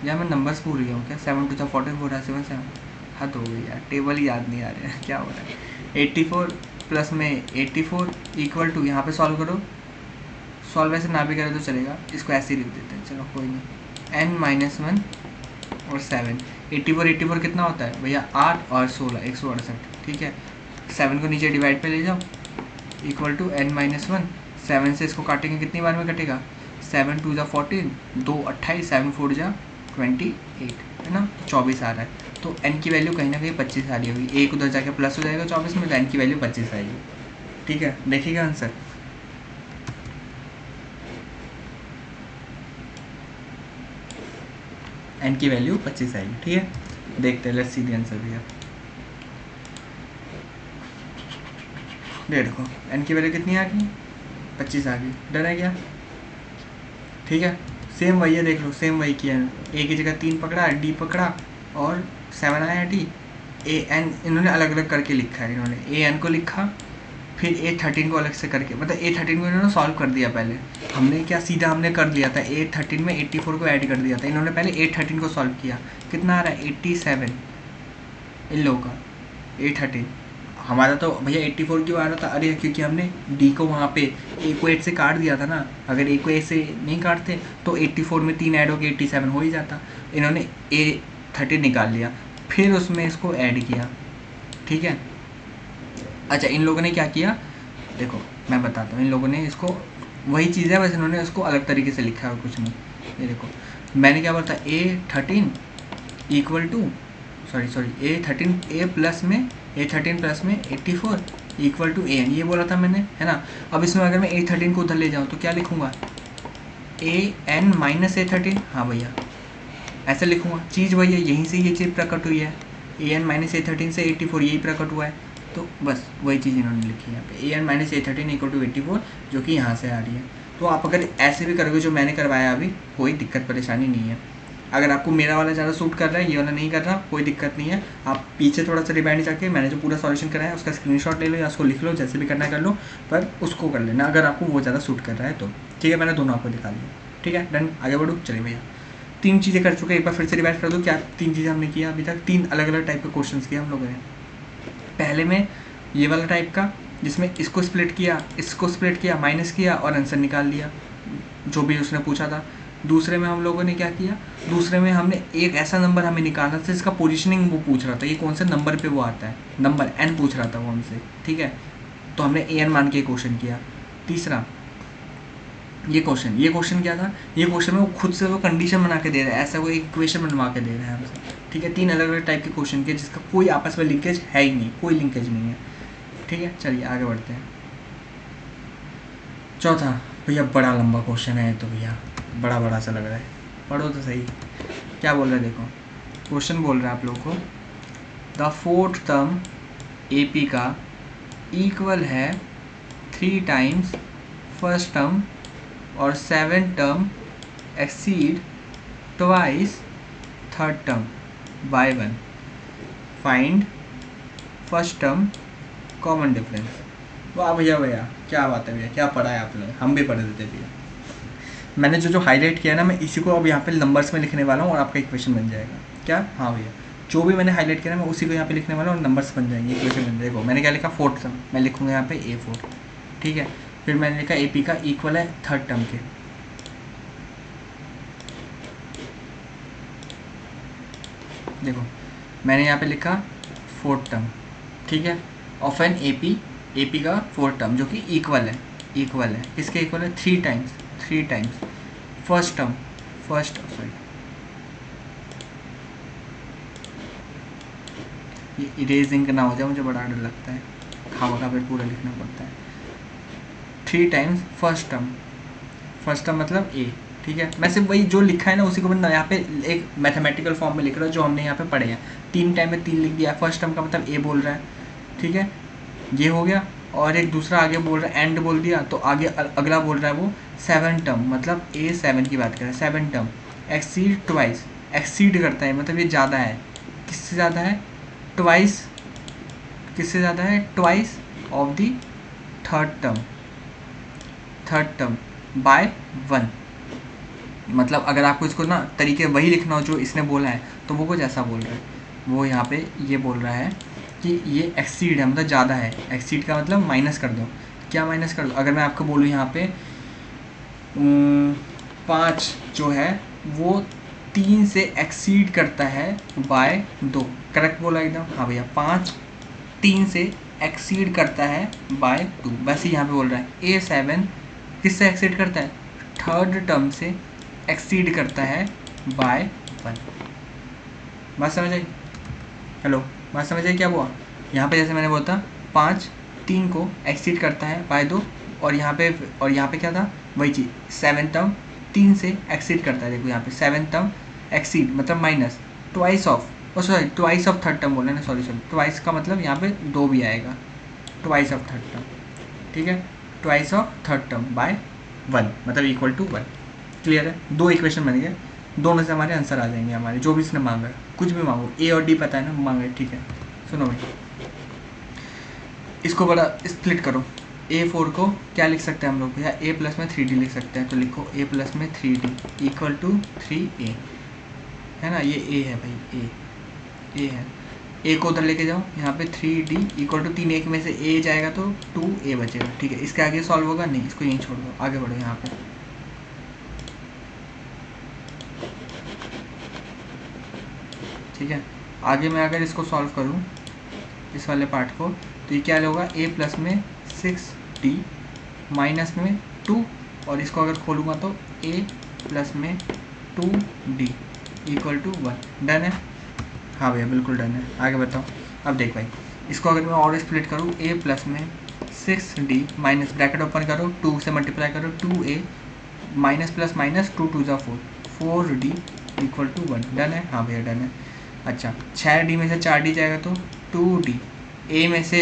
यार मैं नंबर्स भूल गया हूँ क्या, 7 2 14 4 7 7, हद हो गई यार, टेबल ही याद नहीं आ रहे हैं, क्या हो रहा है। 84 प्लस में 84 इक्वल टू, यहाँ पे सॉल्व करो, सॉल्व ऐसे ना भी करें तो चलेगा, इसको ऐसे ही लिख देते हैं, चलो कोई नहीं। N-1 और 7, 84 कितना होता है भैया 8 और 16 168, ठीक है। 7 को नीचे डिवाइड पे ले जाओ इक्वल टू N-1, 7 से इसको काटेंगे कितनी बार में कटेगा, 7 2 14, 2 28, 7 4 28, है ना, 24 आ रहा है। तो N की वैल्यू कहीं ना कहीं 25 आ रही होगी, एक उधर जाके प्लस हो जाएगा 24 में, तो N की वैल्यू 25 आएगी, ठीक है। देखिएगा आंसर, N की वैल्यू 25 आएगी, ठीक है। देखते हैं, लेट्स सी द आंसर भैया। देखो N की वैल्यू कितनी आ गई, 25 आ गई, डन है क्या, ठीक है। सेम वही है, देख लो सेम वही किया है, A की जगह 3 पकड़ा, D पकड़ा और 7 आया D, ए एन इन्होंने अलग अलग करके लिखा है, इन्होंने ए एन को लिखा, फिर A13 को अलग से करके, मतलब A13 को इन्होंने सॉल्व कर दिया। पहले हमने क्या सीधा हमने कर दिया था, A13 में 84 को ऐड कर दिया था। इन्होंने पहले A13 को सॉल्व किया, कितना आ रहा है 87 इन लोगों का। A13 हमारा तो भैया 84 क्यों आ रहा था, अरे क्योंकि हमने D को वहाँ पे A को 8 से काट दिया था ना। अगर A को 8 से नहीं काटते तो 84 में 3 ऐड होकर 87 हो ही जाता। इन्होंने A13 निकाल लिया, फिर उसमें इसको ऐड किया, ठीक है। अच्छा, इन लोगों ने क्या किया, देखो मैं बताता हूँ। इन लोगों ने इसको वही चीज़ है, बस इन्होंने उसको अलग तरीके से लिखा है और कुछ नहीं। ये देखो मैंने क्या बोला था, A13 equal to A13 A plus में A13 प्लस में 84 इक्वल टू AN, ये बोला था मैंने, है ना। अब इसमें अगर मैं A13 को उधर ले जाऊँ तो क्या लिखूँगा, AN माइनस A13, हाँ भैया ऐसे लिखूँगा। चीज़ वही है, यहीं से ये चीज़ प्रकट हुई है, AN माइनस A13 से 84 यही प्रकट हुआ है। तो बस वही चीज़ इन्होंने लिखी है यहाँ पे, AN minus A13 equal to 84, जो कि यहाँ से आ रही है। तो आप अगर ऐसे भी करोगे जो मैंने करवाया अभी, कोई दिक्कत परेशानी नहीं है। अगर आपको मेरा वाला ज़्यादा सूट कर रहा है, ये वाला नहीं कर रहा, कोई दिक्कत नहीं है। आप पीछे थोड़ा सा रिवाइंड जाके मैंने जो पूरा सॉल्यूशन कराया उसका स्क्रीनशॉट ले लो या उसको लिख लो, जैसे भी करना है कर लो, पर उसको कर लेना अगर आपको वो ज़्यादा सूट कर रहा है तो। ठीक है, मैंने दोनों आपको दिखा दिया, ठीक है डन। आगे बढ़ो, चलिए भैया 3 चीज़ें कर चुके हैं, एक बार फिर से रिवाइज कर दो क्या 3 चीज़ें हमने किया अभी तक। 3 अलग अलग टाइप के क्वेश्चन किए हम लोगों ने। पहले में ये वाला टाइप का जिसमें इसको स्प्लिट किया, इसको स्प्लिट किया, माइनस किया और आंसर निकाल लिया जो भी उसने पूछा था। दूसरे में हम लोगों ने क्या किया, दूसरे में हमने एक ऐसा नंबर हमें निकालना था जिसका पोजीशनिंग वो पूछ रहा था, ये कौन से नंबर पे वो आता है, नंबर n पूछ रहा था वो हमसे, ठीक है। तो हमने an मान के क्वेश्चन किया। तीसरा ये क्वेश्चन क्या था, ये क्वेश्चन में वो खुद से वो कंडीशन बना के दे रहा है, ऐसा कोई इक्वेशन बनवा के दे रहा है हमसे, ठीक है। 3 अलग अलग टाइप के क्वेश्चन के जिसका कोई आपस में लिंकेज है ही नहीं, कोई लिंकेज नहीं है, ठीक है। चलिए आगे बढ़ते हैं। चौथा भैया बड़ा लंबा क्वेश्चन है तो भैया बड़ा बड़ा सा लग रहा है, पढ़ो तो सही क्या बोल रहा है। देखो क्वेश्चन बोल रहा है आप लोगों को, द 4th टर्म AP का इक्वल है 3 टाइम्स फर्स्ट टर्म और 7 term exceed twice third term by 1, find first term common difference. वाह भैया भैया क्या बात है भैया, क्या पढ़ा है आपने, हम भी पढ़े देते भैया। मैंने जो हाईलाइट किया ना, मैं इसी को अब यहाँ पे नंबर्स में लिखने वाला हूँ और आपका इक्वेशन बन जाएगा क्या। हाँ भैया, जो भी मैंने हाईलाइट किया ना मैं उसी को यहाँ पे लिखने वाला हूँ और नंबर्स बन जाएंगे, इक्वेशन बन जाएगा। मैंने क्या लिखा, 4th टर्म, मैं लिखूँगा यहाँ पे A4, ठीक है। फिर मैंने लिखा AP का इक्वल है 3rd टर्म के, देखो मैंने यहाँ पे लिखा 4th टर्म, ठीक है, ऑफ एन AP का 4th टर्म जो कि इक्वल है किसके इक्वल है, 3 टाइम्स फर्स्ट टर्म, ये इरेजिंग ना हो जाए, मुझे बड़ा डर लगता है, खावा पे पूरा लिखना पड़ता है। 3 टाइम्स फर्स्ट टर्म मतलब A, ठीक है। मैं सिर्फ वही जो लिखा है ना उसी को मैं यहाँ पे एक मैथमेटिकल फॉर्म में लिख रहा हूँ जो हमने यहाँ पे पढ़े हैं। 3 टाइम में 3 लिख दिया, फर्स्ट टर्म का मतलब A बोल रहा है, ठीक है, ये हो गया। और एक दूसरा आगे बोल रहा है एंड बोल दिया, तो आगे अगला बोल रहा है वो 7 टर्म, मतलब A7 की बात करें, 7 टर्म एक्सीड ट्वाइस, एक्सीड करता है मतलब ये ज़्यादा है, किससे ज़्यादा है, ट्वाइस, किससे ज़्यादा है, twice of the third term by 1। मतलब अगर आपको इसको ना तरीके वही लिखना हो जो इसने बोला है तो वो कुछ ऐसा बोल रहा है, वो यहाँ पे ये बोल रहा है कि ये एक्सीड है मतलब ज़्यादा है। एक्सीड का मतलब माइनस कर दो, क्या माइनस कर दो, अगर मैं आपको बोलूँ यहाँ पे 5 जो है वो 3 से एक्सीड करता है बाय 2, करेक्ट बोला एकदम, हाँ भैया 5 3 से एक्सीड करता है बाय 2, बस यहाँ पे बोल रहा है A7 किससे एक्सीड करता है, थर्ड टर्म से एक्सीड करता है बाय 1। बात समझ आई, हेलो बात समझ आई क्या हुआ, यहाँ पे जैसे मैंने बोला था 5 3 को एक्सीड करता है बाय 2, और यहाँ पे क्या था वही चीज़, 7 टर्म 3 से एक्सीड करता है, देखो यहाँ पे 7 टर्म एक्सीड मतलब minus twice of, twice of third term बोल रहे हैं, सॉरी ट्वाइस का मतलब यहाँ पे 2 भी आएगा, ट्वाइस ऑफ थर्ड टर्म, ठीक है, twice of third term by 1 मतलब इक्वल टू 1। क्लियर है, 2 इक्वेशन बन गए, दोनों से हमारे आंसर आ जाएंगे, हमारे जो भी इसने मांगा है, कुछ भी मांगो, A और D पता है ना मांगे, ठीक है। सुनो भाई, इसको बड़ा स्प्लिट करो। A4 को क्या लिख सकते हैं हम लोग भैया, A प्लस में 3D लिख सकते हैं, तो लिखो A प्लस में 3D इक्वल टू 3A, है ना, ये A है भाई, A है। A को उधर लेके जाओ, यहाँ पे 3D इक्वल टू 3 एक में से A जाएगा तो 2A बचेगा, ठीक है। इसके आगे सॉल्व होगा नहीं, इसको यहीं छोड़ दो, आगे बढ़ो यहाँ पे। ठीक है, आगे मैं अगर इसको सॉल्व करूँ इस वाले पार्ट को, तो ये क्या होगा, A प्लस में 6D माइनस में 2, और इसको अगर खोलूँगा तो A प्लस में 2D इक्वल टू 1। डन है? हाँ भैया बिल्कुल डन है। आगे बताओ। अब देख भाई, इसको अगर मैं और स्प्लिट करूँ, A प्लस में 6D माइनस ब्रैकेट ओपन करो, 2 से मल्टीप्लाई करो, 2A माइनस प्लस माइनस 2 2 जा 4, 4D इक्वल टू 1। डन है? हाँ भैया डन है। अच्छा, 6D में से 4D जाएगा तो 2D, A में से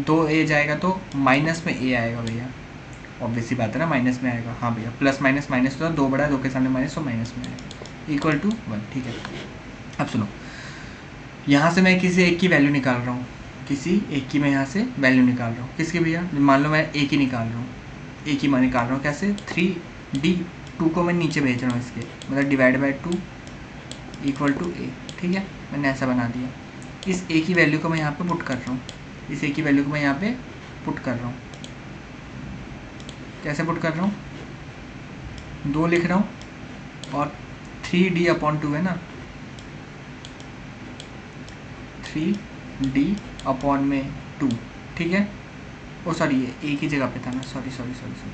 2A जाएगा तो माइनस में A आएगा भैया, ऑब्वियसली बात है ना, माइनस में आएगा। हाँ भैया, प्लस माइनस माइनस तो 2 बड़ा है, 2 के सामने माइनस तो माइनस में आएगा इक्वल टू 1। ठीक है, अब सुनो, यहाँ से मैं किसी एक की वैल्यू निकाल रहा हूँ, किसी एक की मैं यहाँ से वैल्यू निकाल रहा हूँ। किसकी भैया? मान लो मैं A की निकाल रहा हूँ, A की मैं निकाल रहा हूँ कैसे, 3D, 2 को मैं नीचे भेज रहा हूँ इसके, मतलब divide by 2 equal to A। ठीक है, मैंने ऐसा बना दिया। इस A की वैल्यू को मैं यहाँ पे पुट कर रहा हूँ, इस A की वैल्यू को मैं यहाँ पे पुट कर रहा हूँ। कैसे पुट कर रहा हूँ, 2 लिख रहा हूँ और 3D अपॉन 2 है ना, 3D अपॉन में 2। ठीक है, ओ सॉरी ये A की जगह पे था ना, sorry sorry sorry sorry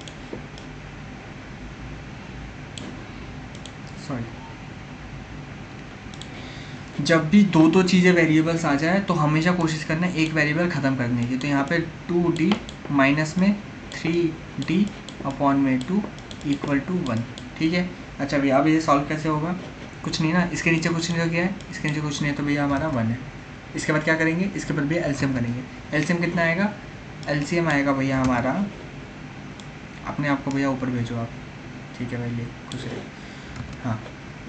sorry. जब भी दो चीज़ें वेरिएबल्स आ जाए तो हमेशा कोशिश करना है एक वेरिएबल ख़त्म करने की। तो यहाँ पे 2D माइनस में 3D अपॉन में 2 इक्वल टू 1। ठीक है, अच्छा भैया अब ये सॉल्व कैसे होगा, कुछ नहीं ना, इसके नीचे कुछ नहीं हो गया है, इसके नीचे कुछ नहीं है, तो भैया हमारा 1 है। इसके बाद क्या करेंगे, इसके बाद भैया एलसीएम करेंगे। एलसीएम कितना आएगा, एलसीएम आएगा भैया हमारा, अपने आप को भैया ऊपर भेजो आप। ठीक है भाई, ले खुश रहे। हाँ,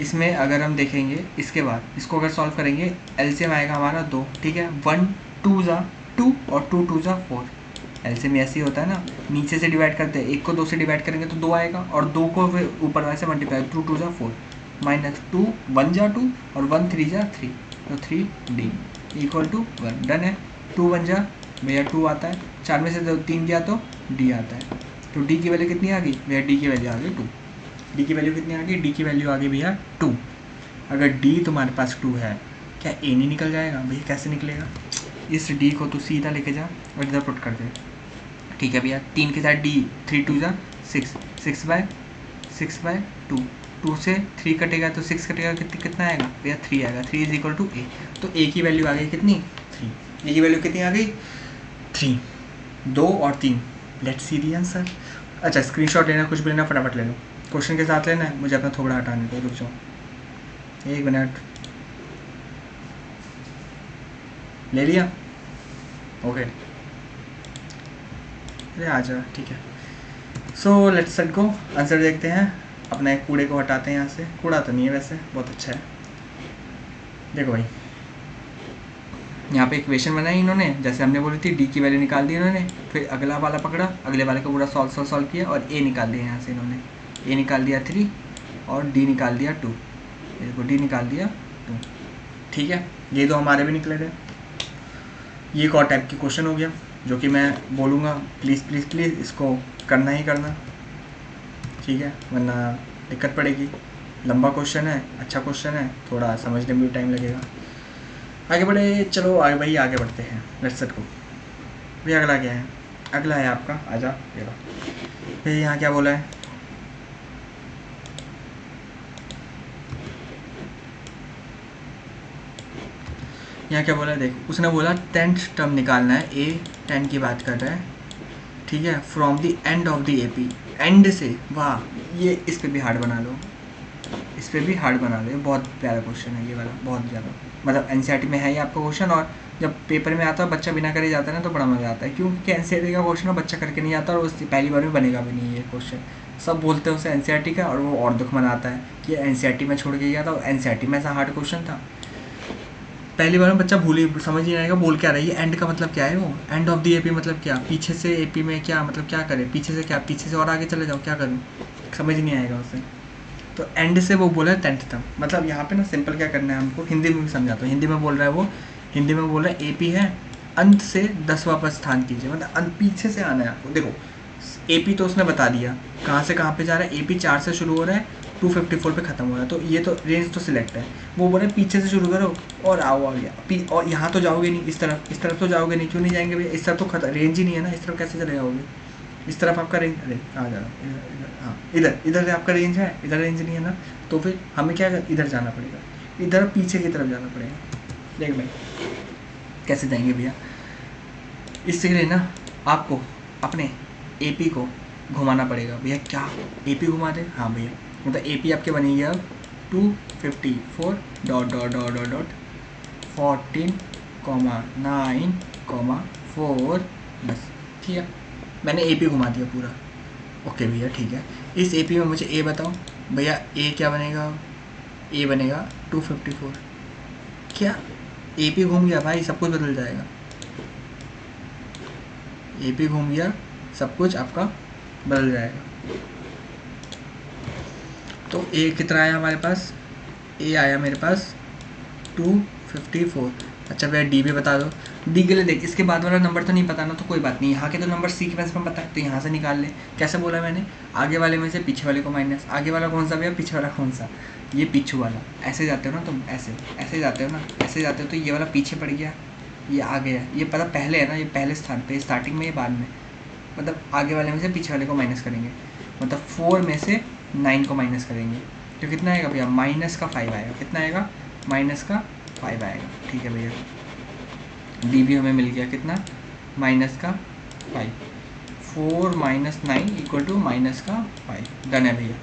इसमें अगर हम देखेंगे इसके बाद इसको अगर सॉल्व करेंगे, एलसीएम आएगा हमारा 2। ठीक है, 1 2 जा 2 और 2 2 जा 4। एलसीएम ऐसे ही होता है ना, नीचे से डिवाइड करते हैं, 1 को 2 से डिवाइड करेंगे तो 2 आएगा, और 2 को फिर ऊपर वाले से मल्टीप्लाई, 2 2 जा 4 माइनस 2 1 जा 2 और 1 3 जा 3, तो 3D इक्वल टू 1। डन है? 2 1 जा भैया 2 आता है, 4 में से 3 गया तो D आता है। तो D की वैल्यू कितनी आ गई भैया, D की वैल्यू आ गई 2। D की वैल्यू कितनी आ गई, D की वैल्यू आ गई भैया 2। अगर D तुम्हारे पास 2 है, क्या A नहीं निकल जाएगा भैया? कैसे निकलेगा, इस D को तो सीधा लेके जा और इधर पुट कर दे। ठीक है भैया, 3 के साथ D, 3 2 जा 6, 6 बाय 2, 2 से 3 कटेगा तो 6 कटेगा, कितना आएगा भैया 3 आएगा। 3 इज इक्वल टू A, तो A की वैल्यू आ गई कितनी 3। A की वैल्यू कितनी आ गई 3, 2 और 3। Let's see the answer. अच्छा, स्क्रीनशॉट लेना, कुछ भी लेना फटाफट ले लो, क्वेश्चन के साथ लेना है, मुझे अपना थोड़ा हटाने दो, रुक जाओ 1 मिनट। ले लिया? ओके, अरे आ जा, ठीक है। So let's set go, answer देखते हैं। अपना एक कूड़े को हटाते हैं यहाँ से, कूड़ा तो नहीं है वैसे, बहुत अच्छा है। देखो भाई, यहाँ पे इक्वेशन बनाई इन्होंने, जैसे हमने बोली थी, D की वैल्यू निकाल दी इन्होंने, फिर अगला वाला पकड़ा, अगले वाले को पूरा सॉल्व किया और A निकाल दिया यहाँ से इन्होंने। A निकाल दिया 3 और D निकाल दिया 2, इसको D निकाल दिया 2। ठीक है, ये दो हमारे भी निकले थे। ये एक और टाइप की क्वेश्चन हो गया जो कि मैं बोलूँगा, प्लीज़ प्लीज़ प्लीज़ इसको करना ही करना, ठीक है, वरना दिक्कत पड़ेगी। लंबा क्वेश्चन है, अच्छा क्वेश्चन है, थोड़ा समझने में भी टाइम लगेगा। आगे बढ़े, चलो आगे भाई, आगे बढ़ते हैं। Let's set go. भैया अगला क्या है, अगला है आपका, आजा ये लो भैया। यहाँ क्या बोला है, यहाँ क्या बोला है, देखो उसने बोला 10th टर्म निकालना है, A 10 की बात कर रहा है, ठीक है, from the end of the AP, and से। वाह, ये इस पर भी हार्ड बना लो, इस पर भी हार्ड बना लो, ये बहुत प्यारा क्वेश्चन है ये वाला, बहुत ज़्यादा, मतलब NCERT में है ये आपका क्वेश्चन, और जब पेपर में आता है बच्चा बिना करे जाता है ना तो बड़ा मज़ा आता है, क्योंकि NCERT का क्वेश्चन बच्चा करके नहीं आता, और उसकी पहली बार में बनेगा भी नहीं ये क्वेश्चन। सब बोलते हैं उसे NCERT का, और वो और दुख मनाता है कि NCERT में छोड़ के गया था, और NCERT में ऐसा हार्ड क्वेश्चन था। पहली बार में बच्चा भूल ही समझ नहीं आएगा बोल क्या रही है, एंड का मतलब क्या है, वो एंड ऑफ दी एपी मतलब क्या, पीछे से एपी में क्या मतलब क्या करें, पीछे से क्या, पीछे से और आगे चले जाओ क्या करूँ, समझ नहीं आएगा उसे। तो एंड से वो बोला है 10th टर्म, मतलब यहाँ पे ना सिंपल क्या करना है हमको, हिंदी में भी समझाता हूँ। हिंदी में बोल रहा है वो, हिंदी में बोल रहा है एपी है, अंत से 10वां पर स्थान कीजिए, मतलब पीछे से आना है आपको। देखो एपी तो उसने बता दिया कहाँ से कहाँ पे जा रहा है, एपी 4 से शुरू हो रहा है 254 पे ख़त्म हो रहा है, तो ये तो रेंज तो सिलेक्ट है। वो बोले पीछे से शुरू करो और आओ आ गया, और यहाँ तो जाओगे नहीं, इस तरफ तो जाओगे नहीं, क्यों नहीं जाएंगे भैया, इस तरफ तो रेंज ही नहीं है ना, इस तरफ कैसे चले जाओगे, इस तरफ आपका रेंज, अरे कहाँ जा रहा है, हाँ इधर से आपका रेंज है, इधर रेंज नहीं है ना, तो फिर हमें क्या इधर जाना पड़ेगा, इधर पीछे की तरफ जाना पड़ेगा। देख भाई कैसे जाएंगे भैया, इसके लिए ना आपको अपने एपी को घुमाना पड़ेगा। भैया क्या एपी घुमा दे, हाँ भैया, मतलब एपी आपके बनेगी अब 254 dot dot dot dot dot 14,9,4 बस, ठीक है, मैंने एपी घुमा दिया पूरा। ओके भैया ठीक है, इस एपी में मुझे ए बताओ भैया, ए क्या बनेगा, ए बनेगा 254, क्या एपी घूम गया भाई, सब कुछ बदल जाएगा, एपी घूम गया सब कुछ आपका बदल जाएगा। तो ए कितना आया हमारे पास, ए आया मेरे पास 254। अच्छा भैया डी भी बता दो, डी के लिए देख इसके बाद वाला नंबर तो नहीं पता ना, तो कोई बात नहीं, यहाँ के तो नंबर सीक्वेंस में पता है, तो यहाँ से निकाल ले। कैसे बोला मैंने, आगे वाले में से पीछे वाले को माइनस, आगे वाला कौन सा भैया, पीछे वाला कौन सा, ये पीछू वाला, ऐसे जाते हो ना तुम, ऐसे जाते हो ना, ऐसे जाते हो, तो ये वाला पीछे पड़ गया, ये आगे है, ये पता पहले है ना, ये पहले स्थान पे, स्टार्टिंग में, ये बाद में, मतलब आगे वाले में से पीछे वाले को माइनस करेंगे, मतलब 4 में से 9 को माइनस करेंगे, तो कितना आएगा भैया, -5 आएगा, कितना आएगा, -5 आएगा। ठीक है भैया, डी भी हमें मिल गया कितना, -5, 4 - 9 = -5, डन है भैया।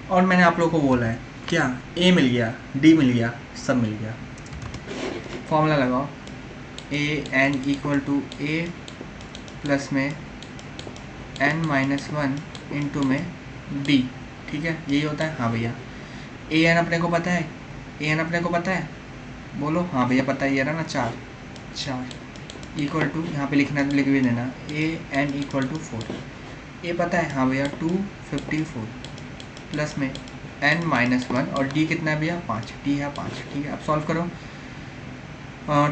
और मैंने आप लोगों को बोला है क्या, ए मिल गया, डी मिल गया, सब मिल गया, फॉर्मूला लगाओ, an = a प्लस में n-1 इंटू में d, ठीक है, यही होता है। हाँ भैया, an अपने को पता है, an अपने को पता है, बोलो हाँ भैया पता है, ये रहा ना 4 इक्वल टू, यहाँ पे लिखना लिख भी देना, an = 4, ये पता है, हाँ भैया 254 प्लस में n-1 और d कितना है भैया 5, d है 5, ठीक है। अब सॉल्व करो,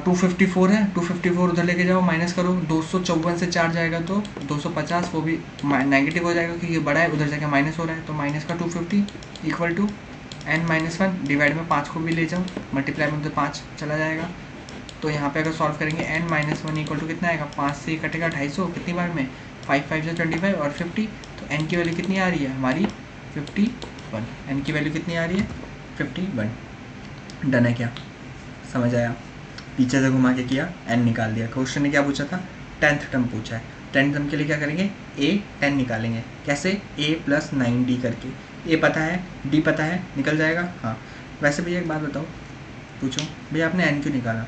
254 है, 254 उधर लेके जाओ, माइनस करो, 254 से 4 जाएगा तो 250, वो भी नेगेटिव हो जाएगा क्योंकि बड़ा है, उधर जाके माइनस हो रहा है, तो माइनस का 250 इक्वल टू n-1 डिवाइड में 5 को भी ले जाओ, मल्टीप्लाई में तो 5 चला जाएगा, तो यहाँ पे अगर सॉल्व करेंगे n-1 इक्वल टू कितना आएगा, 5 से कटेगा 250, कितनी बार में 5 से 25 और 50, तो n की वैल्यू कितनी आ रही है हमारी 51, n की वैल्यू कितनी आ रही है 51। डन है क्या, समझ आया, पीछे से घुमा के किया, n निकाल दिया। क्वेश्चन ने क्या पूछा था, 10th टर्म पूछा है, 10th टर्म के लिए क्या करेंगे, a 10 निकालेंगे, कैसे, a + 9d करके, a पता है, d पता है, निकल जाएगा। हाँ वैसे भैया एक बात बताओ, पूछो भैया आपने n क्यों निकाला,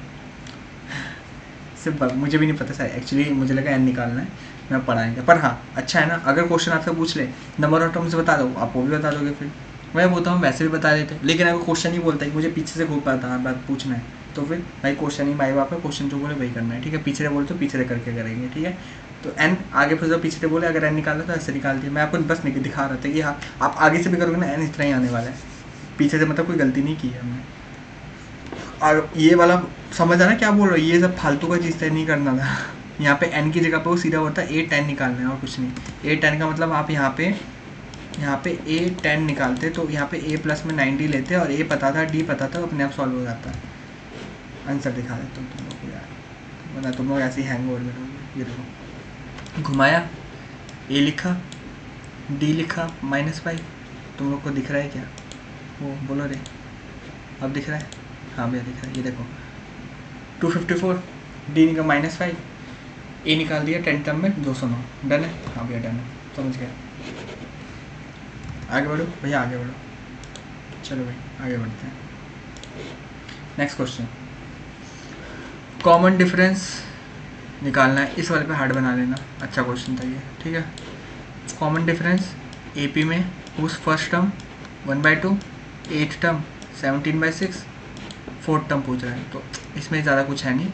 सिर्फ मुझे भी नहीं पता सर, एक्चुअली मुझे लगा n निकालना है, मैं पढ़ाएंगे, पर हाँ अच्छा है ना, अगर क्वेश्चन आपसे पूछ ले नंबर ऑफ टर्म्स बता दो, आप वो भी बता दोगे, फिर मैं बोलता हूँ वैसे भी बता देते, लेकिन अगर क्वेश्चन ही बोलता है कि मुझे पीछे से घूम पाता है बात पूछना है, तो फिर भाई क्वेश्चन ही माई बाप है, क्वेश्चन जो बोले वही करना है, ठीक है। पीछे बोले तो पीछे करके करेंगे, ठीक है। तो एन आगे फिर जब पीछे बोले अगर एन निकालना तो ऐसे निकाल दिया, मैं आपको बस दिखा रहा था कि हाँ आप आगे से भी करोगे ना एन इतना ही आने वाला है, पीछे से मतलब कोई गलती नहीं की है हमने। और ये वाला समझ आ ना क्या बोल रहा हूँ, ये सब फालतू का चीज़ तय नहीं करना था, यहाँ पे एन की जगह पे वो सीधा होता है a10 निकालना है और कुछ नहीं। a10 का मतलब आप यहाँ पे a10 निकालते तो यहाँ पे a प्लस में 90 लेते और a पता था d पता था, अपने आप सॉल्व हो जाता है। आंसर दिखा देता हूँ तुम लोग को यार, वरना तुम लोग ऐसे ही हैंग ओवर में रहोगे। ये देखो घुमाया, a लिखा, d लिखा, -5, तुम लोग को दिख रहा है क्या, वो बोलो रे, अब दिख रहा है, हाँ भैया दिख रहा है, ये देखो 254, d निकाल -5, a निकाल दिया 10 टर्म में 209, डन है, हाँ भैया डन है, समझ गया। आगे बढ़ो भैया आगे बढ़ो, चलो भाई आगे बढ़ते हैं। नेक्स्ट क्वेश्चन, कॉमन डिफरेंस निकालना है, इस वाले पे हार्ड बना लेना, अच्छा क्वेश्चन था ये, ठीक है। कॉमन डिफरेंस AP में उस first term 1/2, 8th term 17/6, 4th term पूछ रहा है, तो इसमें ज़्यादा कुछ है नहीं,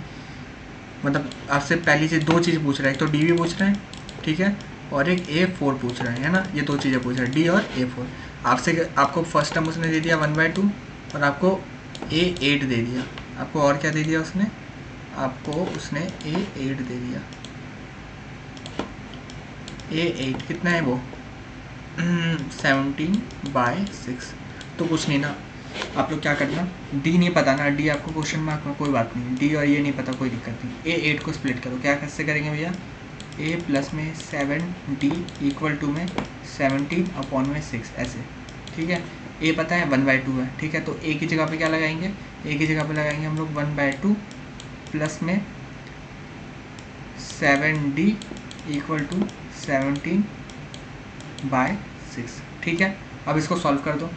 मतलब आपसे पहली से दो चीज़ पूछ रहा है, एक तो डी भी पूछ रहा है, ठीक है, और एक A4 पूछ रहा है ना, ये दो चीज़ें पूछ रहा है, डी और A4। आपसे आपको फर्स्ट टर्म उसने दे दिया 1/2 और आपको A8 दे दिया। आपको और क्या दे दिया उसने, आपको उसने A8 दे दिया। A8 कितना है वो 17/6। तो कुछ नहीं ना, आप लोग क्या करना, डी नहीं पता ना, डी आपको क्वेश्चन मार्क में, कोई बात नहीं, डी और ये नहीं पता कोई दिक्कत नहीं। A8 को स्प्लिट करो, क्या कैसे करेंगे भैया, A प्लस में 7D इक्वल टू में 17/6 ऐसे, ठीक है। A पता है 1/2 है, ठीक है, तो A की जगह पे क्या लगाएंगे, A की जगह पे लगाएंगे हम लोग 1/2 प्लस में 7D इक्वल टू 17/6, ठीक है। अब इसको सॉल्व कर दो,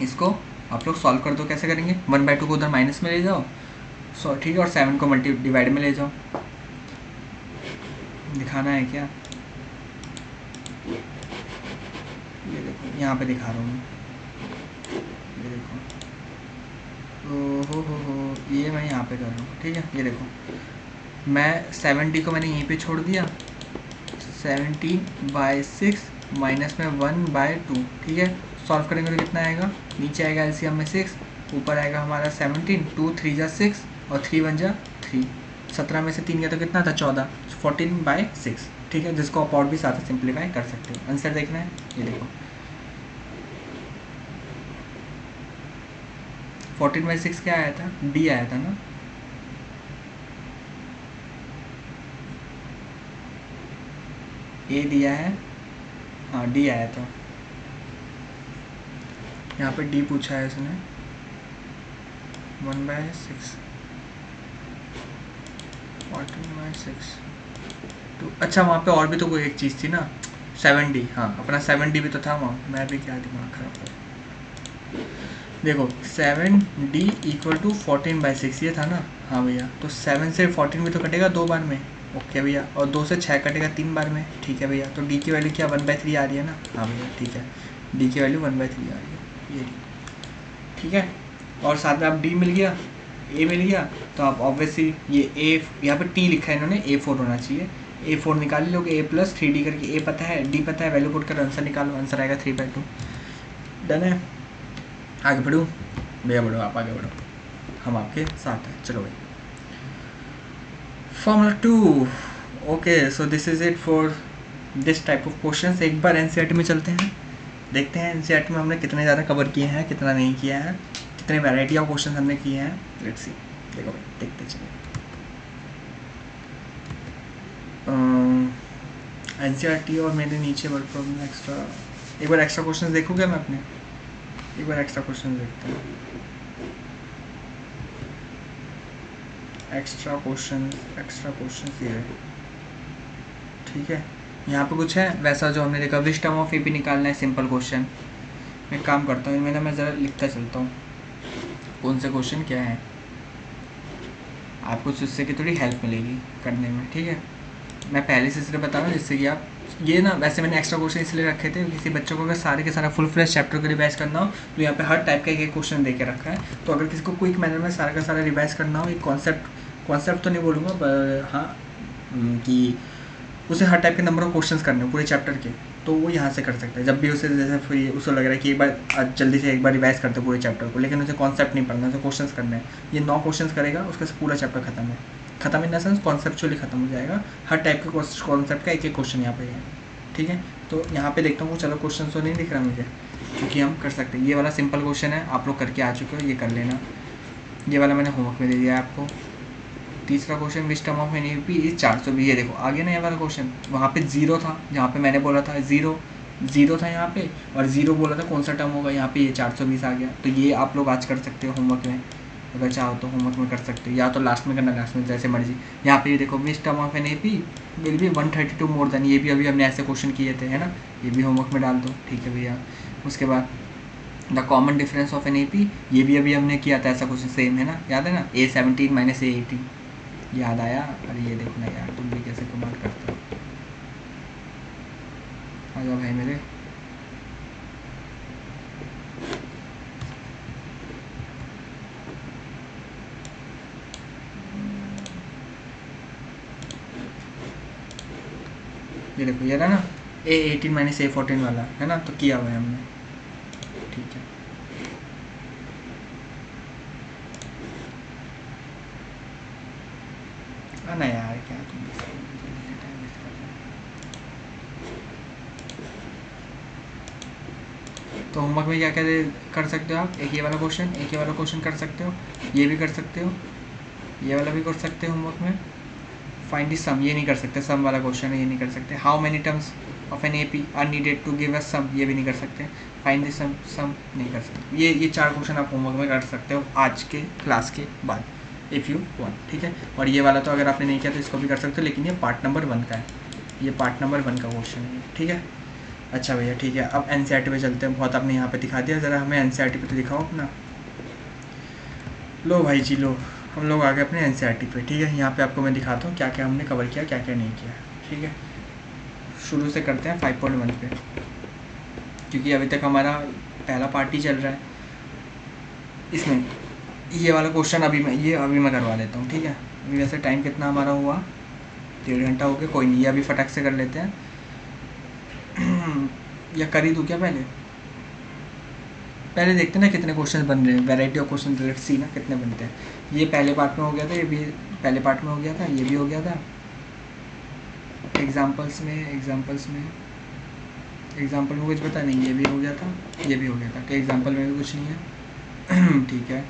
इसको आप लोग सॉल्व कर दो, कैसे करेंगे, 1/2 को उधर माइनस में ले जाओ, ठीक है, और 7 को डिवाइड में ले जाओ। दिखाना है क्या, ये देखो यहाँ पे दिखा रहा हूँ मैं, ये देखो, हो ये मैं यहाँ पे कर रहा हूँ, ठीक है। ये देखो मैं 7D को मैंने यहीं पे छोड़ दिया, 17/6 माइनस में 1/2, ठीक है। सॉल्व करेंगे तो कितना आएगा, नीचे आएगा एलसीएम में 6, ऊपर आएगा हमारा 17, 2 3 जा 6 और 3 1 जा 3, 17 में से 3 गया तो कितना था 14, 14/6, ठीक है, जिसको आप और भी साथ सिंप्लीफाई कर सकते हो। आंसर देखना है, ये देखो 14/6 क्या आया था, डी आया था ना, ए दिया है, हाँ डी आया था, यहाँ पे डी पूछा है इसने 1/6, 14/6 तो अच्छा, वहाँ पे और भी तो कोई एक चीज़ थी ना, 7D, हाँ अपना 7D भी तो था वहाँ, मैं भी क्या दिमाग खराब कर, देखो 7D इक्वल टू 14/6 ये था ना, हाँ भैया, तो 7 से 14 भी तो कटेगा 2 बार में, ओके भैया, और 2 से 6 कटेगा 3 बार में, ठीक है भैया। तो डी की वैल्यू क्या 1/3 आ रही है ना, हाँ भैया ठीक है, डी की वैल्यू 1/3 आ रही है, ये ठीक है। और साथ में आप डी मिल गया, ए मिल गया, तो आप ऑब्वियसली ये ए, यहाँ पर टी लिखा है इन्होंने, A4 होना चाहिए, A4 निकाल लोगे, A प्लस 3D करके, A पता है D पता है, वैल्यू पुट कर आंसर निकालो, आंसर आएगा 3/2। डन है, आगे बढ़ो भैया, बढ़ो आप आगे बढ़ो, हम आपके साथ हैं, चलो भाई। Formula 2, okay, so this is it for this type of questions. एक बार एनसीईआरटी में चलते हैं, देखते हैं एनसीईआरटी में हमने कितने ज़्यादा कवर किए हैं, कितना नहीं किया है, कितने वैरायटी ऑफ क्वेश्चन हमने किए हैं, लेट्स सी, देखो भाई देखते चलिए। एनसीईआरटी और मेरे नीचे वर्क प्रॉब्लम एक्स्ट्रा, एक बार एक्स्ट्रा क्वेश्चन देखोगे मैं अपने, एक बार एक्स्ट्रा क्वेश्चन देखते हैं, एक्स्ट्रा क्वेश्चन ये है, ठीक है। यहाँ पे कुछ है वैसा जो हमने देखा, विच टर्म ऑफ एपी निकालना है, सिंपल क्वेश्चन। मैं काम करता हूँ इनमें ना, मैं ज़रा लिखता चलता हूँ कौन से क्वेश्चन क्या है, आपको उससे की थोड़ी हेल्प मिलेगी करने में, ठीक है। मैं पहले से इसलिए बता रहा हूँ जिससे कि आप ये ना, वैसे मैंने एक्स्ट्रा क्वेश्चन इसलिए रखे थे, किसी बच्चों को अगर सारे के सारा फुल फ्लेश चैप्टर को रिवाइज करना हो तो यहाँ पे हर टाइप का एक क्वेश्चन दे के रखा है, तो अगर किसी को क्विक मैनर में सारा का सारा रिवाइज करना हो, एक कॉन्सेप्ट तो नहीं बोलूँगा पर हाँ कि उसे हर टाइप के नंबर ऑफ क्वेश्चंस करने पूरे चैप्टर के, तो वो यहाँ से कर सकता है। जब भी उसे जैसे फिर उसको लग रहा है कि एक बार जल्दी से एक बार रिवाइज करते पूरे चैप्टर को, लेकिन उसे कॉन्सेप्ट नहीं पढ़ना, उसे क्वेश्चंस करने हैं, ये 9 क्वेश्चंस करेगा, उसका पूरा चैप्टर खत्म है, खत्म इन द सेंस कॉन्सेप्चुअली खत्म हो जाएगा। हर टाइप के कॉन्सेप्ट का एक एक क्वेश्चन यहाँ पे है, ठीक है। तो यहाँ पे देखता हूँ, चलो क्वेश्चन तो नहीं दिख रहा मुझे, क्योंकि हम कर सकते हैं। ये वाला सिंपल क्वेश्चन है, आप लोग करके आ चुके हो, ये कर लेना। ये वाला मैंने होमवर्क में दे दिया है आपको। तीसरा question, which term of an AP is 420, ये देखो आगे ना ये वाला क्वेश्चन, वहाँ पे 0 था, जहाँ पे मैंने बोला था 0 था यहाँ पे, और 0 बोला था कौन सा टर्म होगा, यहाँ पे ये 420 आ गया। तो ये आप लोग आज कर सकते हो होमवर्क में, अगर चाहो तो होमवर्क में कर सकते हो, या तो लास्ट में करना, लास्ट में जैसे मर्जी। यहाँ पे ये देखो, which term of an AP will be 132 more then, ये भी अभी हमने ऐसे क्वेश्चन किए थे, है ना, ये भी होमवर्क में डाल दो, ठीक है भैया। उसके बाद the common difference of an AP, ये भी अभी हमने किया था ऐसा क्वेश्चन, सेम है ना, याद है ना, A17 माइनस A18, याद आया। अरे ये देखो ना यार, तुम भी कैसे कमाल करते हो, आ जाओ भाई मेरे। ये देखो ये रहा ना A18 माइनस A14 वाला है ना, तो किया हुआ है हमने, ठीक है। ना यार क्या तुम तो होमवर्क में क्या क्या कर सकते हो आप, एक ये वाला क्वेश्चन, एक ये वाला क्वेश्चन कर सकते हो, ये भी कर सकते हो, ये वाला भी कर सकते हो होमवर्क में। फाइंड द सम, ये नहीं कर सकते, सम वाला क्वेश्चन है, ये नहीं कर सकते। How many terms of an AP are needed to give a sum, ये भी नहीं कर सकते। फाइंड द सम, सम नहीं कर सकते। ये 4 क्वेश्चन आप होमवर्क में कर सकते हो आज के क्लास के बाद, इफ़ यू वांट, ठीक है। और ये वाला तो अगर आपने नहीं किया तो इसको भी कर सकते हो, लेकिन ये पार्ट नंबर 1 का है, ये पार्ट नंबर 1 का क्वेश्चन है, ठीक है। अच्छा भैया ठीक है, अब एनसीईआरटी पे चलते हैं। बहुत आपने यहाँ पे दिखा दिया, ज़रा हमें एनसीईआरटी पे तो दिखाओ अपना। लो भाई जी लो, हम लोग आ गए अपने एनसीईआरटी पे, ठीक है। यहाँ पे आपको मैं दिखाता हूँ क्या क्या हमने कवर किया, क्या क्या नहीं किया, ठीक है। शुरू से करते हैं 5.1 पे, क्योंकि अभी तक हमारा पहला पार्ट ही चल रहा है। इसमें ये वाला क्वेश्चन अभी मैं करवा देता हूँ, ठीक है। अभी वैसे टाइम कितना हमारा हुआ, 1.5 घंटा हो गया, कोई नहीं, ये अभी फटाक से कर लेते हैं। या कर ही दूँ क्या, पहले देखते हैं ना कितने क्वेश्चन बन रहे हैं, variety of question, let's see ना कितने बनते हैं। ये पहले पार्ट में हो गया था, ये भी पहले पार्ट में हो गया था, ये भी हो गया था। एग्जाम्पल में कुछ पता नहीं, ये भी हो गया था, ये भी हो गया था, कि एग्जाम्पल में भी कुछ नहीं है। ठीक है,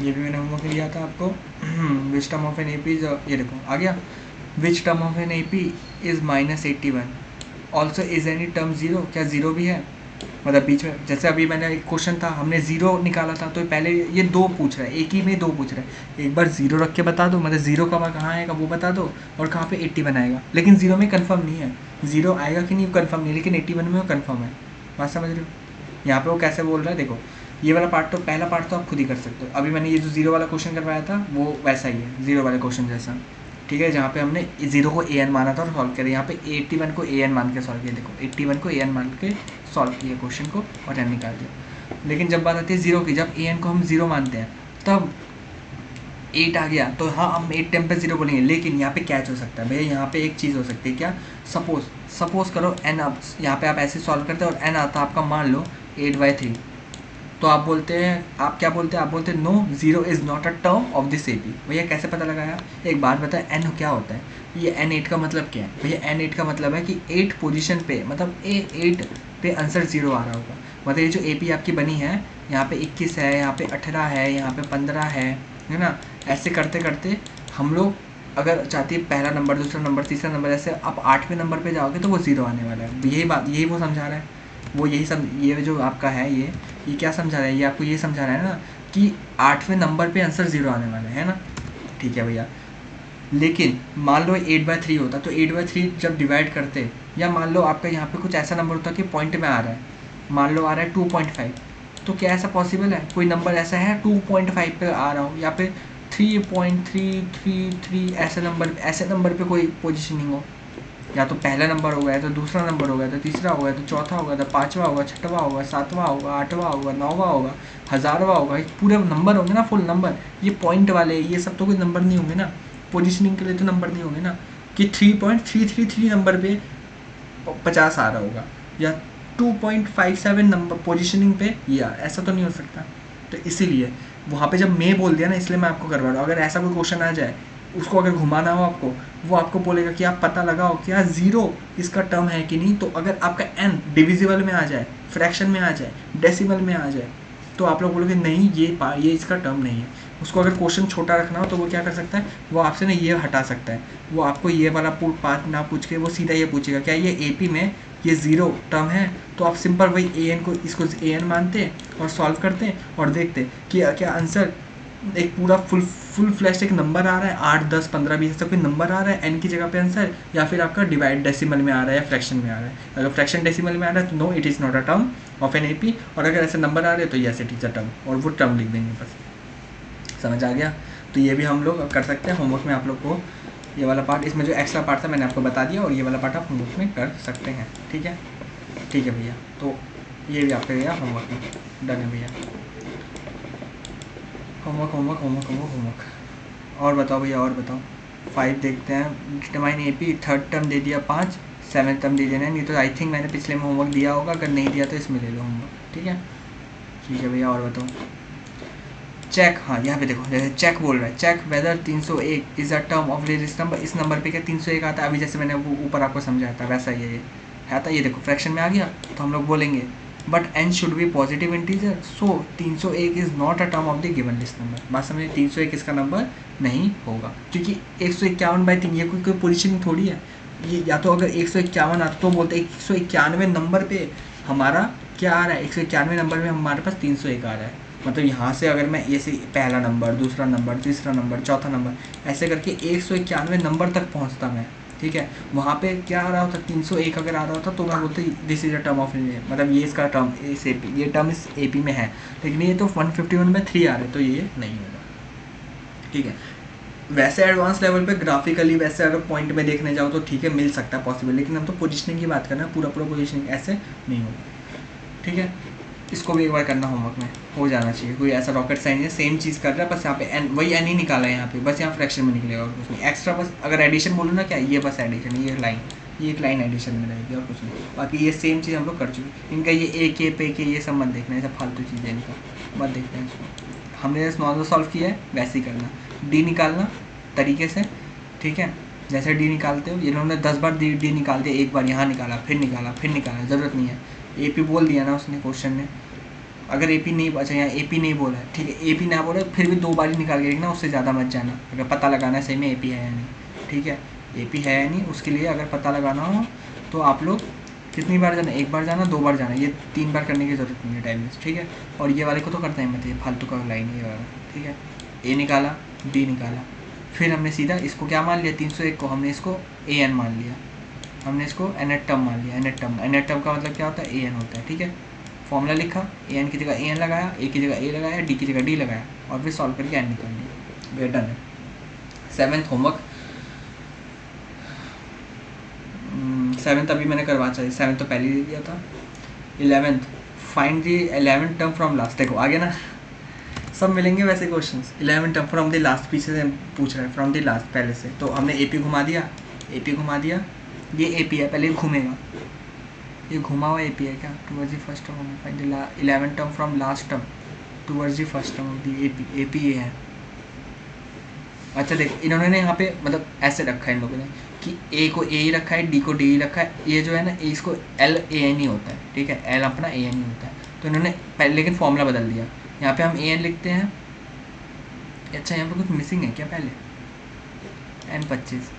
ये भी मैंने होमवर्क लिया था आपको। विच टर्म ऑफ एन एपी, ये देखो आ गया, विच term of an AP is -81, also is any term zero, क्या जीरो भी है, मतलब बीच में। जैसे अभी मैंने एक क्वेश्चन था, हमने जीरो निकाला था, तो पहले ये 2 पूछ रहा है, एक ही में 2 पूछ रहा है। एक बार जीरो रख के बता दो, मतलब जीरो का कहाँ आएगा वो बता दो, और कहाँ पे 80 बनाएगा। लेकिन जीरो में कंफर्म नहीं है, जीरो आएगा कि नहीं कंफर्म नहीं, लेकिन 81 में वो कंफर्म है। बात समझ रहे हो? यहाँ पे वो कैसे बोल रहा है, देखो ये वाला पार्ट, तो पहला पार्ट तो आप खुद ही कर सकते हो। अभी मैंने ये जो जीरो वाला क्वेश्चन करवाया था वो वैसा ही है, जीरो वाले क्वेश्चन जैसा, ठीक है। जहाँ पे हमने जीरो को ए एन माना था और सॉल्व किया, यहाँ पे 81 को ए एन मान के सॉल्व किया। देखो 81 को ए एन मान के सॉल्व किया क्वेश्चन को, और एन निकाल दिया। लेकिन जब बात आती है जीरो की, जब ए एन को हम जीरो मानते हैं, तब 8 आ गया तो हाँ हम 8 टाइम पे जीरो बोलेंगे। लेकिन यहाँ पे कैच हो सकता है भैया, यहाँ पे एक चीज़ हो सकती है, क्या, सपोज करो एन, आप यहाँ पे आप ऐसे सॉल्व करते हो और एन आता आपका, मान लो 8/3, तो आप बोलते हैं, आप क्या बोलते हैं, आप बोलते हैं no, zero is not a term of this AP. भैया कैसे पता लगाया, एक बात बताए, एन क्या होता है, ये N8 का मतलब क्या है भैया, N8 का मतलब है कि 8 पोजीशन पे, मतलब A8 पे आंसर 0 आ रहा होगा। मतलब ये जो एपी आपकी बनी है, यहाँ पे 21 है, यहाँ पे 18 है, यहाँ पे 15 है ना। ऐसे करते करते हम लोग अगर चाहती है पहला नंबर, दूसरा नंबर, तीसरा नंबर, ऐसे आप 8वें नंबर पे जाओगे तो वो 0 आने वाला है। यही बात, यही वो समझा रहा है, वो यही ये जो आपका है, ये क्या समझा रहा है, ये आपको ये समझा रहा है ना कि 8वें नंबर पे आंसर 0 आने वाला है ना। ठीक है भैया, लेकिन मान लो 8/3 होता, तो 8/3 जब डिवाइड करते, या मान लो आपका यहाँ पे कुछ ऐसा नंबर होता कि पॉइंट में आ रहा है, मान लो आ रहा है 2.5, तो क्या ऐसा पॉसिबल है, कोई नंबर ऐसा है 2.5 पे आ रहा हो, या फिर 3.333, ऐसे नंबर पे कोई पोजिशनिंग हो, या तो पहला नंबर होगा, या तो दूसरा नंबर होगा, तो तीसरा होगा, तो चौथा होगा, तो 5वां होगा, 6वां होगा, 7वां होगा, 8वां होगा, 9वां होगा, 1000वां होगा, पूरे नंबर होंगे ना, फुल नंबर। ये पॉइंट वाले ये सब तो कोई नंबर नहीं होंगे ना, पोजीशनिंग के लिए तो नंबर नहीं होंगे ना, कि 3.333 नंबर पे 50 आ रहा होगा, या 2.57 नंबर पोजीशनिंग पे, या ऐसा तो नहीं हो सकता। तो इसीलिए वहाँ पे जब मैं बोल दिया ना, इसलिए मैं आपको करवा रहा हूँ। अगर ऐसा कोई क्वेश्चन आ जाए, उसको अगर घुमाना हो आपको, वो आपको बोलेगा कि आप पता लगाओ क्या जीरो इसका टर्म है कि नहीं। तो अगर आपका एन डिविजिबल में आ जाए, फ्रैक्शन में आ जाए, डेसिमल में आ जाए, तो आप लोग बोलोगे नहीं ये इसका टर्म नहीं है। उसको अगर क्वेश्चन छोटा रखना हो तो वो क्या कर सकता है, वो आपसे ना ये हटा सकता है, वो आपको ये वाला पार्ट ना पूछ के वो सीधा ये पूछेगा क्या ये एपी में ये ज़ीरो टर्म है। तो आप सिंपल वही ए एन को, इसको ए एन मानते और सॉल्व करते और देखते कि क्या आंसर एक पूरा फुल फ्लैश एक नंबर आ रहा है, 8 10 15 20 ऐसा कोई नंबर आ रहा है एन की जगह पे आंसर, या फिर आपका डिवाइड डेसिमल में आ रहा है या फ्रैक्शन में आ रहा है। अगर फ्रैक्शन डेसिमल में आ रहा है तो no, it is not a term of an AP, और अगर ऐसे नंबर आ रहे हैं तो yes it is a term, और वो टर्म लिख देंगे बस। समझ आ गया? तो ये भी हम लोग कर सकते हैं होमवर्क में। आप लोग को ये वाला पार्ट, इसमें जो एक्स्ट्रा पार्ट था मैंने आपको बता दिया, और ये वाला पार्ट आप होमवर्क में कर सकते हैं। ठीक है, ठीक है भैया, तो ये भी आपका गया होमवर्क में, डन है भैया। Homework homework homework homework homework. और बताओ भैया, और बताओ। 5 देखते हैं। डिटरमाइन AP थर्ड टर्म दे दिया 5, सेवन्थ टर्म दे देना है, नहीं तो आई थिंक मैंने पिछले में होमवर्क दिया होगा, अगर नहीं दिया तो इसमें ले लो होमवर्क। ठीक है, ठीक है भैया, और बताओ। चेक, हाँ यहाँ पे देखो, जैसे चेक बोल रहा है, check whether 301 is a term of this number. इस नंबर पे क्या 301 आता है? अभी जैसे मैंने वो ऊपर आपको समझाया था वैसा ये है था। ये देखो फ्रैक्शन में आ गया, तो हम लोग बोलेंगे but n should be positive integer, so 301 is not a term of the given list number. बात समझे, 301 इसका नंबर नहीं होगा, क्योंकि 151/3 ये कोई पोजिशन थोड़ी है। ये या तो अगर 151 आता तो बोलते 191 नंबर पे हमारा क्या आ रहा है, 191 नंबर में हमारे पास 301 आ रहा है। मतलब यहाँ से अगर मैं ऐसे पहला नंबर, दूसरा नंबर, तीसरा नंबर, चौथा नंबर, ऐसे करके 191 नंबर तक पहुँचता मैं, ठीक है। वहाँ पे क्या आ रहा होता, 301 अगर आ रहा होता तो मैं बोलते this is a term of, मतलब ये इसका टर्म इस AP, ये टर्म इस AP में है। लेकिन ये तो 151/3 आ रहा है, तो ये नहीं होगा, ठीक है। वैसे एडवांस लेवल पे ग्राफिकली वैसे अगर पॉइंट में देखने जाओ तो ठीक है, मिल सकता है पॉसिबल, लेकिन हम तो पोजिशनिंग की बात कर रहे हैं, पूरा पोजिशनिंग ऐसे नहीं होगा, ठीक है। इसको भी एक बार करना होमवर्क में, हो जाना चाहिए, कोई ऐसा रॉकेट साइंस है, सेम चीज़ कर रहा है, बस यहाँ पे एन, वही एन ही निकाला है यहाँ पे, बस यहाँ फ्रैक्शन में निकलेगा और कुछ नहीं एक्स्ट्रा। बस अगर एडिशन बोलो ना, क्या ये बस एडिशन, ये लाइन, ये एक लाइन एडिशन में रहेगी और कुछ नहीं, बाकी ये सेम चीज़ हम लोग कर चुके। इनका ये ए के पे के ये सब मत देखना, ये सब फालतू चीज़ें इनका मत देखना है। इसको हमने जैसे नॉर्मल सॉल्व किया है वैसे ही करना, डी निकालना तरीके से, ठीक है। जैसे डी निकालते हो, इन्होंने 10 बार डी निकाल दिया, एक बार यहाँ निकाला, फिर निकाला, ज़रूरत नहीं है। AP बोल दिया ना उसने क्वेश्चन ने, अगर AP नहीं, अच्छा यहाँ AP नहीं बोला है, ठीक है, AP ना बोला फिर भी 2 बार ही निकाल के देखना, उससे ज़्यादा मत जाना, अगर पता लगाना है सही में AP है या नहीं, ठीक है। AP है या नहीं उसके लिए अगर पता लगाना हो तो आप लोग कितनी बार जाना, 1 बार जाना, 2 बार जाना, ये 3 बार करने की ज़रूरत नहीं है टाइम वेस्ट, ठीक है। और ये वाले को तो करता ही मत, ये फालतू का लाइन ये वाला, ठीक है। A निकाला, D निकाला, फिर हमने सीधा इसको क्या मान लिया, 301 को हमने इसको AN मान लिया, हमने इसको nth टर्म मान लिया। nth टर्म का मतलब क्या होता है, AN होता है, ठीक है। फॉर्मूला लिखा, AN की जगह AN लगाया, A की जगह A लगाया, D की जगह D लगाया, और फिर सॉल्व करके N निकाल लिया, वे डन है। 7th होमवर्क, 7th अभी मैंने करवा चाहिए, 7th तो पहले ही दे दिया था। 11th find the 11th term from last, देखो आगे ना सब मिलेंगे वैसे questions. 11th term from the last, पीछे से पूछ रहा है फ्रॉम द लास्ट, पहले से तो हमने AP घुमा दिया, ये AP है, पहले घूमेगा, ये घुमा हुआ AP है क्या, towards the first term find the 11th term from last term towards the first term of the AP ये है। अच्छा देखो इन्होंने यहाँ पे मतलब ऐसे रखा है इन लोगों ने कि A को A ही रखा है, D को D ही रखा है, ये जो है ना इसको LAN ही होता है, ठीक है, L अपना AN ही होता है। तो इन्होंने पहले लेकिन फॉर्मूला बदल दिया, यहाँ पे हम AN लिखते हैं। अच्छा यहाँ पे कुछ मिसिंग है क्या, पहले N25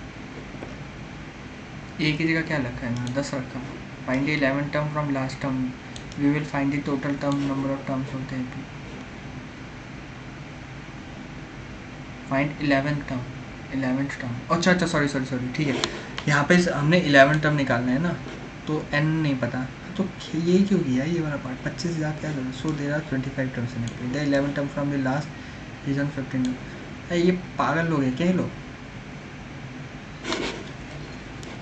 A की जगह क्या रखा है ना, 10 रखा है। Find the 11th term from last term, we will find the total term number of terms of the AP। Find 11th term, अच्छा सॉरी, ठीक है। यहाँ पे हमने 11th टर्म निकालना है ना, तो N नहीं पता, तो ये क्यों किया ये वाला पार्ट, 25 क्या करो, so there are 25 terms in AP, the 11th term from the last is on 15। ये पागल लोग हैं क्या ये लोग।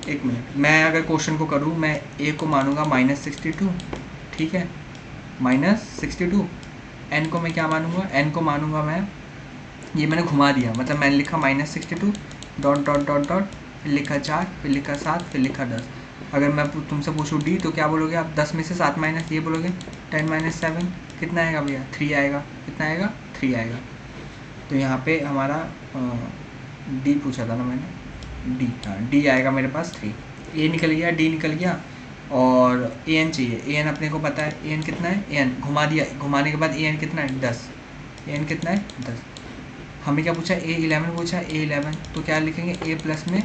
एक मिनट, मैं अगर क्वेश्चन को करूँ, मैं A को मानूंगा -62, ठीक है, -62। N को मैं क्या मानूंगा, N को मानूंगा मैं, ये मैंने घुमा दिया, मतलब मैंने लिखा -62 डॉट डॉट डॉट डॉट, फिर लिखा 4, फिर लिखा 7, फिर लिखा 10। अगर मैं तुमसे पूछूँ D तो क्या बोलोगे आप, 10 में से 7 माइनस ये बोलोगे, 10 - 7 कितना आएगा भैया, 3 आएगा, कितना आएगा, 3 आएगा। तो यहाँ पे हमारा D पूछा था ना मैंने, D, हाँ D आएगा मेरे पास 3, A निकल गया, D निकल गया, और AN चाहिए, AN अपने को पता है, AN कितना है, AN घुमा दिया, घुमाने के बाद AN कितना है 10, AN कितना है 10। हमें क्या पूछा, A11 पूछा, A11 तो क्या लिखेंगे, A प्लस में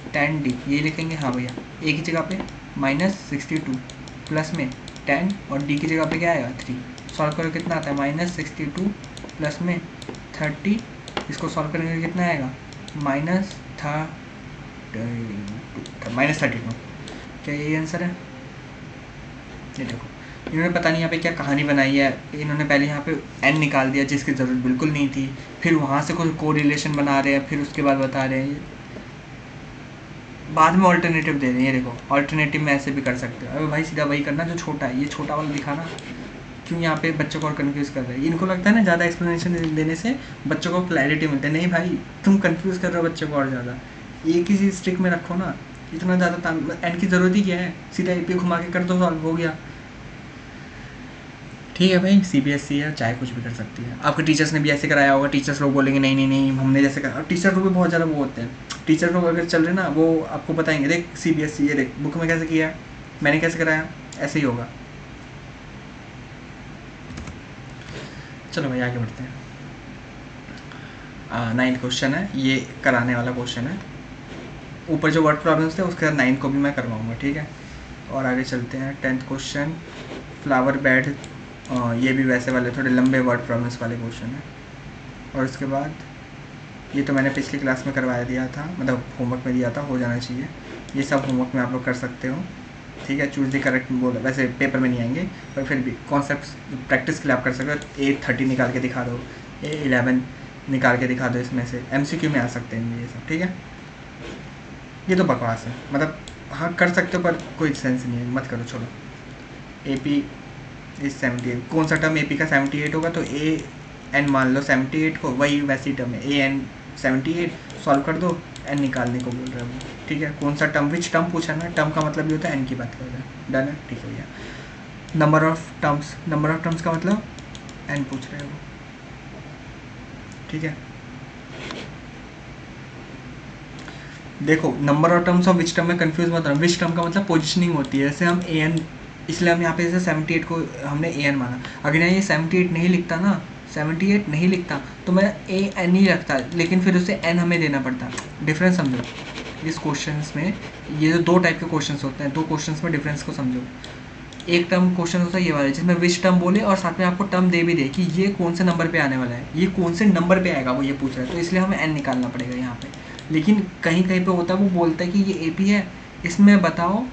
10D ये लिखेंगे, हाँ भैया। A की जगह पे -62 प्लस में 10 और D की जगह पे क्या आएगा 3। सॉल्व करो कितना आता है, -62 प्लस में 30, इसको सॉल्व करने में कितना आएगा, -32। क्या यही आंसर है। ये देखो इन्होंने पता नहीं यहाँ पे क्या कहानी बनाई है, इन्होंने पहले यहाँ पे N निकाल दिया जिसकी ज़रूरत बिल्कुल नहीं थी, फिर वहाँ से कोई कोरिलेशन बना रहे हैं, फिर उसके बाद बता रहे हैं, बाद में ऑल्टरनेटिव दे रहे हैं। ये देखो ऑल्टरनेटिव में ऐसे भी कर सकते हो, अरे भाई सीधा वही करना जो छोटा है, ये छोटा वाला दिखाना, क्यों यहाँ पे बच्चों को और कन्फ्यूज़ कर रहे हैं। इनको लगता है ना ज़्यादा एक्सप्लेनेशन देने से बच्चों को क्लैरिटी मिलती है। नहीं भाई, तुम कन्फ्यूज़ कर रहे हो बच्चों को और ज़्यादा। एक ही चीज़ स्ट्रिक में रखो ना, इतना ज़्यादा एंड की ज़रूरत ही क्या है, सीधा AP घुमा के कर दो, सॉल्व हो गया। ठीक है भाई, CBSE है, चाहे कुछ भी कर सकती है। आपके टीचर्स ने भी ऐसे कराया होगा, टीचर्स लोग बोलेंगे नहीं नहीं नहीं हमने जैसे करा। टीचर लोग भी बहुत ज़्यादा वो होते हैं। टीचर लोग अगर चल रहे ना, वो आपको बताएंगे देख CBSE ये देख बुक में कैसे किया है, मैंने कैसे कराया, ऐसे ही होगा। चलो भाई आगे बढ़ते हैं। 9th क्वेश्चन है, ये कराने वाला क्वेश्चन है। ऊपर जो वर्ड प्रॉब्लम्स थे उसके 9th को भी मैं करवाऊँगा, ठीक है। और आगे चलते हैं। 10th क्वेश्चन फ्लावर बेड, ये भी वैसे वाले थोड़े लंबे वर्ड प्रॉब्लम्स वाले क्वेश्चन है। और उसके बाद ये तो मैंने पिछली क्लास में करवा दिया था, मतलब होमवर्क में दिया था, हो जाना चाहिए। ये सब होमवर्क में आप लोग कर सकते हो, ठीक है। चूज द करेक्ट बोला, वैसे पेपर में नहीं आएंगे पर फिर भी कॉन्सेप्ट प्रैक्टिस के लिए आप कर सकते हो। A30 निकाल के दिखा दो, A11 निकाल के दिखा दो, इसमें से MCQ में आ सकते हैं ये सब, ठीक है। ये तो बकवास है, मतलब हाँ कर सकते हो पर कोई सेंस नहीं है, मत करो, छोड़ो। AP इज 78, कौन सा टर्म AP का 78 होगा, तो AN मान लो 78 को, वही वैसी टर्म है AN 78, सॉल्व कर दो, N निकालने को बोल रहे हो, ठीक है। कौन सा टर्म, विच टर्म पूछा ना, टर्म का मतलब ये होता है N की बात कर रहे हैं, डन है, ठीक है भैया। नंबर ऑफ टर्म्स का मतलब N पूछ रहे हो, ठीक है। देखो नंबर ऑफ टर्म्स और विच टर्म में कंफ्यूज मत होना। विच टर्म का मतलब पोजीशनिंग होती है, जैसे हम AN, इसलिए हम यहाँ पे जैसे 78 को हमने AN माना। अगर यहाँ ये 78 नहीं लिखता ना, 78 नहीं लिखता तो मैं AN ही रखता, लेकिन फिर उसे N हमें देना पड़ता। डिफरेंस समझो इस क्वेश्चंस में। ये जो दो टाइप के क्वेश्चंस होते हैं, दो क्वेश्चंस में डिफरेंस को समझो। एक टर्म क्वेश्चन होता है ये वाला, जिसमें विच टर्म बोले और साथ में आपको टर्म दे भी दे कि ये कौन से नंबर पे आने वाला है, ये कौन से नंबर पे आएगा, वो ये पूछ रहा है, तो इसलिए हमें N निकालना पड़ेगा यहाँ पे। लेकिन कहीं कहीं पे होता है वो बोलता है कि ये AP है, इसमें बताओ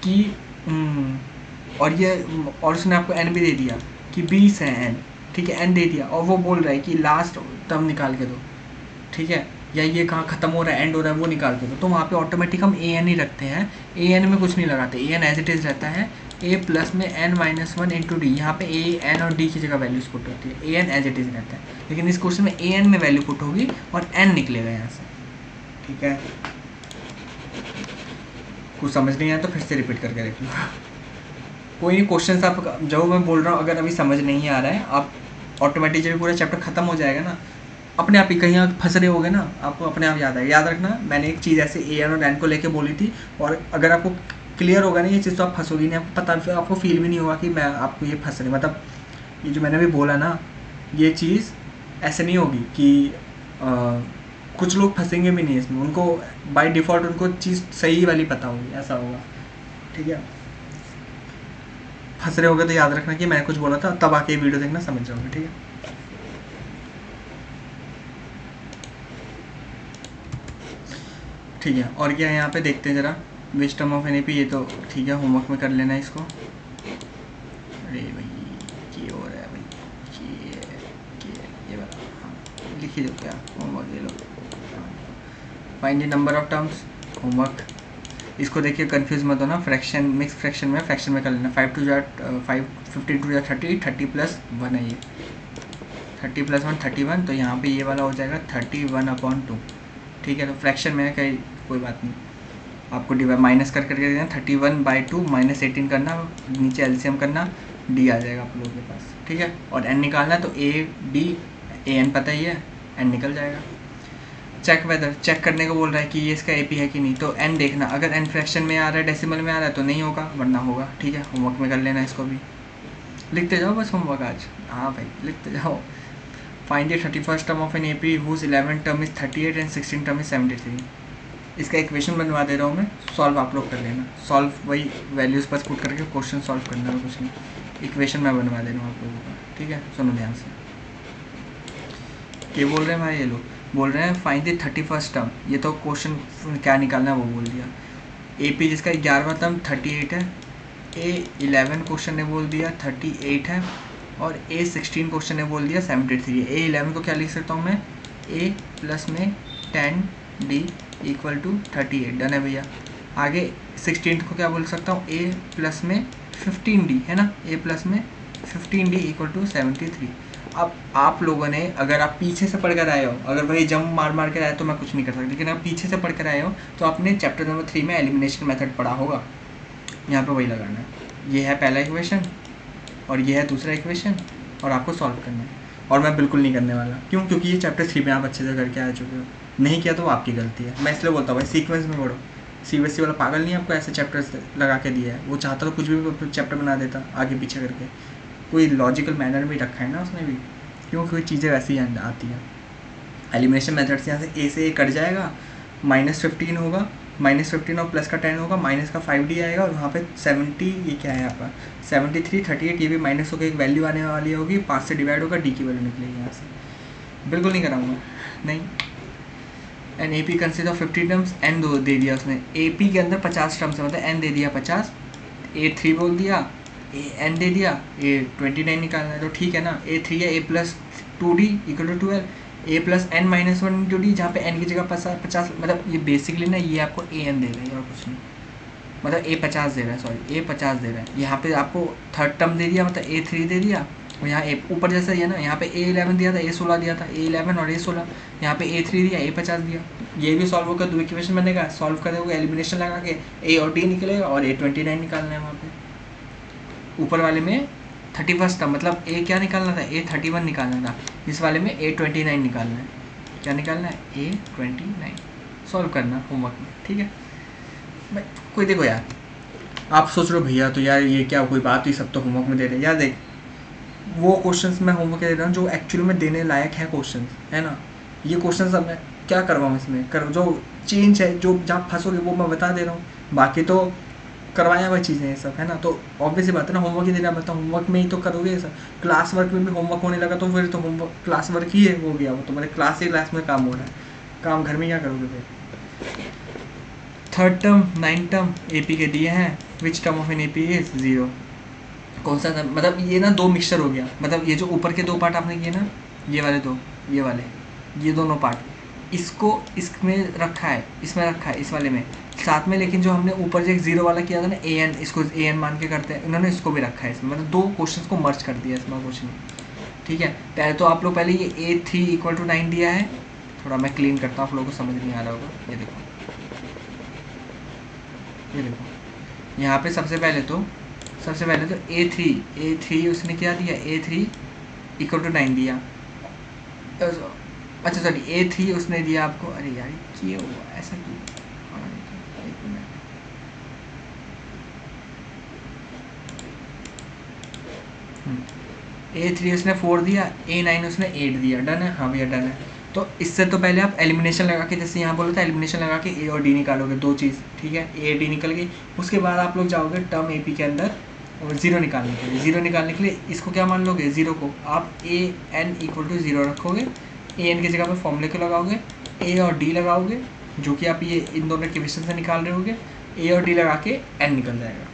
कि और ये, और उसने आपको N भी दे दिया कि 20 है N, ठीक है, N दे दिया, और वो बोल रहा है कि लास्ट टर्म निकाल के दो, ठीक है, या ये कहाँ ख़त्म हो रहा है, एंड हो रहा है, वो निकाल के दो। तो वहाँ पे ऑटोमेटिक हम AN ही रखते हैं, AN में कुछ नहीं लगाते, AN एज इट इज़ रहता है। A प्लस में N-1 इंटू डी, यहाँ पे AN और D की जगह वैल्यूज पुट होती है, AN एज इट इज़ रहता है। लेकिन इस क्वेश्चन में AN में वैल्यू पुट होगी और N निकलेगा यहाँ से, ठीक है। कुछ समझ नहीं आया तो फिर से रिपीट करके देख लो। कोई नहीं, क्वेश्चन आप जो मैं बोल रहा हूँ अगर अभी समझ नहीं आ रहा है, आप ऑटोमेटिकली पूरा चैप्टर खत्म हो जाएगा ना, अपने आप ही कहीं आप फंस रहे होगे ना, आपको अपने आप याद आएगा। याद रखना मैंने एक चीज़ ऐसे AN और N को लेके बोली थी, और अगर आपको क्लियर होगा ना ये चीज़ तो आप फंसोगी नहीं, आपको पता, आपको फील भी नहीं होगा कि मैं आपको ये फंस रही, मतलब ये जो मैंने अभी बोला ना, ये चीज़ ऐसे नहीं होगी कि कुछ लोग फंसेंगे भी नहीं इसमें, उनको बाय डिफ़ॉल्ट उनको चीज़ सही वाली पता होगी, ऐसा होगा, ठीक है। फंस रहे होगे तो याद रखना कि मैंने कुछ बोला था, तब आके ये वीडियो देखना, समझ जाओगे, ठीक है। ठीक है, और क्या है यहाँ पे देखते हैं ज़रा, विच टर्म ऑफ NAP, ये तो ठीक है, होमवर्क में कर लेना इसको। अरे भाई ये हो रहा है भाई, ये वाला, हाँ लिख ही दो, क्या होमवर्क ये लो। Find the number of terms, homework. इसको देखिए कंफ्यूज मत होना, फ्रैक्शन मिक्स फ्रैक्शन में कर लेना। 5 2 5, 15 2 30, 30 प्लस 1 है ये, 30 प्लस 1 31, तो यहाँ पे ये वाला हो जाएगा 31/2, ठीक है। तो फ्रैक्शन में कहीं कोई बात नहीं, आपको डिवाइड माइनस कर करके देना, 31/2 माइनस 18 करना, नीचे LCM करना, D आ जाएगा आप लोगों के पास, ठीक है। और N निकालना है तो AD, AN पता ही है, N निकल जाएगा। चेक वेदर, चेक करने को बोल रहा है कि ये इसका AP है कि नहीं, तो N देखना, अगर N फ्रैक्शन में आ रहा है, डेसिमल में आ रहा है तो नहीं होगा, वरना होगा, ठीक है। होमवर्क में कर लेना इसको भी, लिखते जाओ बस होमवर्क आज, हाँ भाई लिखते जाओ। Find the 31st term of an AP whose 11th term is 38 and 16th term is 73। इसका इक्वेशन बनवा दे रहा हूँ मैं, सॉल्व आप लोग कर लेना। सॉल्व वही वैल्यूज़ बस पुट करके क्वेश्चन सॉल्व करना है, कुछ नहीं। इक्वेशन मैं बनवा दे रहा हूँ आप लोगों का, ठीक है। सुनो ध्यान से, ये बोल रहे हैं भाई, ये लोग बोल रहे हैं फाइंड द 31st टर्म, ये तो क्वेश्चन क्या निकालना है वो बोल दिया। AP जिसका 11वां टर्म 38 है, A11 क्वेश्चन ने बोल दिया 38 है, और A16 क्वेश्चन ने बोल दिया 73 है। A11 को क्या लिख सकता हूँ मैं, A प्लस में 10D इक्वल टू 38, डन है भैया। आगे 16 को क्या बोल सकता हूँ, A प्लस में 15D है ना, A प्लस में 15d इक्वल टू 73। अब आप लोगों ने, अगर आप पीछे से पढ़कर आए हो, अगर भाई जंप मार मार कर आए तो मैं कुछ नहीं कर सकता, लेकिन आप पीछे से पढ़कर आए हो तो आपने चैप्टर नंबर 3 में एलिमिनेशन मेथड पढ़ा होगा। यहाँ पे वही लगाना है। ये है पहला इक्वेशन और ये है दूसरा इक्वेशन और आपको सॉल्व करना है। और मैं बिल्कुल नहीं करने वाला, क्यों? क्योंकि ये चैप्टर 3 में आप अच्छे से करके आ चुके हो। नहीं किया तो वो आपकी गलती है। मैं इसलिए बोलता हूँ भाई सीक्वेंस में पढ़ो। CBSE वाला पागल नहीं आपको ऐसे चैप्टर्स लगा के दिया है। वो चाहता तो कुछ भी चैप्टर बना देता आगे पीछे करके। कोई लॉजिकल मैनर भी रखा है ना उसने भी, क्यों? कोई चीज़ें वैसी ही आती हैं। एलिमिनेशन मेथड से यहाँ से ए से ए कट जाएगा, -15 होगा, -15 और प्लस का 10 होगा, माइनस का 5d आएगा और वहाँ पे 70, ये क्या है आपका 73, 38, ये भी माइनस होकर एक वैल्यू आने वाली होगी, 5 से डिवाइड होगा, डी की वैल्यू निकलेगी यहाँ से। बिल्कुल नहीं कराऊंगा, नहीं। And A P consist of 50 terms, an दो दे दिया उसने। ए पी के अंदर 50 टर्म्स है, मतलब एन दे दिया 50, A3 बोल दिया, एन दे दिया, A29 निकालना है तो ठीक है ना। A3 है, A+2d इक्वल टू 12, A+n-1 जहाँ पे n की जगह 50, मतलब ये बेसिकली ना ये आपको an दे रहा है और कुछ नहीं, मतलब A50 दे रहा है, सॉरी A50 दे रहा है। यहाँ पे आपको थर्ड टर्म दे दिया, मतलब A3 दे दिया, और यहाँ ऊपर जैसा ही है ना, यहाँ पे A11 दिया था, A16 दिया था, A11 और A16, यहाँ पे A3 दिया, A50 दिया। ये भी सॉल्व होकर दो इक्वेशन बनेगा, सॉल्व करोगे एलिमिनेशन लगा के A और D निकलेगा और A29 निकालना है वहाँ पे। ऊपर वाले में 31 था, मतलब A क्या निकालना था, A31 निकालना था। इस वाले में A29 निकालना है। क्या निकालना है? A29 सॉल्व करना होमवर्क में, ठीक है भाई। कोई देखो यार, आप सोच रहे हो भैया तो यार ये क्या कोई बात हुई, सब तो होमवर्क में दे रहे हैं। यार देख, वो क्वेश्चंस मैं होमवर्क दे रहा हूँ जो एक्चुअली में देने लायक है क्वेश्चंस, है ना। ये क्वेश्चंस अब मैं क्या करवाऊँ इसमें, कर जो चेंज है, जो जहाँ फंसोगे वो मैं बता दे रहा हूँ। बाकी तो करवाया हुआ चीज़ें ये सब, है ना। तो ऑब्वियसली बात है ना, होमवर्क ही देना पड़ता है, होमवर्क में ही तो करोगे ये सब। क्लास वर्क में भी होमवर्क होने लगा तो फिर तो होमवर्क क्लास वर्क ही हो गया, वो तुम्हारे क्लास ही क्लास में काम हो रहा है। काम घर में क्या करोगे फिर। थर्ड टर्म 9 टर्म AP के दिए हैं। Which term of an AP is 0। कौन सा, मतलब ये ना दो मिक्सचर हो गया, मतलब ये जो ऊपर के दो पार्ट आपने किए ना, ये वाले दो, ये वाले, ये दोनों पार्ट, इसको इसमें रखा है, इसमें रखा है, इस वाले में साथ में। लेकिन जो हमने ऊपर जो एक 0 वाला किया था ना, AN, इसको AN मान के करते हैं, इन्होंने इसको भी रखा है इसमें, मतलब दो क्वेश्चन को मर्ज कर दिया इसमें क्वेश्चन, ठीक है। पहले तो आप लोग पहले ये A3 इक्वल टू 9 दिया है, थोड़ा मैं क्लीन करता हूँ, आप लोगों को समझ नहीं आ रहा होगा। ये देखो, ये देखो, यहाँ पे सबसे पहले तो A3 उसने क्या दिया, A3 इक्वल टू 9 दिया। अच्छा सॉरी, A3 उसने दिया आपको, अरे यार क्यों हुआ ऐसा, क्यों? एक मिनट, A3 उसने 4 दिया, A9 उसने 8 दिया। डन है? हाँ भैया डन है। तो इससे तो पहले आप एलिमिनेशन लगा के, जैसे यहाँ बोला था एलिमिनेशन लगा के A और D निकालोगे, दो चीज़, ठीक है। A D निकल गई, उसके बाद आप लोग जाओगे टर्म AP के अंदर और 0 निकालने के लिए। 0 निकालने के लिए इसको क्या मान लोगे, 0 को आप AN इक्वल टू 0 रखोगे, AN की जगह पर फॉर्मूले को लगाओगे, A और D लगाओगे, जो कि आप ये इन दोनों इक्वेशन से निकाल रहे होगे, A और D लगा के N निकल जाएगा।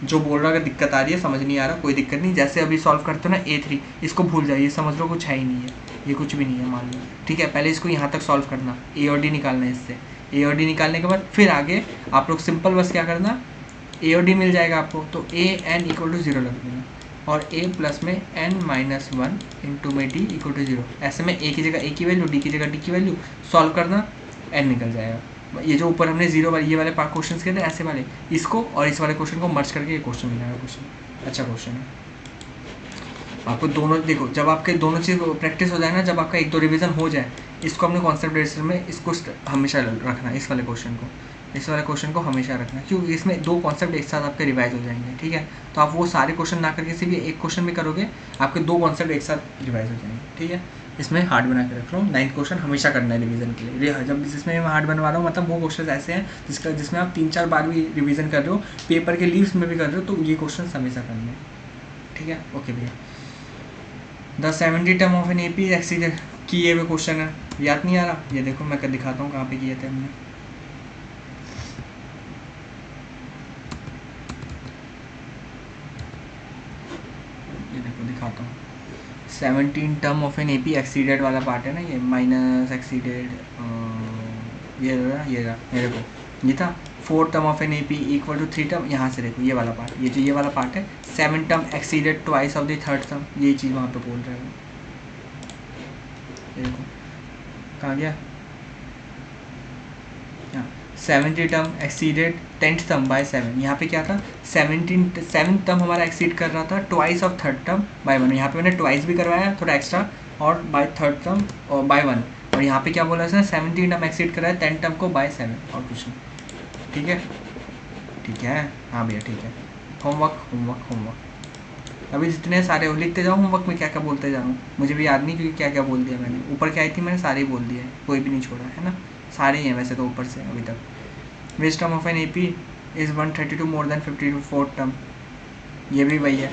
जो बोल रहा है अगर दिक्कत आ रही है, समझ नहीं आ रहा, कोई दिक्कत नहीं। जैसे अभी सॉल्व करते हो ना A3, इसको भूल जाइए, समझ लो कुछ है ही नहीं है, ये कुछ भी नहीं है मान लो, ठीक है। पहले इसको यहाँ तक सॉल्व करना, A और D निकालना है इससे। A और D निकालने के बाद फिर आगे आप लोग सिंपल बस क्या करना, A और D मिल जाएगा आपको, तो AN इक्वल टू 0 रख देना और A प्लस में n-1 इंटू में D इक्वल टू 0। ऐसे में A की जगह A की वैल्यू, D की जगह D की वैल्यू, सॉल्व करना, N निकल जाएगा। ये जो ऊपर हमने 0 वाले ये वाले क्वेश्चन किए थे, ऐसे वाले, इसको और इस वाले क्वेश्चन को मर्ज करके ये क्वेश्चन मिलेगा। क्वेश्चन अच्छा क्वेश्चन है। आपको दोनों देखो, जब आपके दोनों चीज़ प्रैक्टिस हो जाए ना, जब आपका एक दो रिवीजन हो जाए, इसको अपने कॉन्सेप्ट बेसिस में इसको हमेशा रखना, इस वाले क्वेश्चन को हमेशा रखना, क्योंकि इसमें दो कॉन्सेप्ट एक साथ आपके रिवाइज हो जाएंगे, ठीक है। तो आप वो सारे क्वेश्चन ना करके सिर्फ एक क्वेश्चन में करोगे, आपके दो कॉन्सेप्ट एक साथ रिवाइज हो जाएंगे, ठीक है। इसमें हार्ड बना के रख लो, 9 क्वेश्चन हमेशा करना है रिवीजन के लिए। जब जिसमें मैं हार्ड बनवा रहा हूँ, मतलब वो क्वेश्चन ऐसे हैं जिसमें आप 3-4 बार भी रिवीजन कर रहे हो, पेपर के लीव्स में भी कर रहे हो, तो ये क्वेश्चन हमेशा करने हैं, ठीक है। ओके भैया, the 70 term of an AP accident किए हुए क्वेश्चन है, याद नहीं आ रहा, ये देखो मैं कर दिखाता हूँ कहाँ पे किए थे हमने। ये देखो दिखाता हूँ, 17 term of an AP exceeded वाला पार्ट है ना, ये माइनस एक्सीडेड, ये रहा मेरे को, ये था 4 term of an A P equal to 3 term, यहाँ से देखो ये वाला पार्ट, ये जो ये वाला पार्ट है, 7 term exceeded twice of the third term, ये चीज़ वहाँ पे बोल रहे हैं। ये देखो कहाँ गया, 70 term exceeded 10th term by 7, यहाँ पे क्या था 7th टर्म हमारा एक्सीड कर रहा था twice of third term by 1, यहाँ पे मैंने ट्वाइस भी करवाया थोड़ा एक्स्ट्रा, और बाय थर्ड टर्म और बाय 1, और यहाँ पे क्या बोला इसने 17 टर्म एक्सीड कर रहा है 10 टर्म को बाय 7, और कुछ नहीं। ठीक है, ठीक है, हाँ भैया ठीक है। होमवर्क अभी जितने सारे हो लिखते जाओ, होमवर्क में क्या क्या बोलते जा रहा हूँ मुझे भी याद नहीं, क्योंकि क्या क्या बोल दिया मैंने, ऊपर क्या आई थी मैंने सारे ही बोल दिए, कोई भी नहीं छोड़ा है ना, सारे ही हैं वैसे तो ऊपर से अभी तक। Which term of an A P is 132 more than 54 term, ये भी वही है।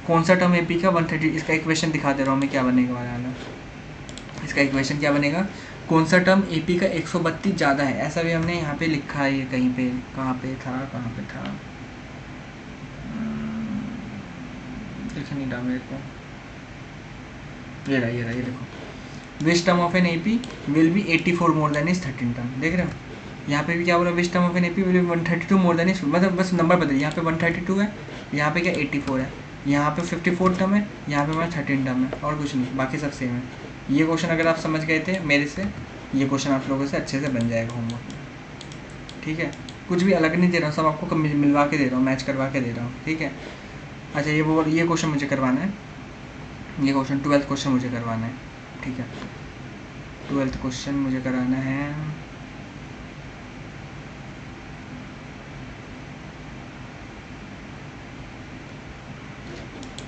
कौन सा टर्म ए पी का 130, इसका इक्वेशन दिखा दे रहा हूँ मैं क्या बनेगा वाला, इसका इक्वेशन क्या बनेगा, कौन सा टर्म ए पी का 132 ज़्यादा है, ऐसा भी हमने यहाँ पे लिखा है कहीं पे, कहाँ पे था लिख नहीं रहा मेरे को, ये रहा ये देखो, which term of an A P will be 84 more than is 13 term, देख रहे हो यहाँ पे भी क्या बोला, which term of an A P will be 132 more than is, मतलब बस नंबर बदल, यहाँ पे 132 है, यहाँ पे क्या 84 है, यहाँ पे 54 टर्म है, यहाँ पे हमारा 13 टर्म है, और कुछ नहीं, बाकी सब सेम है। ये क्वेश्चन अगर आप समझ गए थे मेरे से, ये क्वेश्चन आप लोगों से अच्छे से बन जाएगा होमवर्क में। ठीक है, कुछ भी अलग नहीं दे रहा हूँ, सब आपको मिलवा के दे रहा हूँ, मैच करवा के दे रहा हूँ। ठीक है, अच्छा ये क्वेश्चन मुझे करवाना है, ये क्वेश्चन 12th क्वेश्चन मुझे करवाना है। ठीक है, 12th क्वेश्चन मुझे कराना है,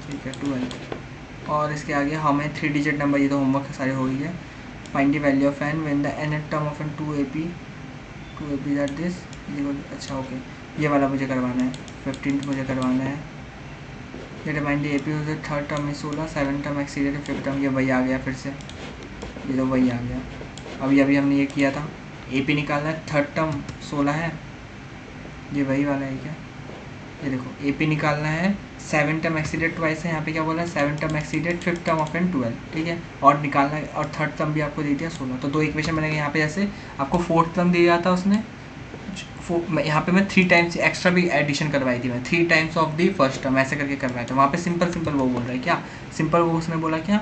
ठीक है 12th, और इसके आगे हमें 3 डिजिट नंबर, ये तो होमवर्क सारे हो गई है। Find the value of an when the nth term of an 2AP that this, अच्छा ओके, ये वाला मुझे करवाना है, 15th मुझे करवाना है। ये डिमाइंड ए पी हो थर्ड टर्म में 16, 7 टर्म एक्सीडेड 5th टर्म, ये वही आ गया फिर से, ये तो वही आ गया। अभी हमने ये किया था, ए पी निकालना है, थर्ड टर्म 16 है, ये वही वाला है क्या, ये देखो ए पी निकालना है, 7 टर्म एक्सीडेड ट्वाइस है, यहाँ पे क्या बोला है 7 term exceeded 5th term of an 12, ठीक है, और निकालना है, और थर्ड टर्म भी आपको दे दिया 16, तो 2 इक्वेशन बनेंगे। यहाँ पे जैसे आपको 4th टर्म दिया था उसने, यहाँ पे मैं 3 टाइम्स एक्स्ट्रा भी एडिशन करवाई थी, मैं 3 times of the first term ऐसे करके करवाया था। वहाँ पे सिंपल वो बोल रहा है क्या, सिंपल वो उसने बोला क्या,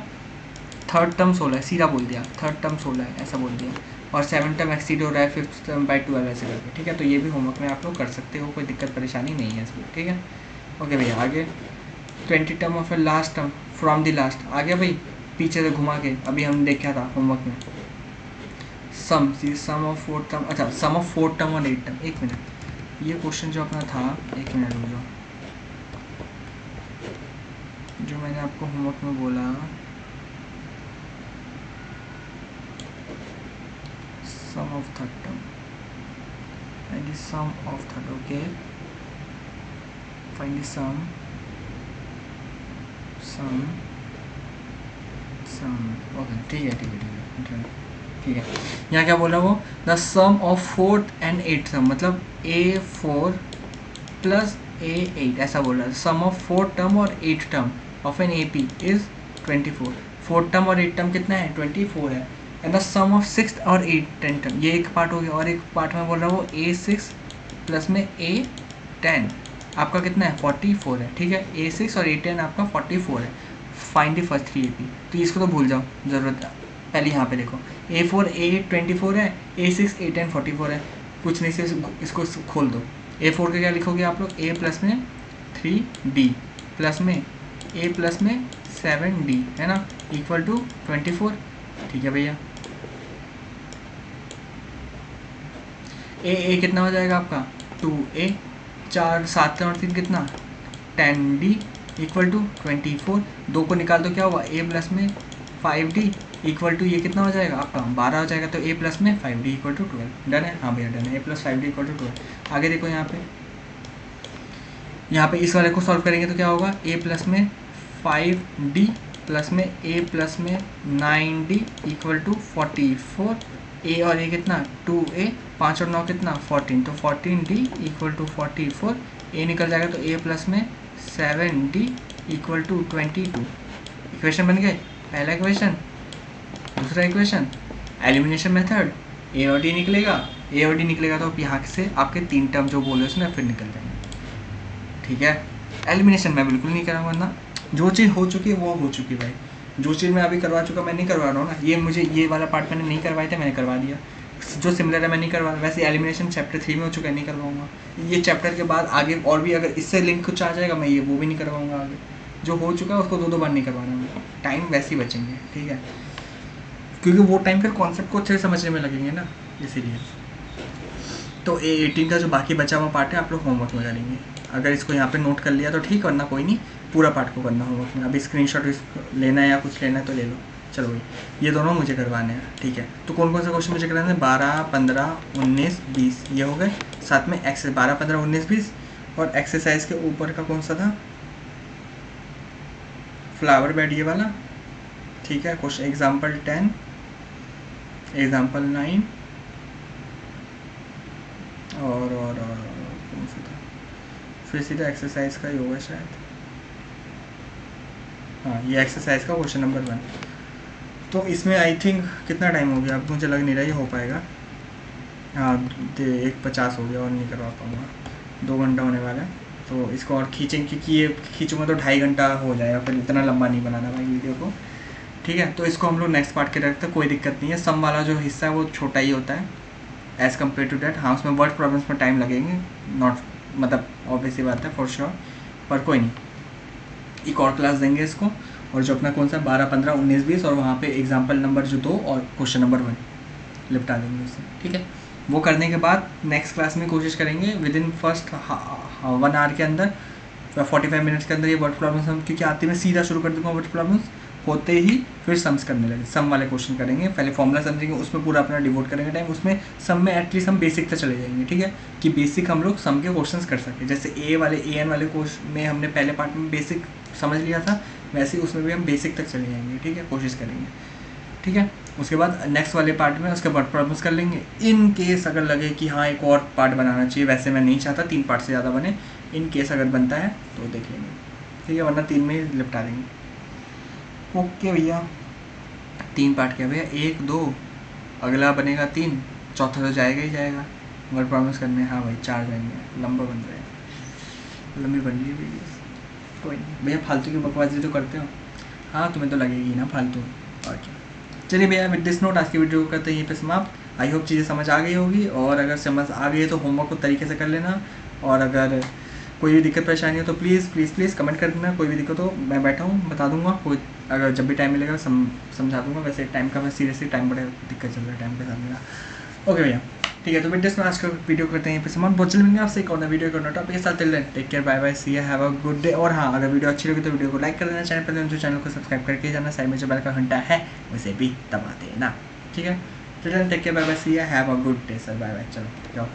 थर्ड टर्म 16 है, सीधा बोल दिया थर्ड टर्म 16 है ऐसा बोल दिया, और 7 टर्म एक्सीड हो रहा है 5th टर्म बाय 12 ऐसे करके। ठीक है, तो ये भी होमवर्क में आप लोग कर सकते हो, कोई दिक्कत परेशानी नहीं है इसमें। ठीक है, ओके भैया आगे 20 term of a last term from the last, आ गया भाई पीछे से घुमा के, अभी हम देखा था होमवर्क में, सम ऑफ 4 टर्म, अच्छा सम ऑफ 4 टर्म और 8 टर्म। एक मिनट, ये क्वेश्चन जो अपना था, एक मिनट रुक जाओ, जो मैंने आपको होमवर्क में बोला, sum of third term, find the sum of third, okay find the sum okay, ठीक है। यहाँ क्या बोल रहा है वो, the sum of 4th and 8th term, मतलब A4 प्लस A8 ऐसा बोल रहा है। सम ऑफ 4th टर्म और 8th term of an AP is 24। 4th term और 8th टर्म कितना है 24 है, and the sum of 6th और 8th 10 टर्म, ये एक पार्ट हो गया, और एक पार्ट में बोल रहा है वो A6 प्लस में A10 आपका कितना है 44 है। ठीक है, A6 और A10 आपका 44 है। फाइंड द फर्स्ट 3 AP, तो इसको तो भूल जाओ, ज़रूरत है पहले यहाँ पे देखो, A4 A8 24 है, A6 A10 44 है, कुछ नहीं से इसको खोल दो। A4 का क्या लिखोगे आप लोग, A प्लस में 3D प्लस में A प्लस में 7D है ना, इक्वल टू 24। ठीक है भैया, A कितना हो जाएगा आपका 2A, 4 7 और 3 कितना 10D इक्वल टू 24। 2 को निकाल दो, क्या हुआ A प्लस में 5D इक्वल टू ये कितना हो जाएगा आपका 12 हो जाएगा, तो A प्लस में 5D इक्वल टू 12। डन है, हाँ भैया डन है, A plus 5D equal to 12। आगे देखो यहाँ पे इस वाले को सॉल्व करेंगे तो क्या होगा, A प्लस में 5D प्लस में A प्लस में 9D इक्वल टू 44। A और A कितना 2A, 5 और 9 कितना 14, तो 14D इक्वल टू 44। A निकल जाएगा तो A प्लस में 7D इक्वल टू 22। इक्वेशन बन गए, पहला इक्वेशन। दूसरा इक्वेशन एलिमिनेशन मेथड, ए और डी निकलेगा, ए और डी निकलेगा तो यहाँ से आपके 3 टर्म जो बोले उसमें फिर निकल जाएंगे। ठीक है, एलिमिनेशन मैं बिल्कुल नहीं कराऊंगा ना, जो चीज़ हो चुकी है वो हो चुकी है भाई, जो चीज़ मैं अभी करवा चुका मैं नहीं करवा रहा हूँ ना, ये मुझे ये वाला पार्ट मैंने नहीं करवाया था, मैंने करवा दिया, जो सिमिलर है मैं नहीं करवा, वैसे एलिमिनेशन चैप्टर 3 में हो चुका है, नहीं करवाऊंगा। ये चैप्टर के बाद आगे और भी अगर इससे लिंक कुछ आ जाएगा मैं ये वो भी नहीं करवाऊंगा आगे, जो हो चुका है उसको 2-2 बार नहीं करवाना मुझे, टाइम वैसे ही बचेंगे। ठीक है, क्योंकि वो टाइम फिर कॉन्सेप्ट को अच्छे से समझने में लगेंगे ना, इसीलिए। तो A18 का जो बाकी बचा हुआ पार्ट है आप लोग होमवर्क में करेंगे, अगर इसको यहाँ पे नोट कर लिया तो ठीक, वरना कोई नहीं, पूरा पार्ट को करना होमवर्क में। अभी स्क्रीनशॉट लेना है या कुछ लेना है तो ले लो। चलो भाई, ये दोनों मुझे करवाने हैं। ठीक है, तो कौन कौन से क्वेश्चन मुझे कराने हैं? 12, 15, 19, 20 ये हो गए, साथ में एक्सरसाइज 12, 15, 19, 20, और एक्सरसाइज के ऊपर का कौन सा था? फ्लावर बेड ये वाला। ठीक है, क्वेश्चन एग्जाम्पल 10, एग्जाम्पल 9 और कौन सा था? फिर सीधा एक्सरसाइज का ही होगा शायद। हाँ, ये एक्सरसाइज का क्वेश्चन नंबर 1। तो इसमें आई थिंक कितना टाइम हो गया, अब मुझे लग नहीं रहा ये हो पाएगा। हाँ, 1:50 हो गया और नहीं करवा पाऊँगा, 2 घंटा होने वाला है। तो इसको और खींचेंगे, क्योंकि ये खींचूँगा तो 2.5 घंटा हो जाएगा, फिर इतना लंबा नहीं बनाना भाई वीडियो को। ठीक है, तो इसको हम लोग नेक्स्ट पार्ट के रखते हैं, कोई दिक्कत नहीं है। सम वाला जो हिस्सा है वो छोटा ही होता है एज़ कम्पेयर टू डैट। हाँ, उसमें वर्ड प्रॉब्लम्स में टाइम लगेंगे, नॉट मतलब ऑब्वियस ही बात है फॉर श्योर, पर कोई नहीं, एक और क्लास देंगे इसको। और जो अपना कौन सा 12, 15, 19, 20 और वहाँ पे एग्जाम्पल नंबर जो 2 और क्वेश्चन नंबर 1 निपटा देंगे उससे। ठीक है, वो करने के बाद नेक्स्ट क्लास में कोशिश करेंगे विद इन फर्स्ट 1 आवर के अंदर, 45 मिनट्स के अंदर ये वर्ड प्रॉब्लम्स हम, क्योंकि आते में सीधा शुरू कर दूँगा वर्ड प्रॉब्लम्स, होते ही फिर सम्स करने लगे, सम वाले क्वेश्चन करेंगे, पहले फॉर्मूला समझेंगे, उसमें पूरा अपना डिवोट करेंगे टाइम, उसमें सम में एटलीस्ट हम बेसिक तक चले जाएंगे। ठीक है, कि बेसिक हम लोग सम के क्वेश्चंस कर सकें, जैसे AN वाले कोर्स में हमने पहले पार्ट में बेसिक समझ लिया था, वैसे ही उसमें भी हम बेसिक तक चले जाएंगे। ठीक है, कोशिश करेंगे। ठीक है, उसके बाद नेक्स्ट वाले पार्ट में उसके वर्ड प्रॉब्लम्स कर लेंगे। इन केस अगर लगे कि हाँ एक और पार्ट बनाना चाहिए, वैसे मैं नहीं चाहता 3 पार्ट से ज़्यादा बने, इन केस अगर बनता है तो देख लेंगे। ठीक है, वरना 3 में ही निपटा देंगे। ओके भैया, 3 पार्ट क्या भैया, 1, 2, अगला बनेगा 3, चौथा तो जाएगा ही जाएगा वर्ड प्रॉब्लम्स करने। हाँ भाई 4 जाएंगे, लंबा बन रहा है, लंबी बन रही है वीडियोस। कोई नहीं भैया, फालतू की बकवासी तो करते हो। हाँ, तुम्हें तो लगेगी ना फालतू, और क्या। चलिए भैया, विद दिस नोट आज की वीडियो को करते हैं यहीं पे समाप्त। आई होप चीज़ें समझ आ गई होगी, और अगर समझ आ गई है तो होमवर्क को तरीके से कर लेना, और अगर कोई भी दिक्कत परेशानी हो तो प्लीज़ प्लीज़ प्लीज़ कमेंट कर देना। कोई भी दिक्कत हो मैं बैठा हूँ, बता दूंगा, कोई अगर जब भी टाइम मिलेगा समझा दूंगा। वैसे टाइम का मैं सीरियसली टाइम बड़ा दिक्कत चल रहा है टाइम के साथ मेरा। ओके भैया, ठीक है, तो विद दिस में आज का वीडियो करते हैं यहीं पे समाप्त। बहुत जल्द मिलेंगे आपसे एक और वीडियो को टॉपिक के साथ। Take care, bye bye, see you, have a good day. और हाँ, अगर वीडियो अच्छी लगी तो वीडियो को लाइक कर देना, चैनल पर जो चैनल को सब्सक्राइब करके जाना, साइड में जो बेल का घंटा है उसे भी दबा देना। ठीक है, take care, bye bye, see you, have a good day sir, bye bye, चलो जाओ।